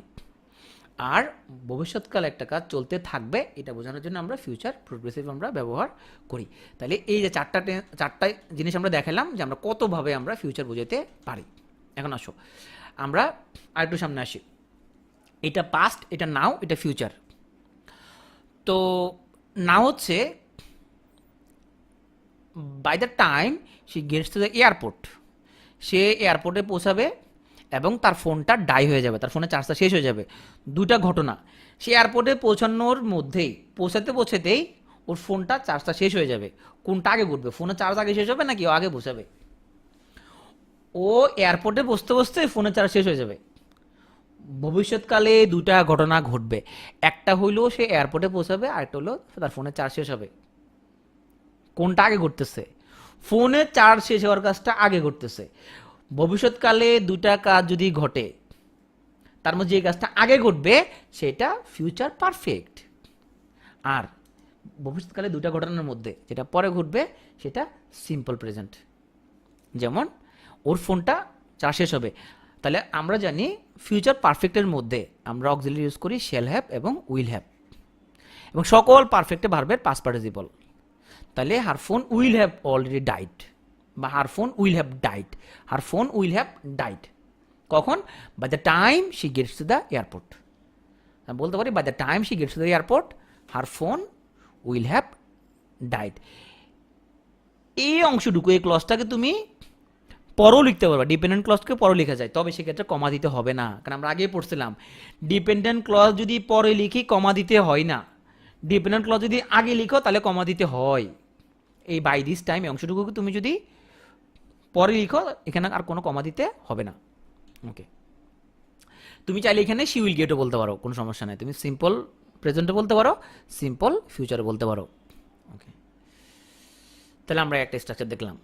আর ভবিষ্যৎকালে একটা কাজ চলতে থাকবে, এটা বোঝানোর জন্য আমরা ফিউচার প্রোগ্রেসিভ আমরা ব্যবহার করি। তাহলে এই যে চারটা জিনিস আমরা দেখালাম যে আমরা কতভাবে আমরা ফিউচার বোঝাতে পারি। এখন আসো আমরা আরেকটু সামনে আসি। এটা পাস্ট, এটা নাও, এটা ফিউচার। তো নাও হচ্ছে by the time she gets to the airport, সে এয়ারপোর্টে পৌঁছাবে এবং তার ফোনটা ডাই হয়ে যাবে, তার ফোনের চার্জটা শেষ হয়ে যাবে। দুটা ঘটনা, সে এয়ারপোর্টে পৌঁছানোর মধ্যেই পৌঁছাতেই ওর ফোনটা চার্জটা শেষ হয়ে যাবে। কোনটা আগে ঘটবে? ফোনের চার্জ আগে শেষ হবে নাকি ও আগে পৌঁছাবে? ও এয়ারপোর্টে বসতে ফোনের চার্জ শেষ হয়ে যাবে। ভবিষ্যৎকালে দুটা ঘটনা ঘটবে, একটা হইলো সে এয়ারপোর্টে পৌঁছাবে, আরেকটা হলো তার ফোনের চার্জ শেষ হবে। কোনটা আগে ঘটতেছে? ফোনের চার্জ শেষ হওয়ার কাজটা আগে ঘটতেছে। ভবিষ্যৎকালে দুটা কাজ যদি ঘটে, তার মধ্যে যে কাজটা আগে ঘটবে সেটা ফিউচার পারফেক্ট, আর ভবিষ্যৎকালে দুটা ঘটনার মধ্যে যেটা পরে ঘটবে সেটা সিম্পল প্রেজেন্ট। যেমন ওর ফোনটা চার্জ শেষ হবে, তাহলে আমরা জানি ফিউচার পারফেক্টের মধ্যে আমরা অক্সিলারি ইউজ করি শ্যাল হ্যাভ এবং উইল হ্যাভ, এবং সকল পারফেক্টে ভার্বের পাস্ট পার্টিসিপল। তাহলে her phone will have already died, বা her phone will have died, her phone will have died কখন? By the time she gets to the airport. বলতে পারি by the time she gets to the airport her phone will have died. এই অংশটুকু, এই ক্লজটাকে তুমি পরও লিখতে পারবা, ডিপেন্ডেন্ট ক্লজকে পরও লেখা যায়, তবে সেক্ষেত্রে কমা দিতে হবে না, কারণ আমরা আগেই পড়ছিলাম ডিপেন্ডেন্ট ক্লজ যদি পরে লিখি কমা দিতে হয় না, ডিপেন্ডেন্ট ক্লজ যদি আগে লিখো তাহলে কমা দিতে হয়। এই বাই দিস টাইম এই অংশটুকু তুমি যদি পরে লিখো এখানে আর কোনো কমা দিতে হবে না। ওকে, তুমি চাইলে এখানে শি উইল গেটও বলতে পারো, কোনো সমস্যা নেই, তুমি সিম্পল প্রেজেন্টে বলতে পারো, সিম্পল ফিউচারে বলতে পারো। ওকে, তাহলে আমরা একটা স্ট্রাকচার দেখলাম,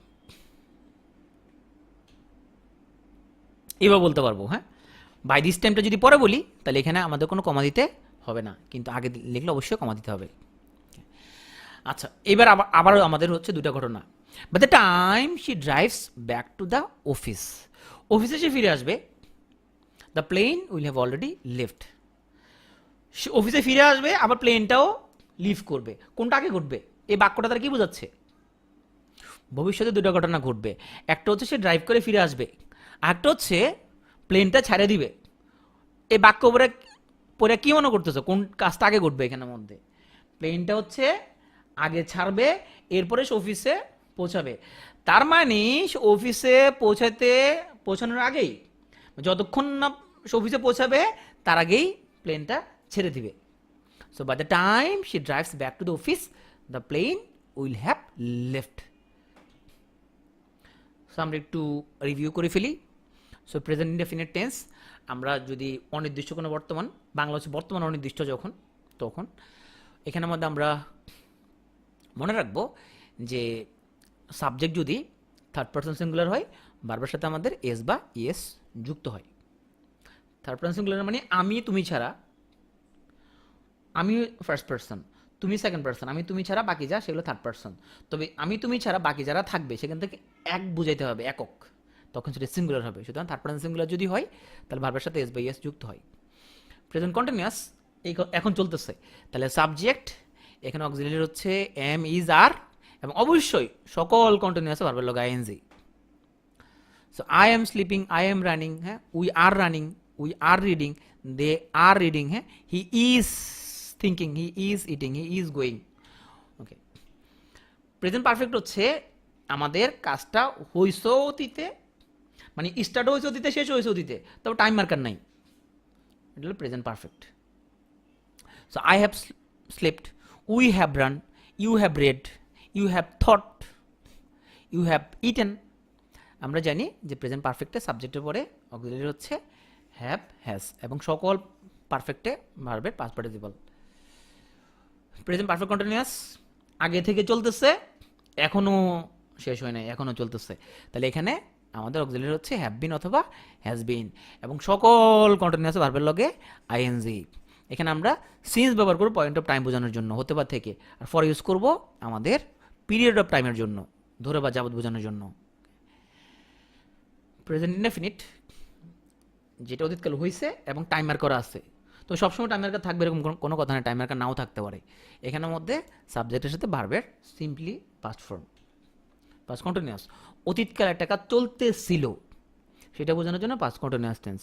এবার বলতে পারবো। হ্যাঁ, বাই দিস টাইমটা যদি পরে বলি তাহলে এখানে আমাদের কোনো কমা দিতে হবে না, কিন্তু আগে লিখলে অবশ্যই কমা দিতে হবে। আচ্ছা, এবার আবারও আমাদের হচ্ছে দুটা ঘটনা। By the time she drives back to the office, অফিসে সে ফিরে আসবে, the plane will have already left. সে অফিসে ফিরে আসবে, আবার প্লেনটাও লিভ করবে। কোনটা আগে ঘটবে? এই বাক্যটা তার কি বোঝাচ্ছে? ভবিষ্যতে দুটো ঘটনা ঘটবে, একটা হচ্ছে সে ড্রাইভ করে ফিরে আসবে, আরেকটা হচ্ছে প্লেনটা ছেড়ে দিবে। এই বাক্য পরে কি মনে করতেছো, কোন কাজটা আগে ঘটবে এখানের মধ্যে? প্লেনটা হচ্ছে আগে ছাড়বে, এরপরে সে অফিসে পৌঁছাবে। তার মানে সে অফিসে পৌঁছানোর আগেই, যতক্ষণ না সে অফিসে পৌঁছাবে তার আগেই প্লেনটা ছেড়ে দিবে। So by the time she drives back to the office the plane will have left. So আমরা একটু রিভিউ করে ফেলি। সো প্রেজেন্ট ইনডেফিনিট টেন্স, আমরা যদি অনির্দিষ্ট কোনো বর্তমান, বাংলা হচ্ছে বর্তমান অনির্দিষ্ট যখন, তখন এখানের মধ্যে আমরা মনে রাখবো যে সাবজেক্ট যদি থার্ড পারসন সিঙ্গুলার হয়, বারবার সাথে আমাদের এস বা ইএস যুক্ত হয়। থার্ড পারসন সিঙ্গুলার মানে আমি তুমি ছাড়া, আমি ফার্স্ট পারসন, তুমি সেকেন্ড পারসন, আমি তুমি ছাড়া বাকি যা সেগুলো থার্ড পারসন। তবে আমি তুমি ছাড়া বাকি যারা থাকবে সেখান থেকে এক বুঝাইতে হবে, একক, তখন সেটা সিঙ্গুলার হবে। সুতরাং থার্ড পারসন সিঙ্গুলার যদি হয় তাহলে ভার্বের সাথে এস বাই এস যুক্ত হয়। প্রেজেন্ট কন্টিনিউয়াস এখন চলতেছে, তাহলে সাবজেক্ট এখানে অক্সিলারি হচ্ছে এম, ইজ, আর, এবং অবশ্যই সকল কন্টিনিউয়াস ভার্বের লগে ING. So I am sleeping, I am running, হ্যাঁ, we are running, we are reading, they are reading, হ্যাঁ, he is thinking, he is eating, he is going. Okay, present perfect হচ্ছে আমাদের কাজটা হইছে অতীতে, মানে স্টার্ট হয়েছে অতীতে, শেষ হয়েছে অতীতে, তবে টাইম মার্কার নাই, এটা হলো present perfect. So I have slept, we have run, you have read, you have thought, you have eaten. আমরা জানি যে প্রেজেন্ট পারফেক্টে সাবজেক্টের পরে অক্সিলারি হচ্ছে হ্যাভ, হ্যাজ, এবং সকল পারফেক্টে ভার্বের past participle. Present perfect continuous আগে থেকে চলতেছে, এখনো শেষ হয় নাই, এখনো চলতেছে, তাহলে এখানে আমাদের অক্সিলারি হচ্ছে হ্যাভ বিন অথবা হ্যাজ বিন, এবং সকল কন্টিনিউয়াস ভার্বের লগে আইএনজি। এখানে আমরা সিন্স ব্যবহার করব পয়েন্ট অফ টাইম বোঝানোর জন্য, হতে বা থেকে, আর ফর ইউজ করব আমাদের পিরিয়ড অফ টাইমের জন্য, ধরে বা যাবত বোঝানোর জন্য। প্রেজেন্ট ইনডেফিনিট যেটা অতীতকাল হয়েছে এবং টাইমার করা আছে, তো সবসময় টাইমার কার থাকবে এরকম কোনো কথা নেই, টাইমার কার নাও থাকতে পারে। এখানের মধ্যে সাবজেক্টের সাথে ভার্বের simply past form, past continuous. অতীতকাল একটা কাজ চলতেছিল সেটা বোঝানোর জন্য পাস্ট কন্টিনিউয়াস টেন্স।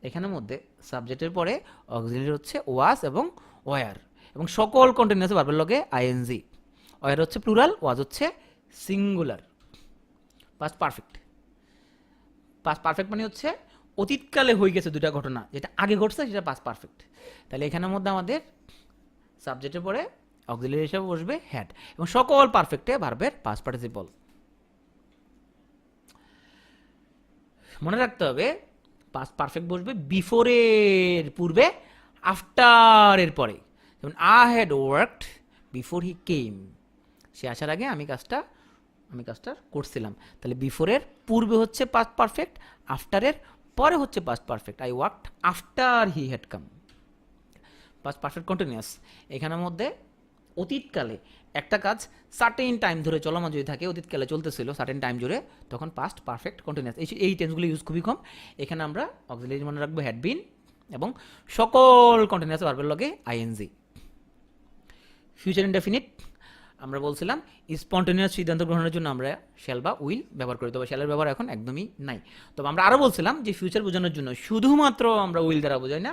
এখানের মধ্যে সাবজেক্টের পরে অক্সিলারি হচ্ছে ওয়াজ এবং ওয়ার, এবং সকল কন্টিনিউয়াস ভার্বের লগে আইএনজি। ওয়ার হচ্ছে প্লুরাল, ওয়াজ হচ্ছে singular. Past perfect, past perfect মানে হচ্ছে অতীতকালে হয়ে গেছে দুটা ঘটনা, যেটা আগে ঘটছে সেটা পাস্ট পারফেক্ট। তাহলে এখানের মধ্যে আমাদের সাবজেক্টের পরে অক্সিলারি হিসেবে বসবে হ্যাড, এবং সকল পারফেক্টে ভার্বের পাস্ট পার্টিসিপল। মনে রাখতে হবে পাস্ট পারফেক্ট বসবে বিফোরের পূর্বে, আফটারের পরে। যেমন I had worked before he came, সে আসার আগে আমি কাজটা করছিলাম। তাহলে বিফোরের পূর্বে হচ্ছে পাস্ট পারফেক্ট, আফটারের পরে হচ্ছে past perfect. I worked after he had come. Past perfect continuous, এখানের মধ্যে অতীতকালে একটা কাজ সার্টেন টাইম ধরে চলমান যদি থাকে, অতীতকালে চলতেছিল সার্টেন টাইম জুড়ে, তখন পাস্ট পারফেক্ট কন্টিনিউয়াস। এই টেন্সগুলো ইউজ খুবই কম। এখানে আমরা অক্সিলারি মনে রাখবো হ্যাড বিন, এবং সকল কন্টিনিউয়াস ভার্বের লগে আইএনজি। ফিউচার ইনডেফিনিট আমরা বলছিলাম স্পন্টেনিয়াস সিদ্ধান্ত গ্রহণের জন্য আমরা শ্যাল বা উইল ব্যবহার করি, তবে শ্যালের ব্যবহার এখন একদমই নাই। তবে আমরা আরও বলছিলাম যে ফিউচার বোঝানোর জন্য শুধুমাত্র আমরা উইল দ্বারা বোঝাই না,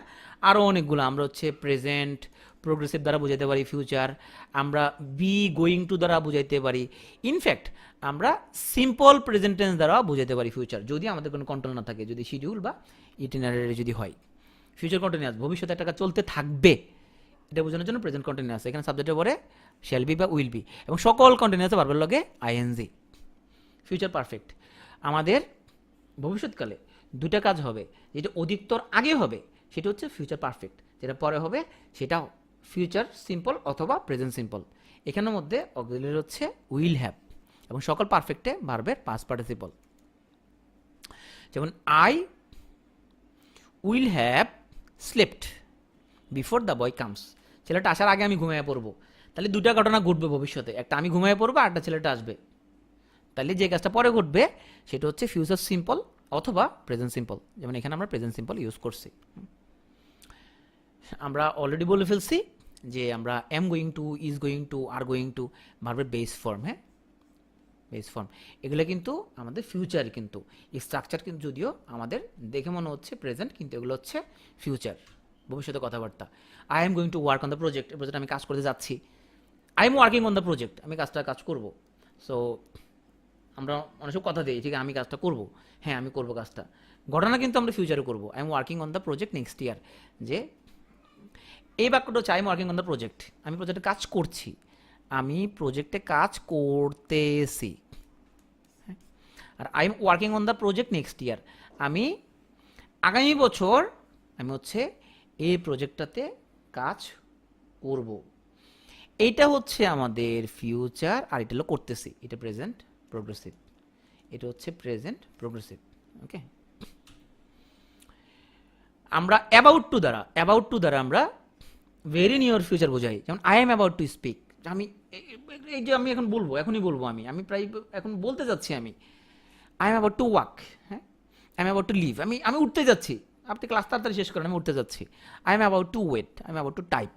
আরও অনেকগুলো আমরা হচ্ছে প্রেজেন্ট প্রোগ্রেসিভ দ্বারা বোঝাইতে পারি ফিউচার, আমরা বি গোয়িং টু দ্বারা বোঝাইতে পারি, ইনফ্যাক্ট আমরা সিম্পল প্রেজেন্ট টেন্স দ্বারা বোঝাইতে পারি ফিউচার, যদি আমাদের কোনো কন্ট্রোল না থাকে, যদি শিডিউল বা ইটিনারি যদি হয়। ফিউচার কন্টিনিউয়াস, ভবিষ্যতে একটা কাজ চলতে থাকবে, এটা বোঝানোর জন্য প্রেজেন্ট কন্টিনিউয়াস, এখানে সাবজেক্টের পরে শ্যাল বি বা উইল বি, এবং সকল কন্টিনিউয়াস ভার্বের লগে আইএনজি। ফিউচার পারফেক্ট, আমাদের ভবিষ্যৎকালে দুটা কাজ হবে, যেটা অধিকতর আগে হবে সেটা হচ্ছে ফিউচার পারফেক্ট, যেটা পরে হবে সেটা ফিউচার সিম্পল অথবা প্রেজেন্ট সিম্পল। এখানের মধ্যে অক্সিলারি হচ্ছে উইল হ্যাভ, এবং সকল পারফেক্টে ভার্বের পাস্ট পার্টিসিপল। যেমন I will have slept before the boy comes, ছেলেটা আসার আগে আমি ঘুমিয়ে পড়বো। তাহলে দুটা ঘটনা ঘটবে ভবিষ্যতে, একটা আমি ঘুমিয়ে পড়বো আর একটা ছেলেটা আসবে। তাহলে যে কাজটা পরে ঘটবে সেটা হচ্ছে ফিউচার সিম্পল অথবা প্রেজেন্ট সিম্পল, যেমন এখানে আমরা প্রেজেন্ট সিম্পল ইউজ করছি। আমরা অলরেডি বলে ফেলছি যে আমরা M going two, is going to, are going to ভার্বের বেস ফর্ম, হ্যাঁ বেস ফর্ম, এগুলো কিন্তু আমাদের ফিউচার, কিন্তু স্ট্রাকচার কিন্তু যদিও আমাদের দেখে মনে হচ্ছে প্রেজেন্ট, কিন্তু এগুলো হচ্ছে ফিউচার, ভবিষ্যতে কথাবার্তা। I am going to work on the project, project আমি কাজ করতে যাচ্ছি। I am working on the project, আমি কাজ করব। সো আমরা অনেক সব কথা দিই, ঠিক আছে আমি কাজটা করব, হ্যাঁ আমি করব কাজটা, ঘটনা কিন্তু আমরা ফিউচারে করব। I am working on the project next year, যে এই বাক্যটা হচ্ছে I am working on the project, আমি প্রজেক্টে কাজ করছি, আমি প্রজেক্টে কাজ করতেছি। আর I am working on the project next year, আমি আগামী বছর আমি হচ্ছে এই প্রজেক্টটাতে কাজ করব। এইটা হচ্ছে আমাদের ফিউচার, আর এটা হলো করতেছি, এটা প্রেজেন্ট প্রোগ্রেসিভ, এটা হচ্ছে প্রেজেন্ট প্রোগ্রেসিভ। ওকে, আমরা অ্যাবাউট টু দ্বারা আমরা ভেরি নিয়র ফিউচার বোঝাই। যেমন I am about to speak, আমি এই যে আমি এখন বলবো, এখনই বলবো, আমি প্রায় এখন বলতে যাচ্ছি, I am about to walk, হ্যাঁ I am about to leave, আমি উঠতে যাচ্ছি, আপনি ক্লাস তাড়াতাড়ি শেষ করেন, আমি উঠতে যাচ্ছি। I am about to wait, I am about to type.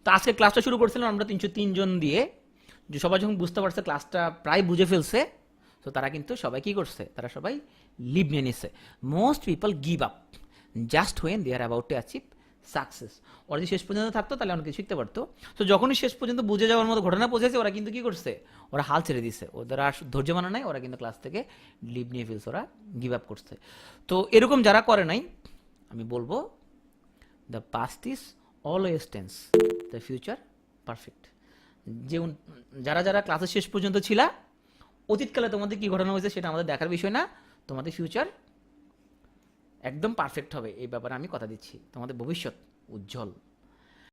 তো আজকে ক্লাসটা শুরু করছিলাম আমরা 303 জন দিয়ে, যে সবাই যখন বুঝতে পারছে ক্লাসটা প্রায় বুঝে ফেলছে, তো তারা কিন্তু সবাই কি করছে, তারা সবাই লিভ নিয়ে নিচ্ছে। Most people give up just when they are about to achieve success. ওরা যদি শেষ পর্যন্ত থাকতো তাহলে অনেক কিছু শিখতে পারতো। তো যখনই শেষ পর্যন্ত বুঝে যাওয়ার মতো ঘটনা পৌঁছেছে, ওরা কিন্তু কি করছে, ওরা হাল ছেড়ে দিছে, ওদের আর ধৈর্য মানা নাই, ওরা কিন্তু ক্লাস থেকে লিভ নিয়ে ফেলছে, ওরা গিভ আপ করছে। তো এরকম যারা করে নাই, আমি বলবো the past is always tense, the future perfect. যে যারা যারা ক্লাসের শেষ পর্যন্ত ছিলা, অতীতকালে তোমাদের কি ঘটনা হয়েছে সেটা আমাদের দেখার বিষয় না, তোমাদের ফিউচার একদম পারফেক্ট হবে, এই ব্যাপারে আমি কথা দিচ্ছি, তোমাদের ভবিষ্যৎ উজ্জ্বল।